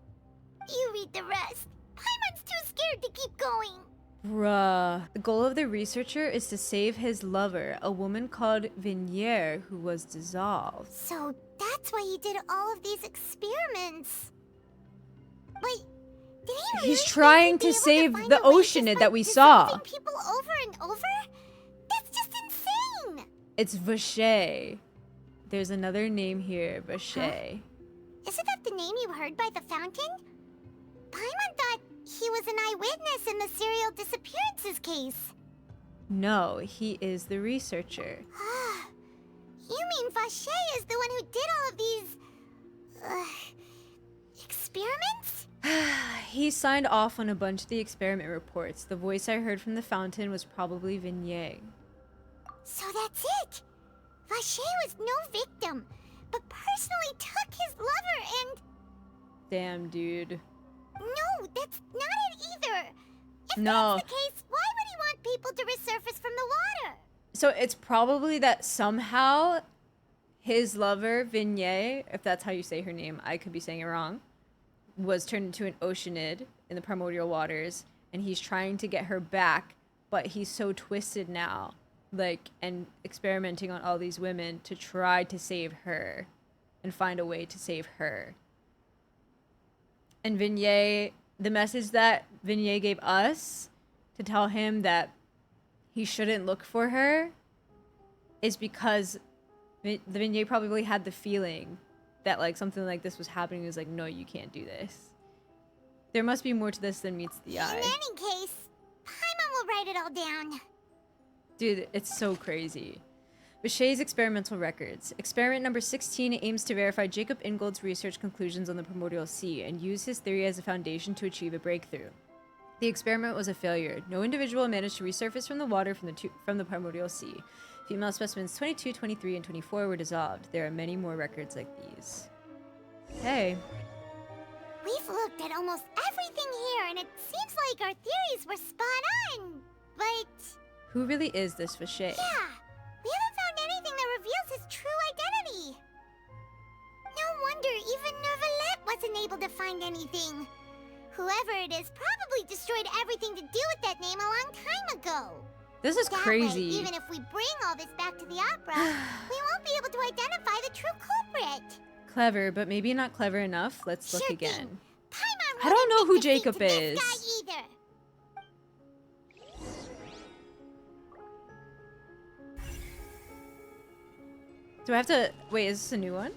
You read the rest. Paimon's too scared to keep going. Bruh. The goal of the researcher is to save his lover, a woman called ennieee, who was dissolved. So that's why he did all of these experiments. But did he really He's trying to save the oceanid that we saw. People over and over? That's just insane. It's Vache. There's another name here, Vache. Huh? Isn't that the name you heard by the fountain? Paimon thought he was an eyewitness in the serial disappearances case. No, he is the researcher. You mean Vache is the one who did all of these... experiments? He signed off on a bunch of the experiment reports. The voice I heard from the fountain was probably ennieee. So that's it! Vache was no victim, but personally took his lover and... Damn, dude. No, that's not it either. If No. that's the case, why would he want people to resurface from the water? So it's probably that somehow his lover, ennieee, if that's how you say her name, I could be saying it wrong, was turned into an oceanid in the primordial waters, and he's trying to get her back, but he's so twisted now, like, and experimenting on all these women to try to save her and find a way to save her. And ennieee, the message that ennieee gave us to tell him that he shouldn't look for her is because the ennieee probably had the feeling that like something like this was happening. He was like, no, you can't do this. There must be more to this than meets the eye. In any case, Paimon will write it all down. Dude, it's so crazy. Vaché's experimental records. Experiment number 16 aims to verify Jacob Ingold's research conclusions on the primordial sea and use his theory as a foundation to achieve a breakthrough. The experiment was a failure. No individual managed to resurface from the water from the primordial sea. Female specimens 22, 23, and 24 were dissolved. There are many more records like these. Hey. We've looked at almost everything here, and it seems like our theories were spot on, but... Who really is this Vaché? Yeah, we haven't found anything that reveals his true identity. No wonder even Neuvillette wasn't able to find anything. Whoever it is probably destroyed everything to do with that name a long time ago. This is crazy. Way, even if we bring all this back to the opera, we won't be able to identify the true culprit. Clever, but maybe not clever enough. Let's look again. I don't know who Jacob is. Do I have to... Wait, is this a new one?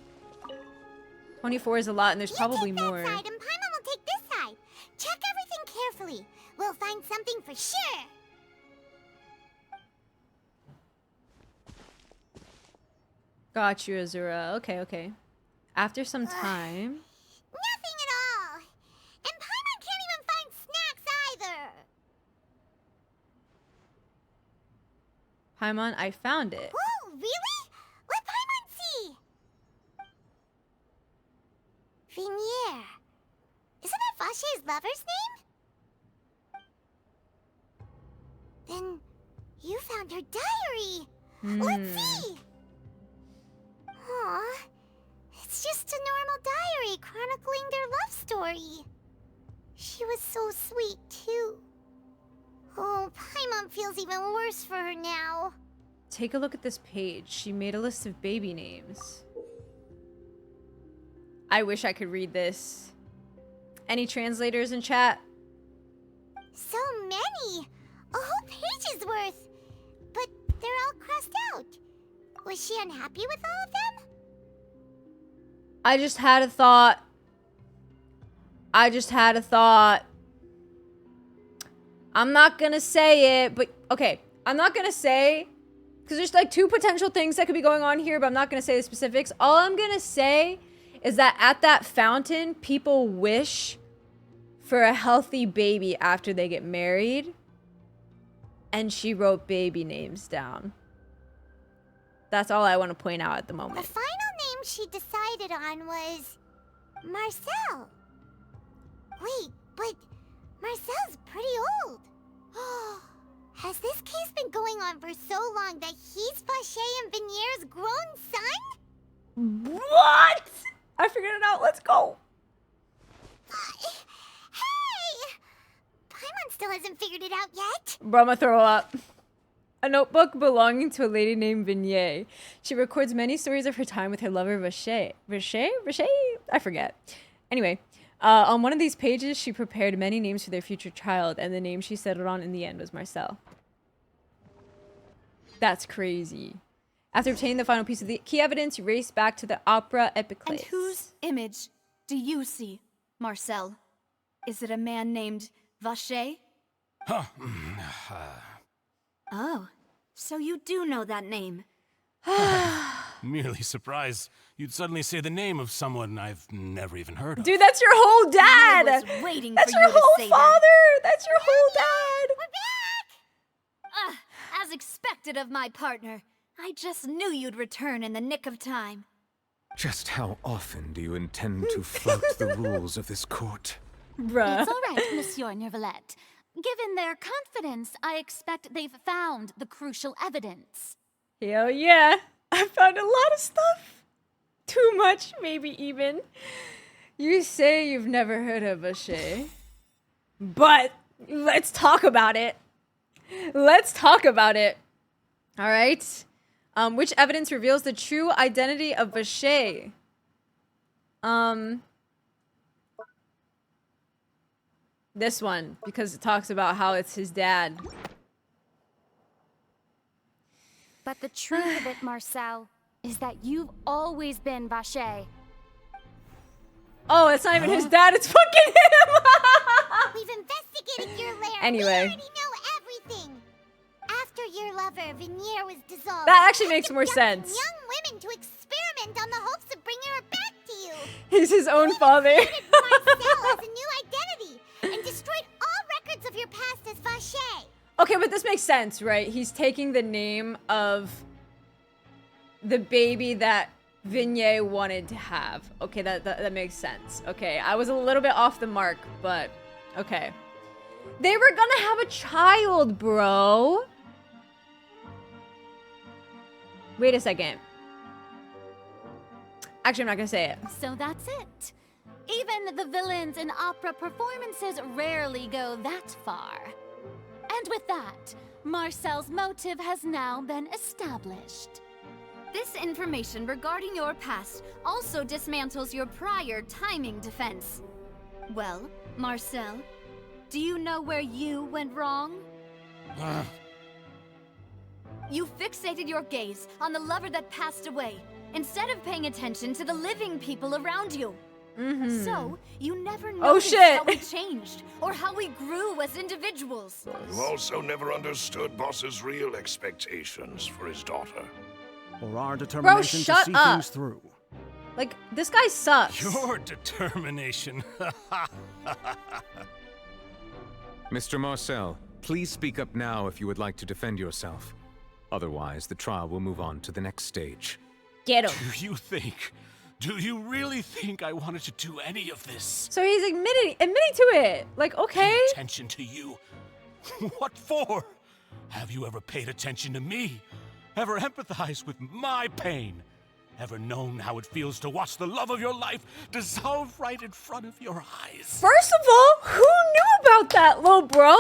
24 is a lot, and there's probably more. Side, and Paimon will take this side. Check everything carefully. We'll find something for sure. Got you, Azura. Okay, okay. After some time... Nothing at all. And Paimon can't even find snacks either. Paimon, I found it. Whoa, really? Let Paimon see. Ennieee. Isn't that Vaché's lover's name? Then you found her diary. Let's see. Aw, it's just a normal diary chronicling their love story. She was so sweet, too. Oh, Paimon feels even worse for her now. Take a look at this page. She made a list of baby names. I wish I could read this. Any translators in chat? So many! A whole page's worth! But they're all crossed out. Was she unhappy with all of them? I just had a thought. I'm not gonna say it, but okay. I'm not gonna say, because there's like two potential things that could be going on here, but I'm not gonna say the specifics. All I'm gonna say is that at that fountain, people wish for a healthy baby after they get married. And she wrote baby names down. That's all I want to point out at the moment. The final name she decided on was Marcel. Wait, but Marcel's pretty old. Has this case been going on for so long that he's Vaché and Veniere's grown son? What? I figured it out. Let's go. Hey! Paimon still hasn't figured it out yet. Bro, I'm gonna throw up. A notebook belonging to a lady named Ennieee. She records many stories of her time with her lover Vaché. Vaché? I forget. Anyway, on one of these pages, she prepared many names for their future child, and the name she settled on in the end was Marcel. That's crazy. After obtaining the final piece of the key evidence, you race back to the opera epiclese. And whose image do you see, Marcel? Is it a man named Vaché? Huh. Oh, so you do know that name. Merely surprised you'd suddenly say the name of someone I've never even heard of. Dude, that's your whole dad! I was waiting that's for your you to whole say father! that. That's your whole dad! We're back! As expected of my partner. I just knew you'd return in the nick of time. Just how often do you intend to flout the rules of this court? Bruh. It's all right, Monsieur Neuvillette. Given their confidence, I expect they've found the crucial evidence. Hell yeah. I found a lot of stuff. Too much, maybe even. You say you've never heard of Vaché. But let's talk about it. Let's talk about it. All right. Which evidence reveals the true identity of Vaché? This one, because it talks about how it's his dad. But the truth of it, Marcel, is that you've always been Vacher. Oh, it's not even his dad, it's fucking him! We've investigated your lair. Anyway. We already know everything. After your lover, Vignier, was dissolved, That actually makes more sense. young women to experiment on the hopes of bringing her back to you. He's his own father. Marcel as a new identity and destroyed all records of your past as Vacher. Okay, but this makes sense, right? He's taking the name of the baby that Vignier wanted to have. Okay, that makes sense. Okay, I was a little bit off the mark, but okay. They were gonna have a child, bro. Wait a second. Actually, I'm not gonna say it. So that's it. Even the villains in opera performances rarely go that far. And with that, Marcel's motive has now been established. This information regarding your past also dismantles your prior timing defense. Well, Marcel, do you know where you went wrong? You fixated your gaze on the lover that passed away, instead of paying attention to the living people around you. So, you never noticed how we changed, or how we grew as individuals. You also never understood Boss's real expectations for his daughter. Or our determination to see things through. Like, this guy sucks. Your determination. Mr. Marcel, please speak up now if you would like to defend yourself. Otherwise, the trial will move on to the next stage. Get him. Do you really think I wanted to do any of this? So he's admitting to it. Like, okay. Pay attention to you. What for? Have you ever paid attention to me? Ever empathized with my pain? Ever known how it feels to watch the love of your life dissolve right in front of your eyes? First of all, who knew about that, little bro?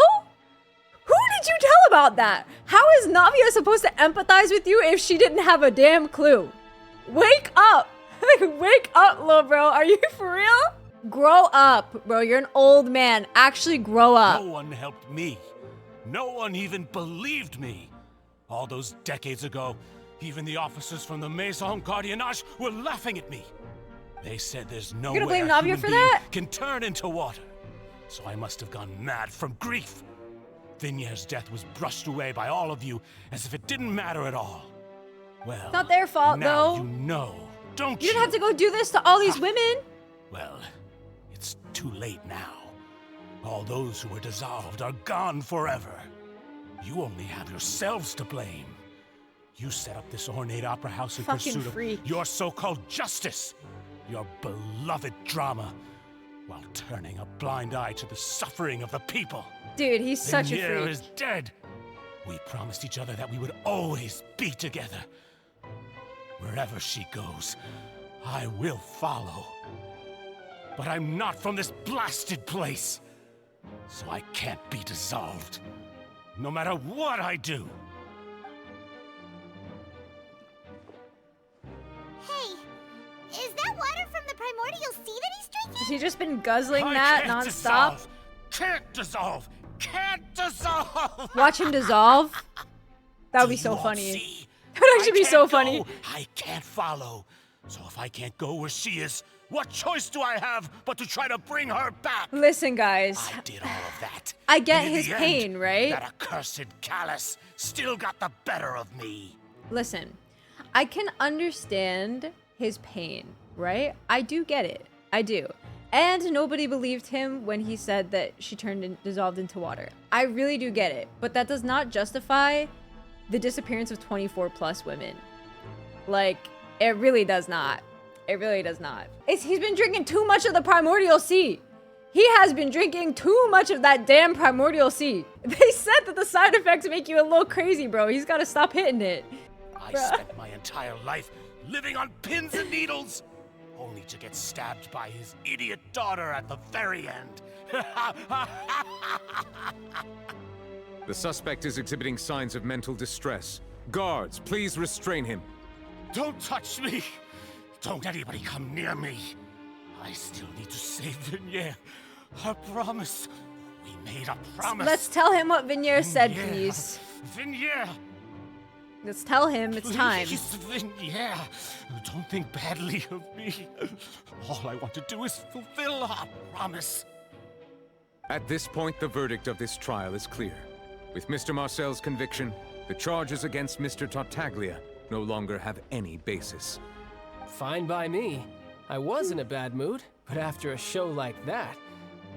Who did you tell about that? How is Navia supposed to empathize with you if she didn't have a damn clue? Wake up! Like, wake up, little bro. Are you for real? Grow up, bro. You're an old man. Actually grow up. No one helped me. No one even believed me. All those decades ago, even the officers from the Maison Gardiennage were laughing at me. They said there's no way a human being can turn into water. So I must have gone mad from grief. Vignier's death was brushed away by all of you as if it didn't matter at all. Well, it's not their fault, now though. You know, don't you? You didn't have to go do this to all these women. Well, it's too late now. All those who were dissolved are gone forever. You only have yourselves to blame. You set up this ornate opera house in pursuit of your so-called justice, your beloved drama, while turning a blind eye to the suffering of the people. Dude, he's such a freak. Ennieee is dead. We promised each other that we would always be together. Wherever she goes, I will follow. But I'm not from this blasted place, so I can't be dissolved, no matter what I do. Hey, is that water from the primordial sea that he's drinking? Has he just been guzzling that nonstop? Can't dissolve! Can't dissolve! Watch him dissolve? That would be so funny. That would actually be so funny. I can't follow. So if I can't go where she is, what choice do I have but to try to bring her back? Listen, guys. I did all of that. I get his pain, right? That accursed Callus still got the better of me. Listen, I can understand his pain, right? I do get it. I do. And nobody believed him when he said that she dissolved into water. I really do get it. But that does not justify the disappearance of 24 plus women. Like, it really does not. It really does not. He's been drinking too much of the primordial sea. He has been drinking too much of that damn primordial sea. They said that the side effects make you a little crazy, bro. He's got to stop hitting it. I spent my entire life living on pins and needles, only to get stabbed by his idiot daughter at the very end. The suspect is exhibiting signs of mental distress. Guards, please restrain him. Don't touch me! Don't anybody come near me! I still need to save Vignier. I promise. We made a promise. Let's tell him what Vignier said, please. Vignier! Let's tell him it's time. Yeah, don't think badly of me. All I want to do is fulfill our promise. At this point, the verdict of this trial is clear. With Mr. Marcel's conviction, the charges against Mr. Tartaglia no longer have any basis. Fine by me. I was in a bad mood, but after a show like that,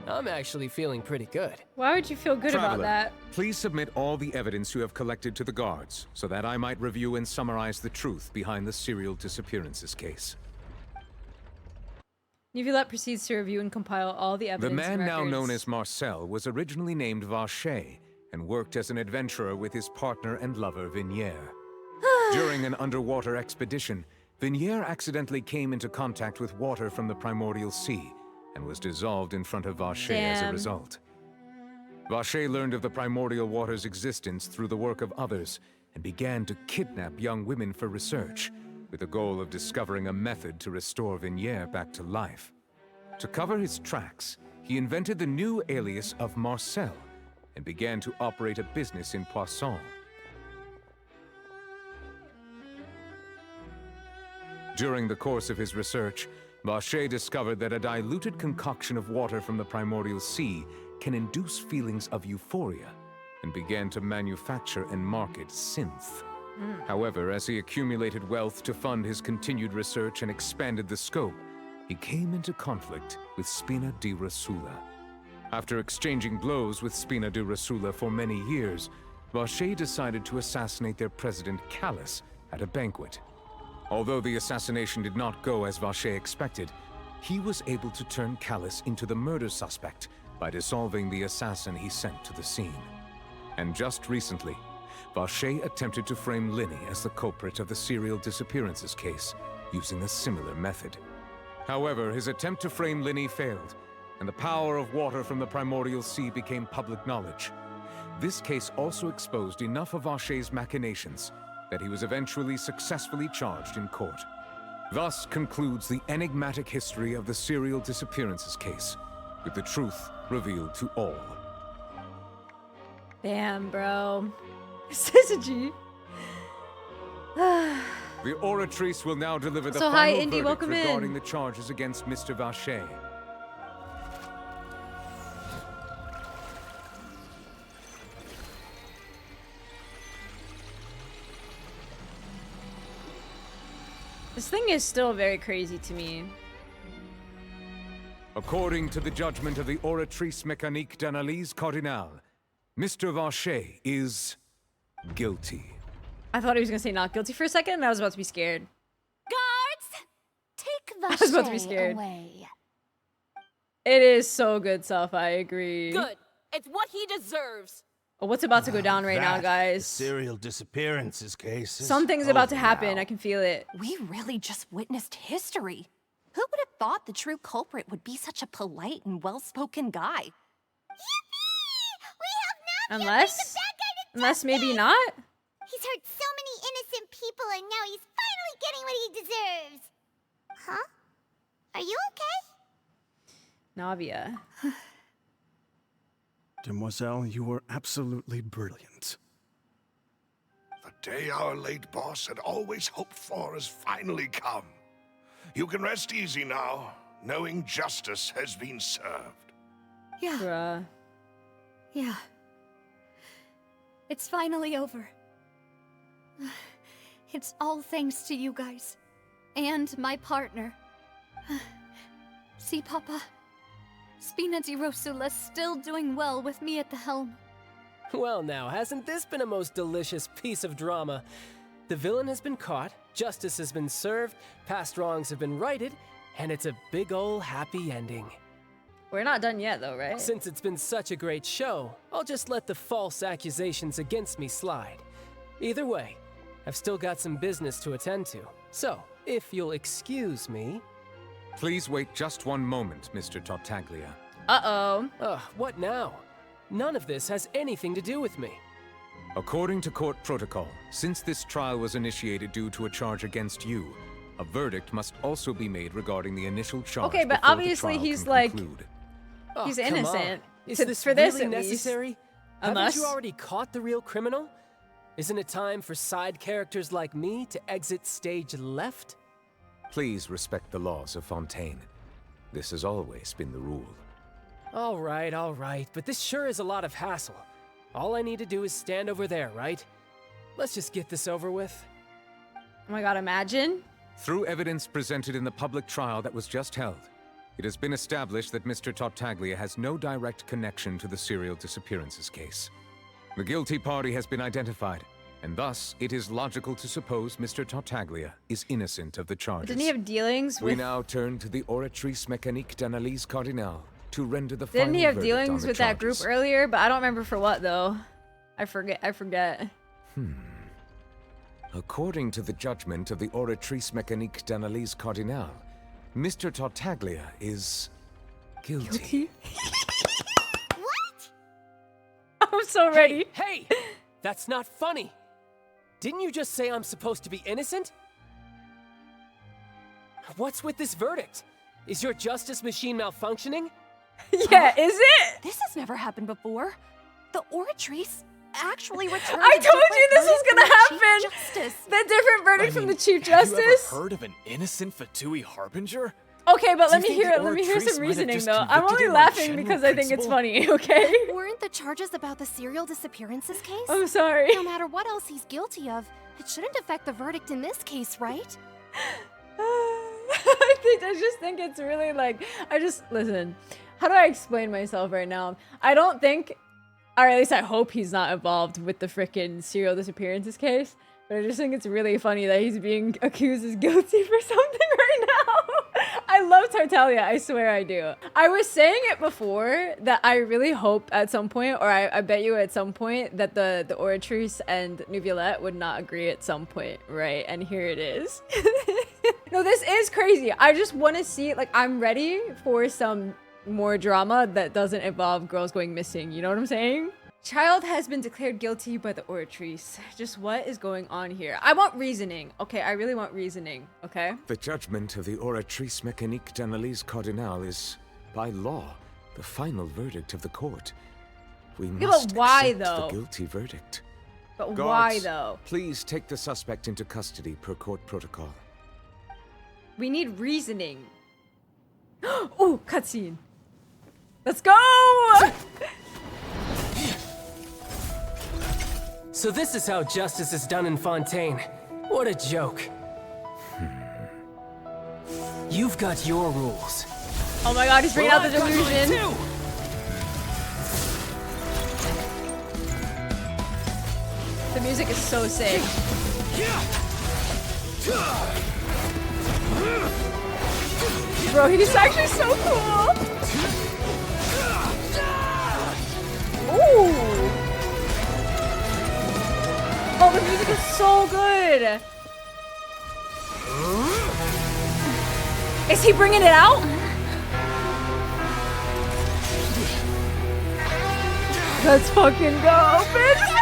I'm actually feeling pretty good. Why would you feel good about that? Please submit all the evidence you have collected to the guards, so that I might review and summarize the truth behind the serial disappearances case. Neuvillette proceeds to review and compile all the evidence. The man and now records. known as Marcel was originally named Vacher and worked as an adventurer with his partner and lover Vignier. During an underwater expedition, Vignier accidentally came into contact with water from the primordial sea and was dissolved in front of Vacher as a result. Vacher learned of the primordial water's existence through the work of others and began to kidnap young women for research, with the goal of discovering a method to restore Vignier back to life. To cover his tracks, he invented the new alias of Marcel and began to operate a business in Poisson. During the course of his research, Vacher discovered that a diluted concoction of water from the primordial sea can induce feelings of euphoria, and began to manufacture and market Synth. However, as he accumulated wealth to fund his continued research and expanded the scope, he came into conflict with Spina di Rosula. After exchanging blows with Spina di Rosula for many years, Vacher decided to assassinate their president Callus at a banquet. Although the assassination did not go as Vacher expected, he was able to turn Callus into the murder suspect by dissolving the assassin he sent to the scene. And just recently, Vacher attempted to frame Linny as the culprit of the serial disappearances case, using a similar method. However, his attempt to frame Linny failed, and the power of water from the primordial sea became public knowledge. This case also exposed enough of Vacher's machinations that he was eventually successfully charged in court. Thus concludes the enigmatic history of the serial disappearances case, with the truth revealed to all. Damn, bro. This is a G. The oratrice will now deliver the So, final hi, ennieee, verdict welcome regarding in. the charges against Mr. Vacher. This thing is still very crazy to me. According to the judgment of the oratrice mécanique d'analyse cardinale, Mr. Vacher is guilty. I thought he was gonna say not guilty for a second, and I was about to be scared. Guards, take I was about to be Vacher scared. away. It is so good stuff, I agree. Good. It's what he deserves. Oh, what's about to go down right now, guys? Serial disappearances case. Something's about to happen. I can feel it. We really just witnessed history. Who would have thought the true culprit would be such a polite and well-spoken guy? Unless maybe not? He's hurt so many innocent people and now he's finally getting what he deserves. Huh? Are you okay? Navia. Demoiselle, you were absolutely brilliant. The day our late boss had always hoped for has finally come. You can rest easy now, knowing justice has been served. Yeah. Bruh. Yeah. It's finally over. It's all thanks to you guys. And my partner. See, Papa? Spina di Rosula's still doing well with me at the helm. Well now, hasn't this been a most delicious piece of drama? The villain has been caught, justice has been served, past wrongs have been righted, and it's a big ol' happy ending. We're not done yet, though, right? Since it's been such a great show, I'll just let the false accusations against me slide. Either way, I've still got some business to attend to. So, if you'll excuse me... Please wait just one moment, Mr. Tartaglia. Uh-oh. What now? None of this has anything to do with me. According to court protocol, since this trial was initiated due to a charge against you, a verdict must also be made regarding the initial charge. Okay, but before obviously the trial he's can like... conclude. He's Come innocent. on. Is To- this for this, really at least. necessary? Unless... Haven't you already caught the real criminal? Isn't it time for side characters like me to exit stage left? Please respect the laws of Fontaine. This has always been the rule. All right, but this sure is a lot of hassle. All I need to do is stand over there, right? Let's just get this over with. Oh my god, imagine. Through evidence presented in the public trial that was just held, it has been established that Mr. Tartaglia has no direct connection to the serial disappearances case. The guilty party has been identified, and thus it is logical to suppose Mr. Tartaglia is innocent of the charges. Didn't he have dealings with... We now turn to the oratrice mécanique d'analyse cardinale to render the final Didn't he have verdict on dealings the with that group charges. earlier? But I don't remember for what, though. I forget. According to the judgment of the oratrice mécanique d'analyse cardinale, Mr. Tartaglia is guilty. What? I'm so ready. Hey! That's not funny! Didn't you just say I'm supposed to be innocent? What's with this verdict? Is your justice machine malfunctioning? Yeah, is it? This has never happened before. The oratrice actually returned. I told you this was gonna happen! The different verdict from the Chief Justice? Have you ever heard of an innocent Fatui Harbinger? Okay, but let Do me you hear think the some oratrice might have reasoning just though. I'm convicted only him on laughing general because I think it's principle? funny, okay? Weren't the charges about the serial disappearances case? I'm sorry. No matter what else he's guilty of, it shouldn't affect the verdict in this case, right? I just think it's really like, listen, how do I explain myself right now? I don't think, or at least I hope he's not involved with the frickin' serial disappearances case, but I just think it's really funny that he's being accused as guilty for something right now. I love Tartaglia, I swear I do. I was saying it before that I really hope at some point, or I bet you at some point, that the oratrice and Neuvillette would not agree at some point, right? And here it is. No, this is crazy. I just want to see, like, I'm ready for some more drama that doesn't involve girls going missing. You know what I'm saying? Childe has been declared guilty by the oratrice. Just what is going on here? I want reasoning. Okay, I really want reasoning. Okay? The judgment of the oratrice mécanique d'analyse cardinale is, by law, the final verdict of the court. We must but why, accept though? the guilty verdict. But Guards, why, though? Please take the suspect into custody per court protocol. We need reasoning. Oh, cutscene. Let's go! So this is how justice is done in Fontaine. What a joke. You've got your rules. Oh my god, he's bringing out the Well, I've got mine delusion. too. The music is so sick. Bro, he's actually so cool. Ooh. Oh, the music is so good. Is he bringing it out? Let's fucking go, bitch.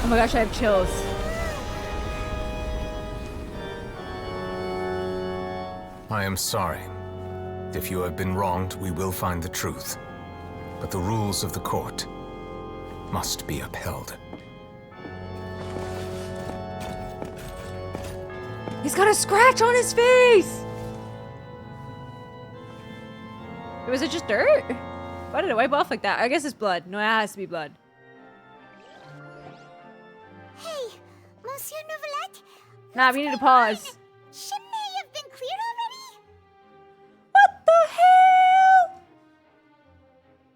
Oh my gosh, I have chills. I am sorry. If you have been wronged, we will find the truth. But the rules of the court must be upheld. He's got a scratch on his face! Was it just dirt? Why did it wipe off like that? I guess it's blood. No, it has to be blood. Hey, Monsieur Neuvillette? Nah, we need to pause. Shouldn't they have been cleared already? What the hell?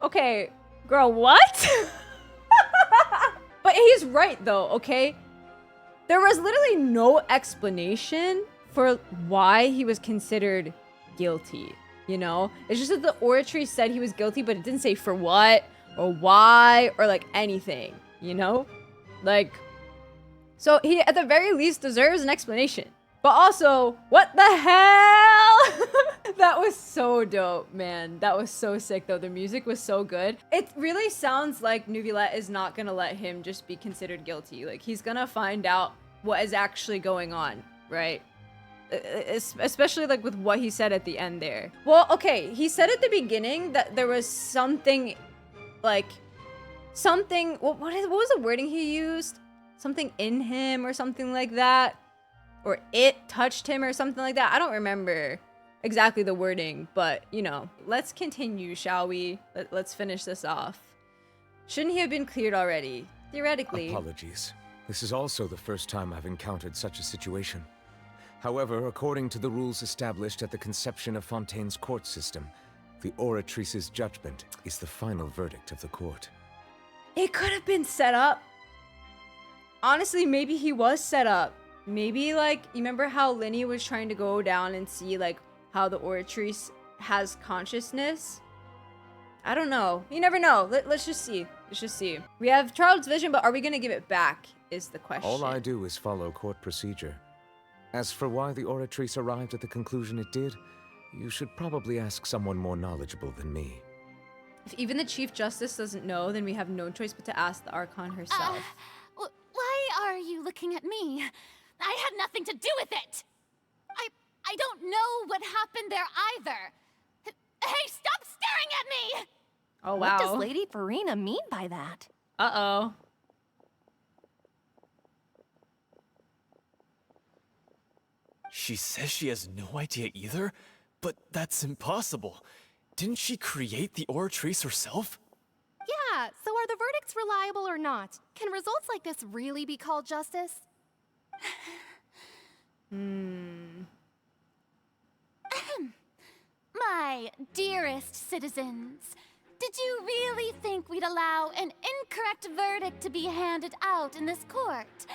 Okay, girl, what? But he's right though, okay? There was literally no explanation for why he was considered guilty, you know? It's just that the oratrice said he was guilty, but it didn't say for what or why or like anything, you know? Like, so he at the very least deserves an explanation. But also, what the hell? That was so dope, man. That was so sick, though. The music was so good. It really sounds like Neuvillette is not gonna let him just be considered guilty. Like, he's gonna find out what is actually going on, right? Especially like with what he said at the end there. Well, okay, he said at the beginning that there was something like something, what was the wording he used? Something in him or something like that, or it touched him or something like that. I don't remember exactly the wording, but you know, let's continue, shall we? Let's finish this off. Shouldn't he have been cleared already? Theoretically. Apologies. This is also the first time I've encountered such a situation. However, according to the rules established at the conception of Fontaine's court system, the oratrice's judgment is the final verdict of the court. It could have been set up. Honestly, maybe he was set up. Maybe, like, you remember how Linny was trying to go down and see, like, how the oratrice has consciousness? I don't know. You never know. Let's just see. Let's just see. We have Child's vision, but are we going to give it back is the question. All I do is follow court procedure. As for why the oratrice arrived at the conclusion it did, you should probably ask someone more knowledgeable than me. If even the Chief Justice doesn't know, then we have no choice but to ask the Archon herself. Why are you looking at me? I had nothing to do with it! I don't know what happened there either. Hey, stop staring at me! Oh, wow. What does Lady Farina mean by that? Uh-oh. She says she has no idea either, but that's impossible. Didn't she create the oratrice herself? Yeah, so are the verdicts reliable or not? Can results like this really be called justice? My dearest citizens, did you really think we'd allow an incorrect verdict to be handed out in this court?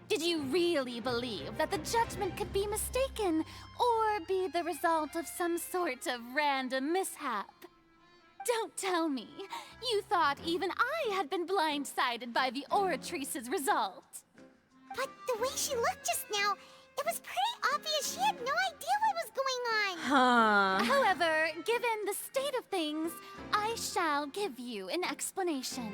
Did you really believe that the judgment could be mistaken or be the result of some sort of random mishap? Don't tell me you thought even I had been blindsided by the oratrice's result. But the way she looked just now, it was pretty obvious she had no idea what was going on. However, given the state of things, I shall give you an explanation.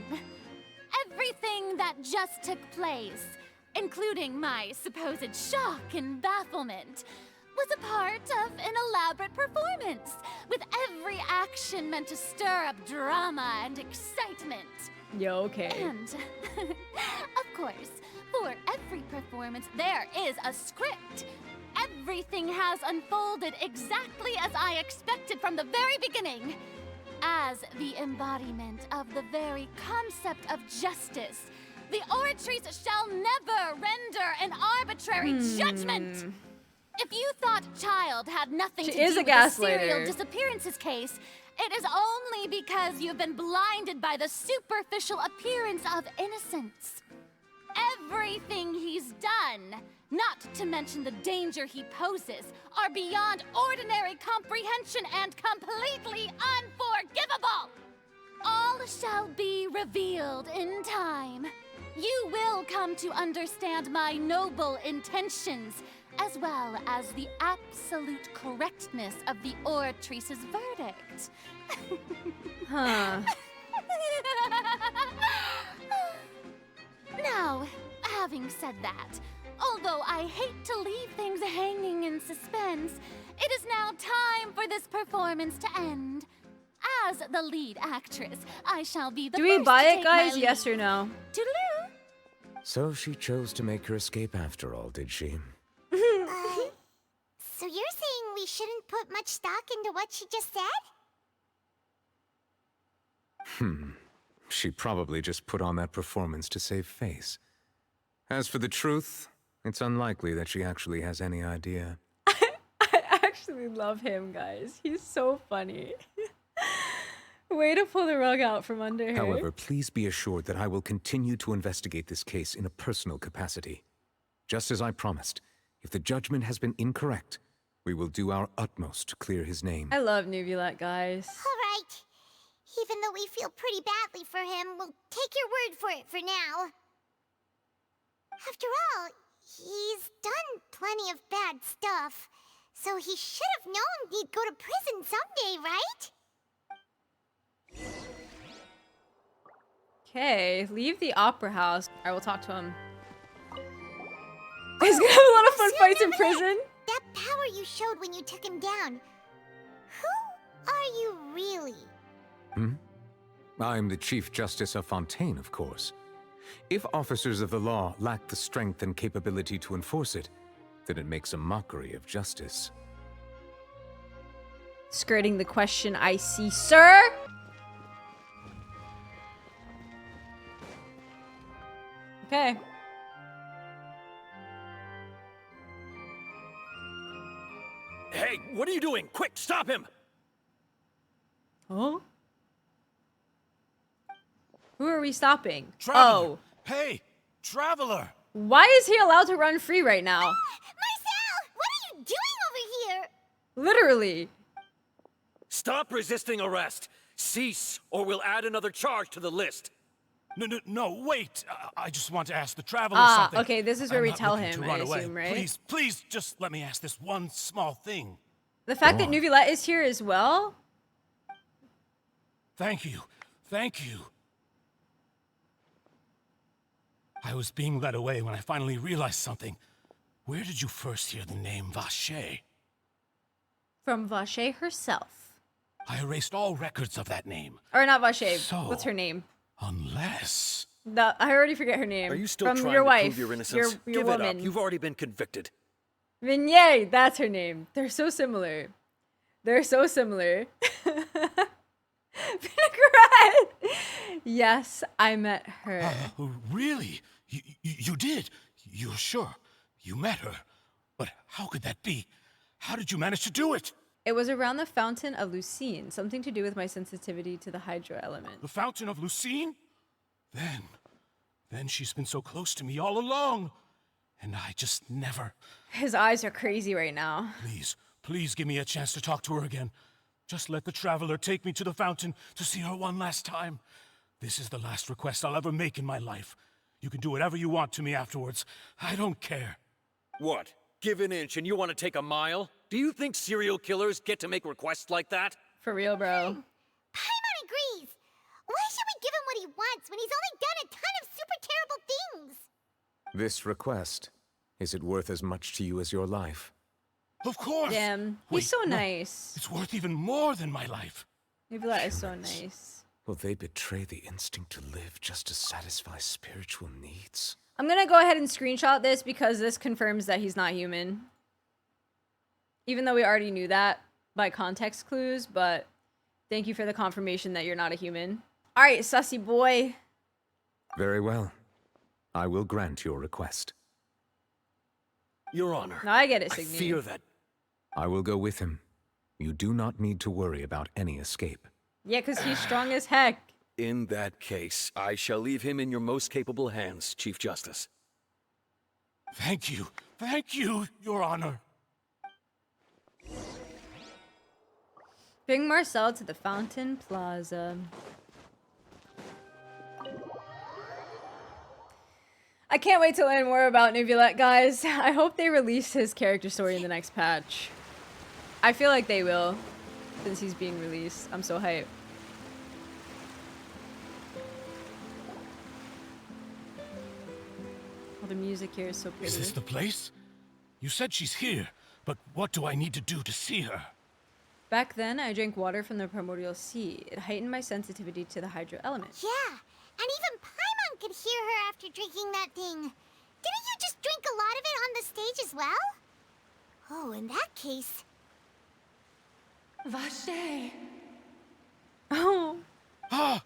Everything that just took place, including my supposed shock and bafflement, was a part of an elaborate performance, with every action meant to stir up drama and excitement. Yo, okay. And, of course, for every performance, there is a script. Everything has unfolded exactly as I expected from the very beginning. As the embodiment of the very concept of justice, the oratrice shall never render an arbitrary judgment. If you thought Childe had nothing to do with the serial disappearances case, it is only because you've been blinded by the superficial appearance of innocence. Everything he's done, not to mention the danger he poses, are beyond ordinary comprehension and completely unforgivable. All shall be revealed in time. You will come to understand my noble intentions, as well as the absolute correctness of the oratrice's verdict. Now, having said that, although I hate to leave things hanging in suspense, it is now time for this performance to end. As the lead actress, I shall be the first to take my lead. Do we buy it, guys? Yes or no? Toodaloo! So she chose to make her escape after all, did she? So you're saying we shouldn't put much stock into what she just said? She probably just put on that performance to save face. As for the truth, it's unlikely that she actually has any idea. I actually love him, guys. He's so funny. Way to pull the rug out from under her. However, please be assured that I will continue to investigate this case in a personal capacity. Just as I promised, if the judgment has been incorrect, we will do our utmost to clear his name. I love Neuvillette, guys. All right. Even though we feel pretty badly for him, we'll take your word for it for now. After all, he's done plenty of bad stuff, so he should have known he'd go to prison someday, right? Okay, leave the opera house. I will talk to him. He's gonna have a lot of fun fights in prison. That power you showed when you took him down. Who are you really? I'm the Chief Justice of Fontaine, of course. If officers of the law lack the strength and capability to enforce it, then it makes a mockery of justice. Skirting the question, I see, sir. Okay. Hey, what are you doing? Quick, stop him! Huh? Who are we stopping? Traveler. Oh. Hey, Traveler! Why is he allowed to run free right now? Marcel, what are you doing over here? Literally. Stop resisting arrest! Cease, or we'll add another charge to the list. No, wait. I just want to ask the Traveler something. Okay, this is where we not tell looking him, to run I away. assume, right? Please, just let me ask this one small thing. The fact that Neuvillette is here as well? Thank you. I was being led away when I finally realized something. Where did you first hear the name Vache? From Vache herself. I erased all records of that name. Or not Vache. So, what's her name? Unless... I already forget her name. Are you still From trying your to wife, prove your innocence? your Give woman. it up. You've already been convicted. Ennieee, that's her name. They're so similar. Vinaigrette! Yes, I met her. Really? You did? You're sure? You met her? But how could that be? How did you manage to do it? It was around the Fountain of Lucine, something to do with my sensitivity to the hydro element. The Fountain of Lucine? Then she's been so close to me all along. And I just never... His eyes are crazy right now. Please give me a chance to talk to her again. Just let the Traveler take me to the fountain to see her one last time. This is the last request I'll ever make in my life. You can do whatever you want to me afterwards. I don't care. What? Give an inch and you want to take a mile? Do you think serial killers get to make requests like that? For real, bro. Paimon agrees. Why should we give him what he wants when he's only done a ton of super terrible things? This request, is it worth as much to you as your life? Of course! Damn, he's so nice. It's worth even more than my life. Neuvillette is so nice. Will they betray the instinct to live just to satisfy spiritual needs? I'm gonna go ahead and screenshot this because this confirms that he's not human. Even though we already knew that by context clues, but thank you for the confirmation that you're not a human. Alright, sussy boy. Very well. I will grant your request. Your Honor. No, I get it, I Signy. fear that... I will go with him. You do not need to worry about any escape. Yeah, because he's strong as heck. In that case, I shall leave him in your most capable hands, Chief Justice. Thank you, Your Honor. Bring Marcel to the Fountain Plaza. I can't wait to learn more about Neuvillette, guys. I hope they release his character story in the next patch. I feel like they will, since he's being released. I'm so hyped. Oh, the music here is so pretty. Is this the place? You said she's here, but what do I need to do to see her? Back then, I drank water from the primordial sea. It heightened my sensitivity to the hydro element. Yeah, and even Paimon could hear her after drinking that thing. Didn't you just drink a lot of it on the stage as well? Oh, in that case... Vache. Oh. Ah!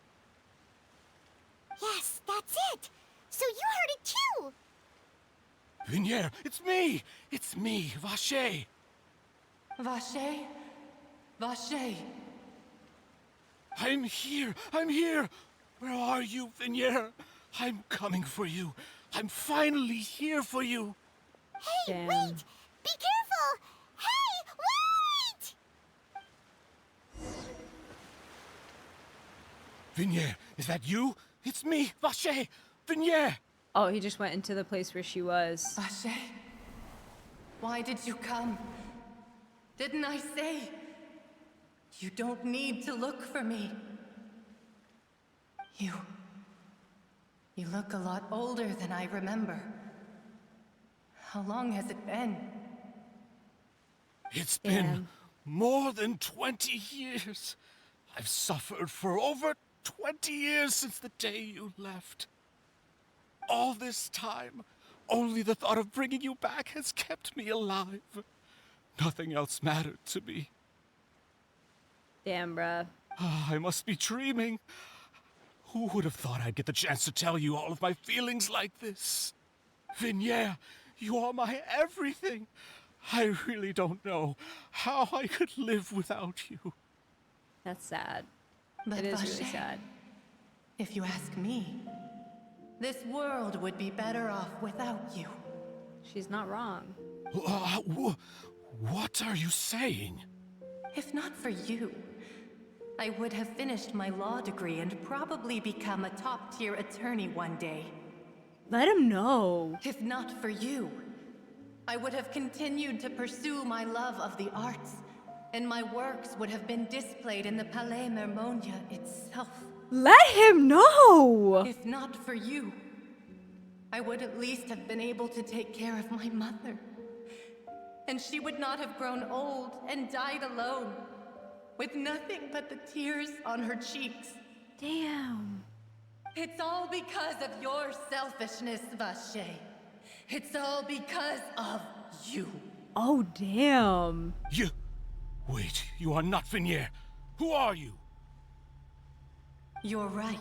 Yes, that's it. So you heard it too. Ennieee, it's me! It's me, Vache! Vache? Vache. I'm here! Where are you, Ennieee? I'm coming for you. I'm finally here for you. Hey, Damn. wait! Be careful! Hey, wait! Ennieee, is that you? It's me, Vache! Ennieee! Oh, he just went into the place where she was. Vache, why did you come? Didn't I say? You don't need to look for me. You look a lot older than I remember. How long has it been? It's been more than 20 years. I've suffered for over 20 years since the day you left. All this time, only the thought of bringing you back has kept me alive. Nothing else mattered to me. Damn, bruh. I must be dreaming. Who would have thought I'd get the chance to tell you all of my feelings like this? Vignier, you are my everything. I really don't know how I could live without you. That's sad. But it is really Vacher, sad. If you ask me, this world would be better off without you. She's not wrong. What are you saying? If not for you, I would have finished my law degree and probably become a top-tier attorney one day. Let him know. If not for you, I would have continued to pursue my love of the arts, and my works would have been displayed in the Palais Mermonia itself. Let him know! If not for you, I would at least have been able to take care of my mother. And she would not have grown old and died alone, with nothing but the tears on her cheeks. Damn. It's all because of your selfishness, Vacher. It's all because of you. Oh, damn. You... Wait, you are not Vignier. Who are you? You're right.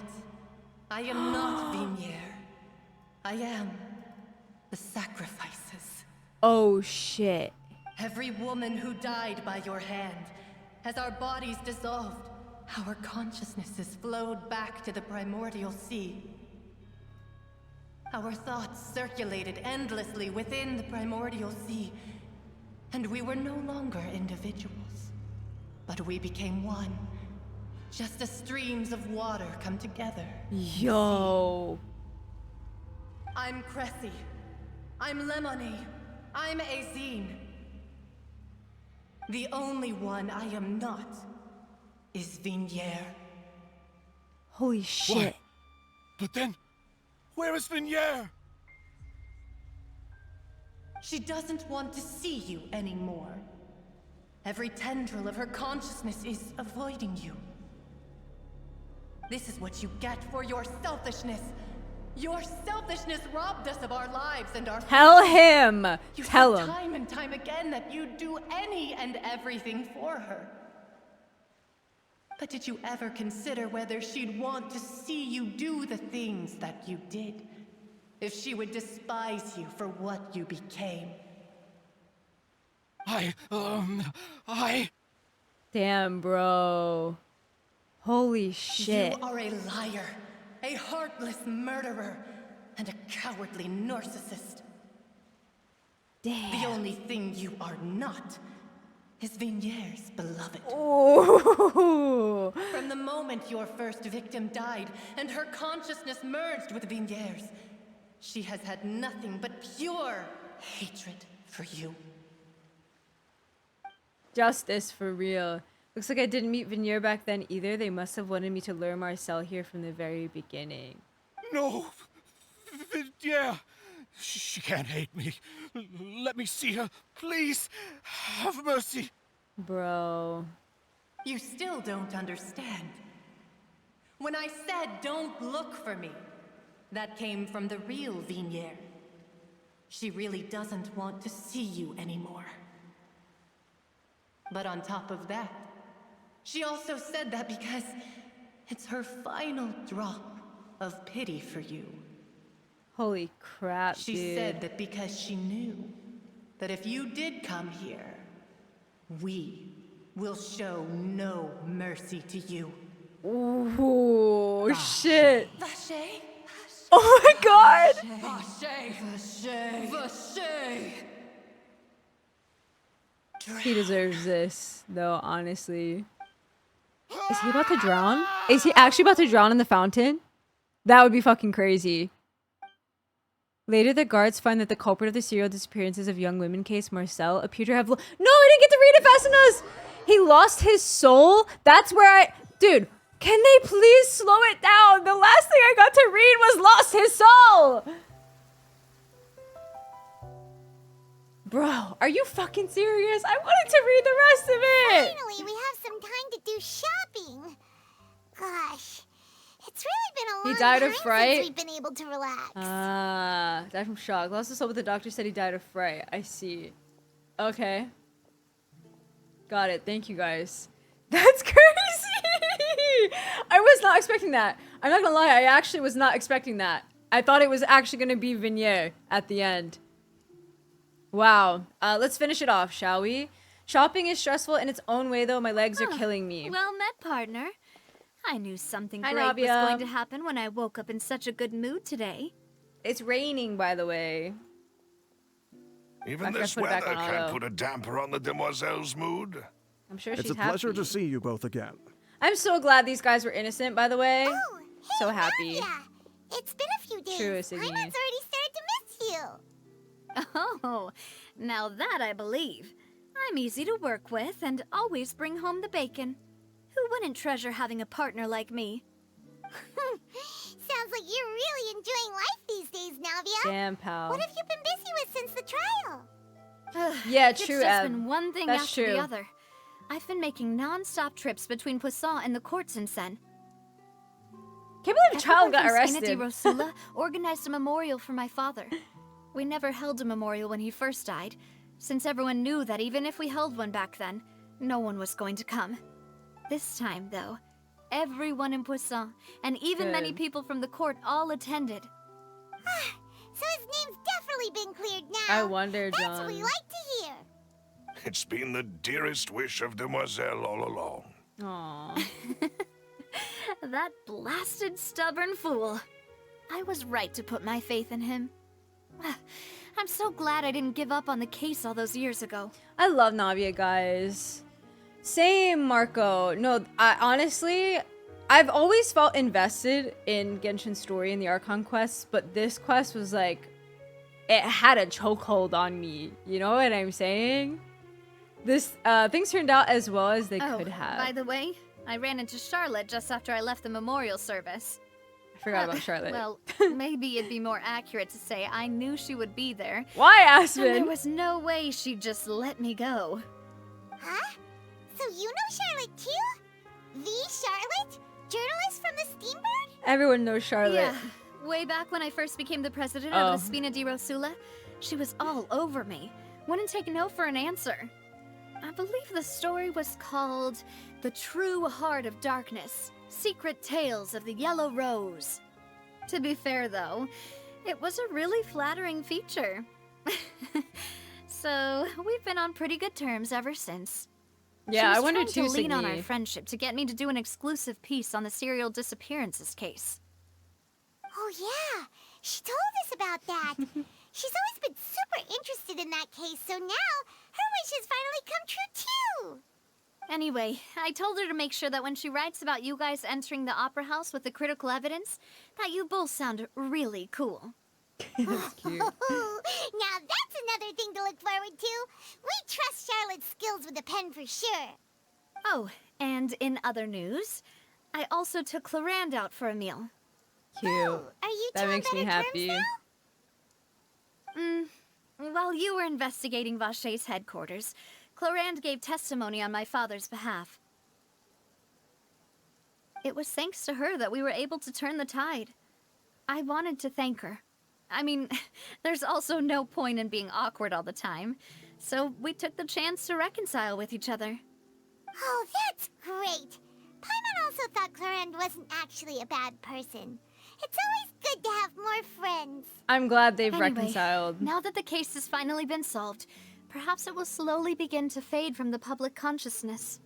I am not Vignier. I am the sacrifices. Oh, shit. Every woman who died by your hand, as our bodies dissolved, our consciousnesses flowed back to the primordial sea. Our thoughts circulated endlessly within the primordial sea, and we were no longer individuals, but we became one, just as streams of water come together. Yo. I'm Cressy. I'm Lemonade. I'm Azine. The only one I am not is Vignier. Holy shit. What? But then, where is Vignier? She doesn't want to see you anymore. Every tendril of her consciousness is avoiding you. This is what you get for your selfishness. Your selfishness robbed us of our lives and our Tell him. You Tell said him. time and time again that you'd do any and everything for her. But did you ever consider whether she'd want to see you do the things that you did? If she would despise you for what you became? Damn, bro. Holy shit. You are a liar, a heartless murderer, and a cowardly narcissist. Damn. The only thing you are not is Vignier's beloved. Ooh. From the moment your first victim died and her consciousness merged with Vignier's, she has had nothing but pure hatred for you. Justice for real. Looks like I didn't meet Vignier back then either. They must have wanted me to lure Marcel here from the very beginning. No! Vignier! She can't hate me. Let me see her. Please, have mercy. Bro. You still don't understand. When I said don't look for me, that came from the real Vignier. She really doesn't want to see you anymore. But on top of that, she also said that because it's her final drop of pity for you. Holy crap, She dude. said that because she knew that if you did come here, we will show no mercy to you. Ooh, shit. Vacher? Oh my god! Vacher! Vacher! Vacher! He deserves this, though, honestly. Is he about to drown? Is he actually about to drown in the fountain? That would be fucking crazy. Later, the guards find that the culprit of the serial disappearances of young women case, Marcel, appeared to have... No, I didn't get to read it fast enough! He lost his soul? That's where I... Dude, can they please slow it down? The last thing I got to read was lost his soul! Bro, are you fucking serious? I wanted to read the rest of it! Finally, we have some time to do shopping. Gosh, it's really been a long He died time of fright? since we've been able to relax. Died from shock. Lost his soul, but the doctor said he died of fright. I see. Okay. Got it. Thank you, guys. That's crazy! I was not expecting that. I'm not gonna lie, I actually was not expecting that. I thought it was actually gonna be Vignette at the end. Wow. Let's finish it off, shall we? Shopping is stressful in its own way, though. My legs are killing me. Well met, partner. I knew something Hi, great was Navia. going to happen when I woke up in such a good mood today. It's raining, by the way. Even this weather can't put a damper on the demoiselle's mood. I'm sure It's she's a pleasure happy. to see you both again. I'm so glad these guys were innocent, by the way. Oh, hey, so happy. Navia. It's been a few days. True, Siggy. Paimon's already started to miss you. Oh, now that I believe. I'm easy to work with and always bring home the bacon. Who wouldn't treasure having a partner like me? Sounds like you're really enjoying life these days, Navia. Damn, pal. What have you been busy with since the trial? Yeah, It's true, just Em. been one thing That's after true. the other. I've been making non-stop trips between Poisson and the courts in Sen. Can't believe a child got Everyone from Spina di arrested. Rosula organized a memorial for my father. We never held a memorial when he first died, since everyone knew that even if we held one back then, no one was going to come. This time, though, everyone in Poisson, and even many Good. people from the court, all attended. So his name's definitely been cleared now. I wonder, That's John. what we like to hear. It's been the dearest wish of Demoiselle all along. Aww. That blasted stubborn fool. I was right to put my faith in him. I'm so glad I didn't give up on the case all those years ago. I love Navia, guys. Same, Marco. No, honestly, I've always felt invested in Genshin's story and the Archon quests, but this quest was like, it had a chokehold on me. You know what I'm saying? This things turned out as well as they could have. By the way, I ran into Charlotte just after I left the memorial service. I forgot about Charlotte. Well, maybe it'd be more accurate to say I knew she would be there. Why, Aspen? And there was no way she'd just let me go. Huh? So you know Charlotte too? The Charlotte? Journalist from the Steambird? Everyone knows Charlotte. Yeah, way back when I first became the president of the Spina di Rosula, she was all over me. Wouldn't take no for an answer. I believe the story was called The True Heart of Darkness, Secret Tales of the Yellow Rose. To be fair, though, it was a really flattering feature. So, we've been on pretty good terms ever since. Yeah, I wonder too, too, to lean on our Signy. friendship to get me to do an exclusive piece on the serial disappearances case. Oh yeah, she told us about that. She's always been super interested in that case, so now her wish has finally come true too. Anyway, I told her to make sure that when she writes about you guys entering the opera house with the critical evidence, that you both sound really cool. That's cute. Now that's another thing to look forward to. We trust Charlotte's skills with a pen for sure. Oh, and in other news, I also took Clarande out for a meal. Cute. Are you That makes me happy. While you were investigating Vache's headquarters, Clarande gave testimony on my father's behalf. It was thanks to her that we were able to turn the tide. I wanted to thank her. I mean, there's also no point in being awkward all the time, so we took the chance to reconcile with each other. Oh, that's great. Paimon also thought Clarande wasn't actually a bad person. It's always good to have more friends. I'm glad they've Anyway, reconciled. Now that the case has finally been solved, perhaps it will slowly begin to fade from the public consciousness.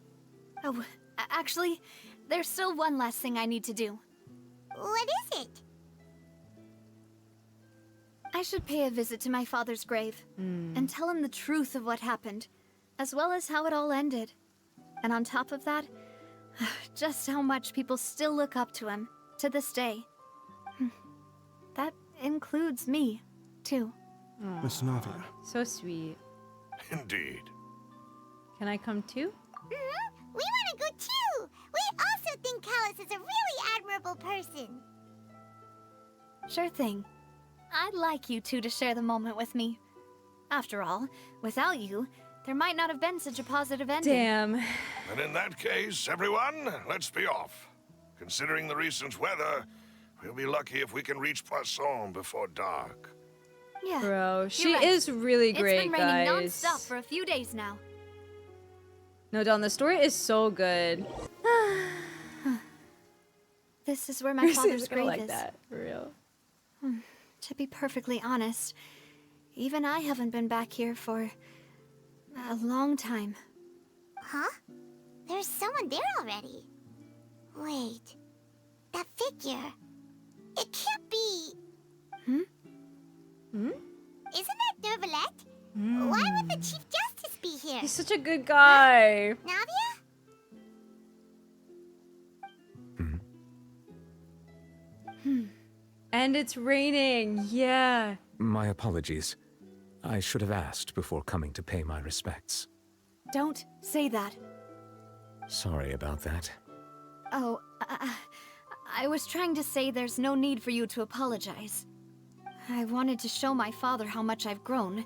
Oh, actually, there's still one last thing I need to do. What is it? I should pay a visit to my father's grave and tell him the truth of what happened, as well as how it all ended. And on top of that, just how much people still look up to him to this day. That includes me, too. Miss Navia. So sweet. Indeed. Can I come too? We want to go too. We also think Callus is a really admirable person. Sure thing. I'd like you two to share the moment with me. After all, without you, there might not have been such a positive ending. Damn. And in that case, everyone, let's be off. Considering the recent weather, we'll be lucky if we can reach Poisson before dark. Yeah. Bro, she right. is really great, It's been raining guys. non-stop for a few days now. No, Dawn, the story is so good. This is where my father's grave like is. that, for real. To be perfectly honest, even I haven't been back here for a long time. Huh? There's someone there already. Wait. That figure. It can't be. Hmm? Isn't that Neuvillette? Why would the Chief Justice be here? He's such a good guy. Navia? And it's raining, yeah. My apologies. I should have asked before coming to pay my respects. Don't say that. Sorry about that. Oh, I was trying to say there's no need for you to apologize. I wanted to show my father how much I've grown,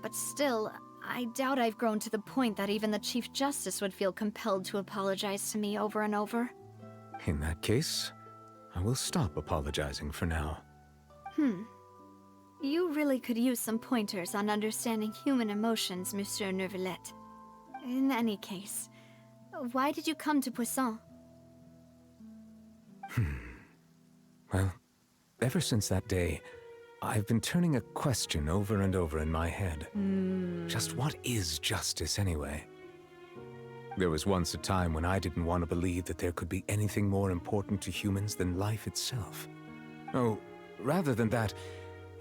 but still, I doubt I've grown to the point that even the Chief Justice would feel compelled to apologize to me over and over. In that case, I will stop apologizing for now. You really could use some pointers on understanding human emotions, Monsieur Neuvillette. In any case, why did you come to Poisson? Well, ever since that day, I've been turning a question over and over in my head. Just what is justice anyway? There was once a time when I didn't want to believe that there could be anything more important to humans than life itself. Oh, rather than that,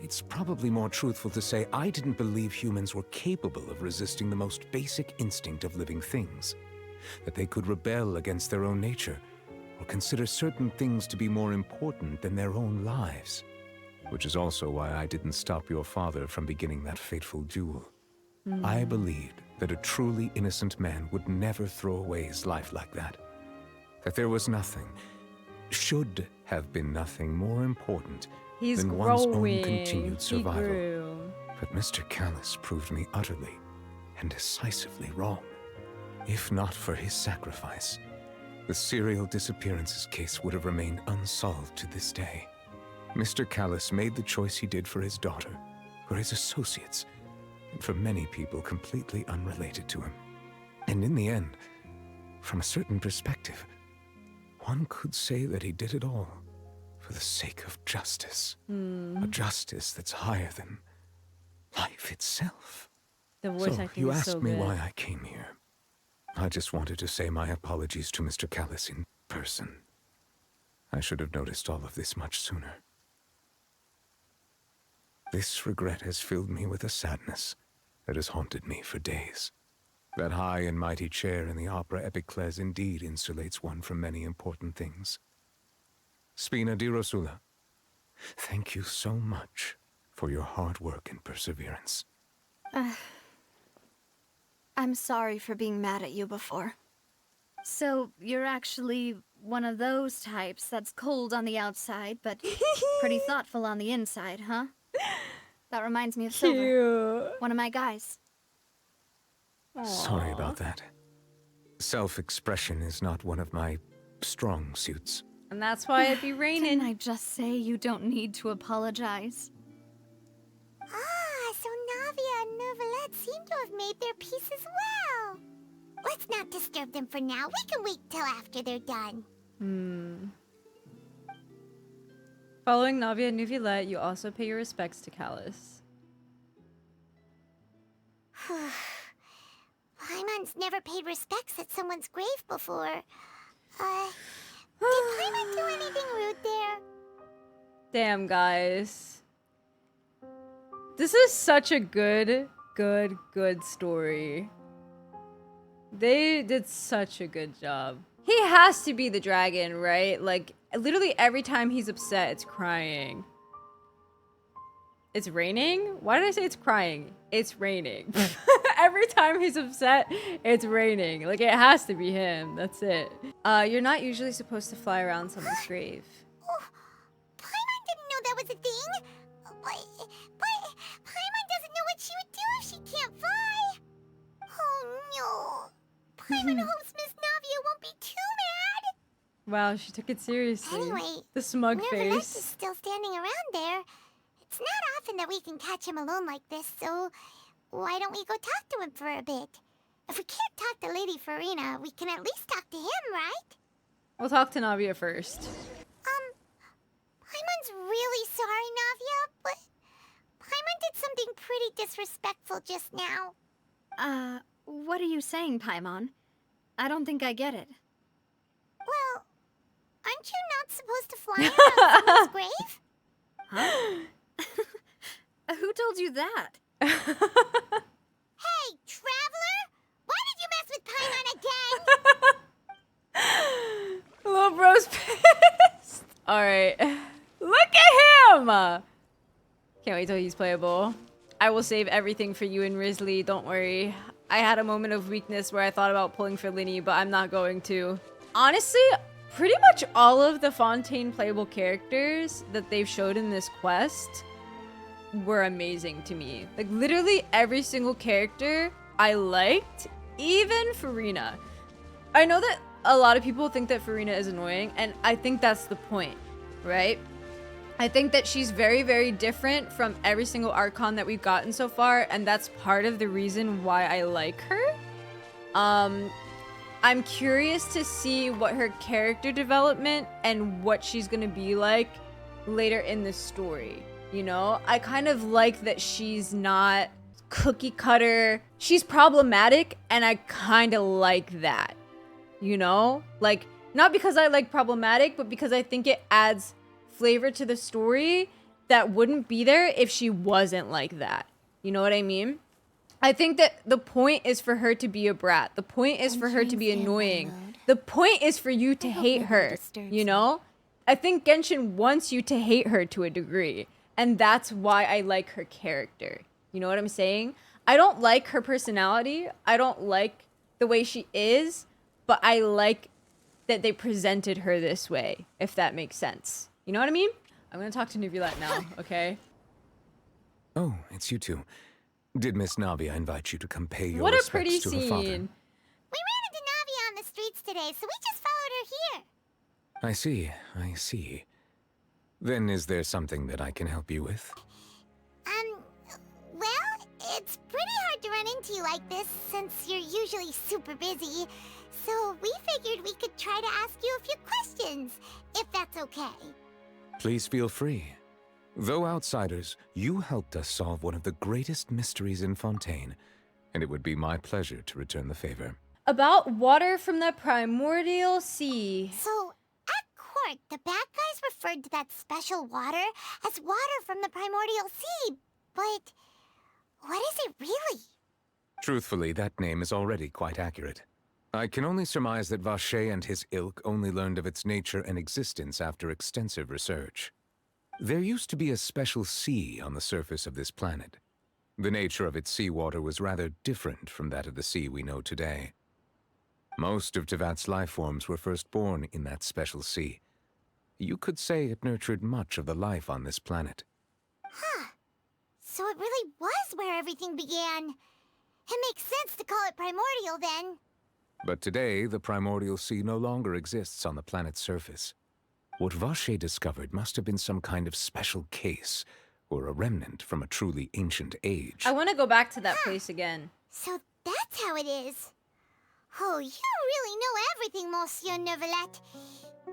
it's probably more truthful to say I didn't believe humans were capable of resisting the most basic instinct of living things. That they could rebel against their own nature, or consider certain things to be more important than their own lives. Which is also why I didn't stop your father from beginning that fateful duel. I believed that a truly innocent man would never throw away his life like that. That there was nothing, should have been nothing more important than one's own continued survival. But Mr. Callus proved me utterly and decisively wrong. If not for his sacrifice, the serial disappearances case would have remained unsolved to this day. Mr. Callus made the choice he did for his daughter, for his associates, and for many people completely unrelated to him. And in the end, from a certain perspective, one could say that he did it all for the sake of justice. A justice that's higher than life itself. The voice acting you is asked so me good. why I came here. I just wanted to say my apologies to Mr. Callus in person. I should have noticed all of this much sooner. This regret has filled me with a sadness that has haunted me for days. That high and mighty chair in the Opera Epiclese indeed insulates one from many important things. Spina di Rosula, thank you so much for your hard work and perseverance. I'm sorry for being mad at you before. So, you're actually one of those types that's cold on the outside, but pretty thoughtful on the inside, huh? That reminds me of Silver, one of my guys. Sorry about that. Self-expression is not one of my strong suits. And that's why it'd be raining. Didn't I just say you don't need to apologize? Ah, so Navia and Neuvillette seem to have made their peace as well. Let's not disturb them for now. We can wait till after they're done. Following Navia and Neuvillette, you also pay your respects to Callus. Paimon's never paid respects at someone's grave before. Did Paimon do anything rude there? Damn, guys. This is such a good story. They did such a good job. He has to be the dragon, right? Like, literally every time he's upset, it's crying. It's raining? Why did I say it's crying? It's raining. Every time he's upset, it's raining. Like, it has to be him. That's it. You're not usually supposed to fly around someone's grave. Oh, Paimon didn't know that was a thing. But Paimon doesn't know what she would do Paimon hopes Miss Navia won't be too mad. Wow, she took it seriously. Anyway, the smug Neuvillette face. is still standing around there. It's not often that we can catch him alone like this, so why don't we go talk to him for a bit? If we can't talk to Lady Farina, we can at least talk to him, right? We'll talk to Navia first. Paimon's really sorry, Navia, but Paimon did something pretty disrespectful just now. What are you saying, Paimon? I don't think I get it. Well, aren't you not supposed to fly around someone's grave? Huh? Who told you that? Hey, traveler! Why did you mess with Paimon again? Little bro's pissed. Alright. Look at him! Can't wait till he's playable. I will save everything for you and Risley, don't worry. I had a moment of weakness where I thought about pulling for Linny, but I'm not going to. Honestly, pretty much all of the Fontaine playable characters that they've showed in this quest were amazing to me. Like, literally every single character I liked, even Farina. I know that a lot of people think that Farina is annoying, and I think that's the point, right? I think that she's very, very different from every single Archon that we've gotten so far, and that's part of the reason why I like her. I'm curious to see what her character development and what she's gonna be like later in the story, you know? I kind of like that she's not cookie cutter. She's problematic, and I kind of like that, you know? Like, not because I like problematic, but because I think it adds flavor to the story that wouldn't be there if she wasn't like that. You know what I mean? I think that the point is for her to be a brat. The point is for her to be annoying. The point is for you to hate her, you know? I think Genshin wants you to hate her to a degree, and that's why I like her character. You know what I'm saying? I don't like her personality. I don't like the way she is, but I like that they presented her this way, if that makes sense. You know what I mean? I'm gonna talk to Neuvillette now, okay? Oh, it's you two. Did Miss Navia invite you to come pay your what a respects pretty to her scene. father? We ran into Navia on the streets today, so we just followed her here. I see, I see. Then is there something that I can help you with? Well, it's pretty hard to run into you like this since you're usually super busy. So we figured we could try to ask you a few questions, if that's okay. Please feel free. Though outsiders, you helped us solve one of the greatest mysteries in Fontaine, and it would be my pleasure to return the favor. About water from the primordial sea. So, at court, the bad guys referred to that special water as water from the primordial sea, but what is it really? Truthfully, that name is already quite accurate. I can only surmise that Vacher and his ilk only learned of its nature and existence after extensive research. There used to be a special sea on the surface of this planet. The nature of its seawater was rather different from that of the sea we know today. Most of Tevat's life forms were first born in that special sea. You could say it nurtured much of the life on this planet. Huh. So it really was where everything began. It makes sense to call it primordial then. But today, the primordial sea no longer exists on the planet's surface. What Vacher discovered must have been some kind of special case, or a remnant from a truly ancient age. I want to go back to that place again. So that's how it is. Oh, you really know everything, Monsieur Neuvillette.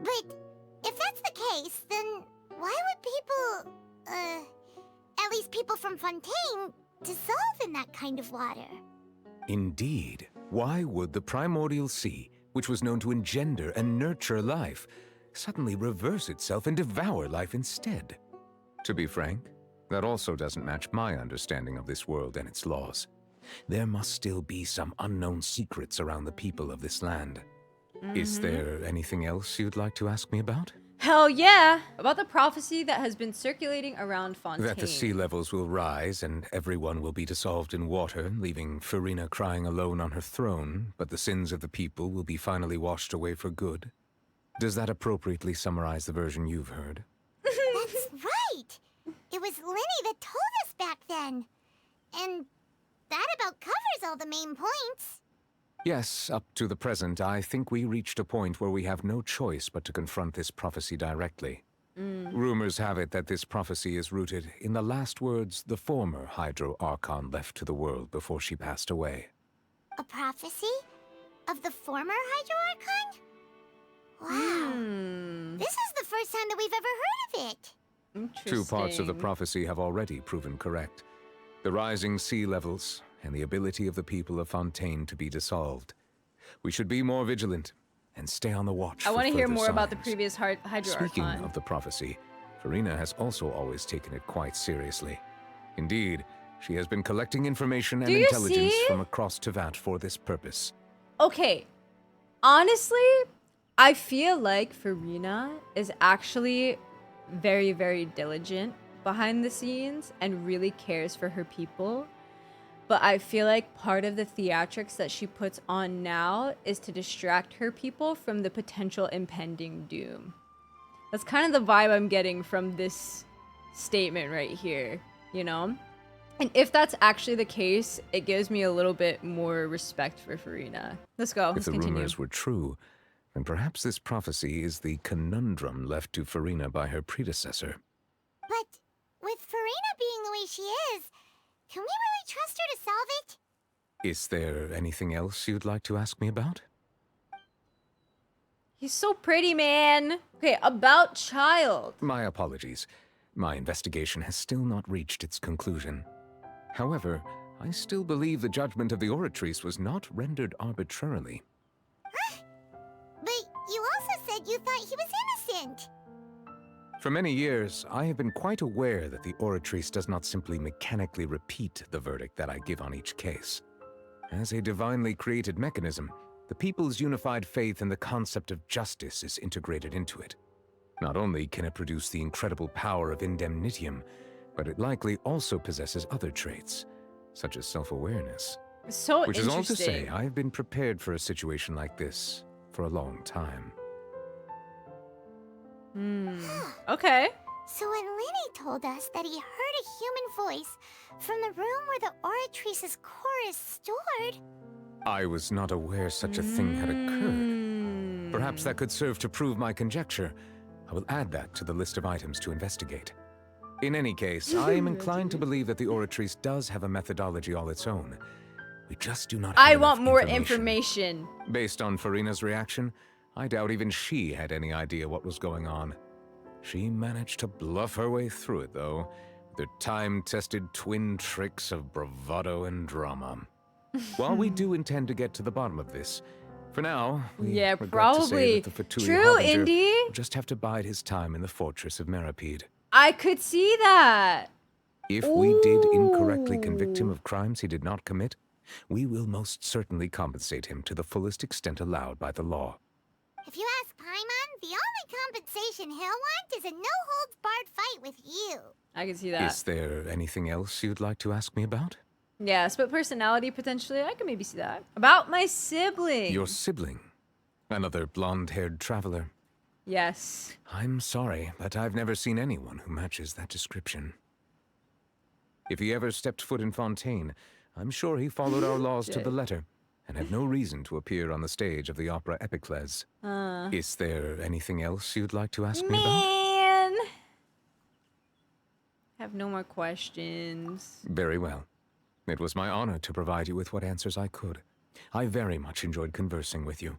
But if that's the case, then why would people, at least people from Fontaine, dissolve in that kind of water? Indeed. Why would the primordial sea, which was known to engender and nurture life, suddenly reverse itself and devour life instead? To be frank, that also doesn't match my understanding of this world and its laws. There must still be some unknown secrets around the people of this land. Is there anything else you'd like to ask me about? Hell yeah! About the prophecy that has been circulating around Fontaine. That the sea levels will rise and everyone will be dissolved in water, leaving Farina crying alone on her throne, but the sins of the people will be finally washed away for good. Does that appropriately summarize the version you've heard? That's right! It was Linny that told us back then. And that about covers all the main points. Yes, up to the present, I think we reached a point where we have no choice but to confront this prophecy directly. Rumors have it that this prophecy is rooted in the last words the former Hydro Archon left to the world before she passed away. A prophecy? Of the former Hydro Archon? Wow. This is the first time that we've ever heard of it. Interesting. 2 parts of the prophecy have already proven correct. The rising sea levels and the ability of the people of Fontaine to be dissolved. We should be more vigilant and stay on the watch. I want to hear more about the signs. previous Hydro Speaking Archon. of the prophecy, Farina has also always taken it quite seriously. Indeed, she has been collecting information and intelligence from across Tevat for this purpose. Okay, honestly, I feel like Farina is actually very, very diligent behind the scenes and really cares for her people. But I feel like part of the theatrics that she puts on now is to distract her people from the potential impending doom. That's kind of the vibe I'm getting from this statement right here, you know? And if that's actually the case, it gives me a little bit more respect for Farina. Let's go. If Let's the continue. rumors were true, then perhaps this prophecy is the conundrum left to Farina by her predecessor. But with Farina being the way she is, can we really trust her to solve it? Is there anything else you'd like to ask me about? He's so pretty, man. Okay, about Childe. My apologies. My investigation has still not reached its conclusion. However, I still believe the judgment of the oratrice was not rendered arbitrarily. But you also said you thought he was innocent. For many years, I have been quite aware that the oratrice does not simply mechanically repeat the verdict that I give on each case. As a divinely created mechanism, the people's unified faith in the concept of justice is integrated into it. Not only can it produce the incredible power of indemnitium, but it likely also possesses other traits, such as self-awareness. So Which is all to say, interesting. I have been prepared for a situation like this for a long time. Okay. So when Lenny told us that he heard a human voice from the room where the oratrice's core is stored... I was not aware such a thing had occurred. Perhaps that could serve to prove my conjecture. I will add that to the list of items to investigate. In any case, I am inclined to believe that the oratrice does have a methodology all its own. We just do not have I enough want more information. Based on Farina's reaction, I doubt even she had any idea what was going on. She managed to bluff her way through it, though, with her time-tested twin tricks of bravado and drama. While we do intend to get to the bottom of this, for now, we regret to say that the Fatui True, Harbinger Indy. will just have to bide his time in the fortress of Meripede. I could see that. If we did incorrectly convict him of crimes he did not commit, we will most certainly compensate him to the fullest extent allowed by the law. If you ask Paimon, the only compensation he'll want is a no-holds-barred fight with you. I can see that. Is there anything else you'd like to ask me about? Yeah, split personality potentially. I can maybe see that. About my sibling. Your sibling? Another blonde-haired traveler? Yes. I'm sorry, but I've never seen anyone who matches that description. If he ever stepped foot in Fontaine, I'm sure he followed our laws to the letter, and had no reason to appear on the stage of the opera Epicles. Is there anything else you'd like to ask me about? Man! I have no more questions. Very well. It was my honor to provide you with what answers I could. I very much enjoyed conversing with you.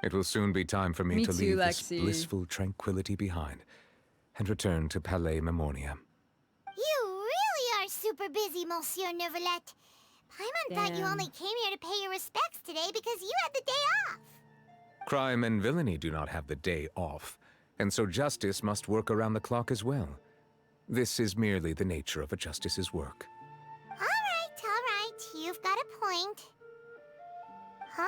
It will soon be time for me to too, leave this Lexi. blissful tranquility behind and return to Palais Memoria. You really are super busy, Monsieur Neuvillette. Paimon thought you Damn. only came here to pay your respects today because you had the day off. Crime and villainy do not have the day off, and so justice must work around the clock as well. This is merely the nature of a justice's work. All right. You've got a point. Huh?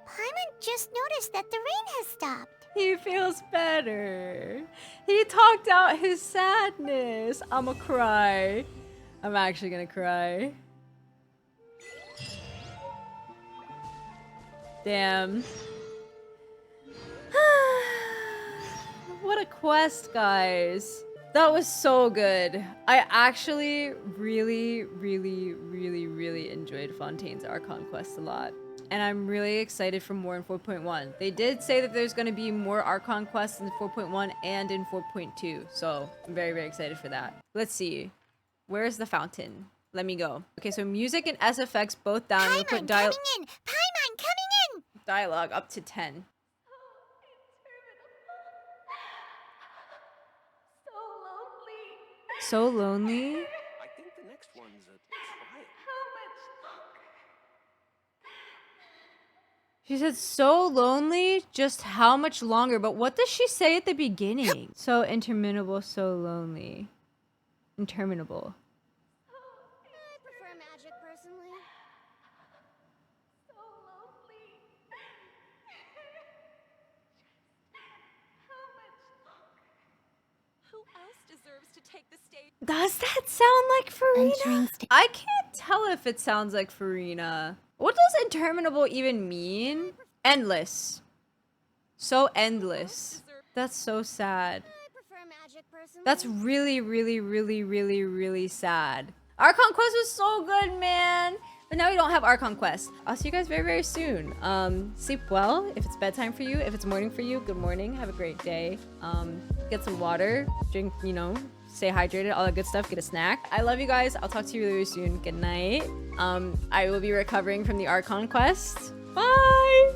Paimon just noticed that the rain has stopped. He feels better. He talked out his sadness. I'ma cry. I'm actually gonna cry. Damn. What a quest, guys. That was so good. I actually really enjoyed Fontaine's Archon quest a lot. and I'm really excited for more in 4.1. They did say that there's going to be more Archon quests in 4.1 and in 4.2, so I'm very, very excited for that. Let's see. Where's the fountain? Let me go. Okay, so music and SFX both down. We'll put coming in! Paimon coming in! Dialogue up to 10. So lonely? I think the next one's a trial. She said so lonely, just how much longer? But what does she say at the beginning? So interminable, so lonely. Interminable. I prefer magic, personally. So lonely. How much longer? Who else deserves to take the stage? Does that sound like Farina? I can't tell if it sounds like Farina. What does interminable even mean? Endless. So endless. That's so sad. That's really, really, really, really, really sad. Archon Quest was so good, man. But now we don't have Archon Quest. I'll see you guys very, very soon. Sleep well if it's bedtime for you. If it's morning for you, good morning. Have a great day. Get some water. Drink, you know, stay hydrated, all that good stuff. Get a snack. I love you guys. I'll talk to you really, really soon. Good night. I will be recovering from the Archon Quest. Bye!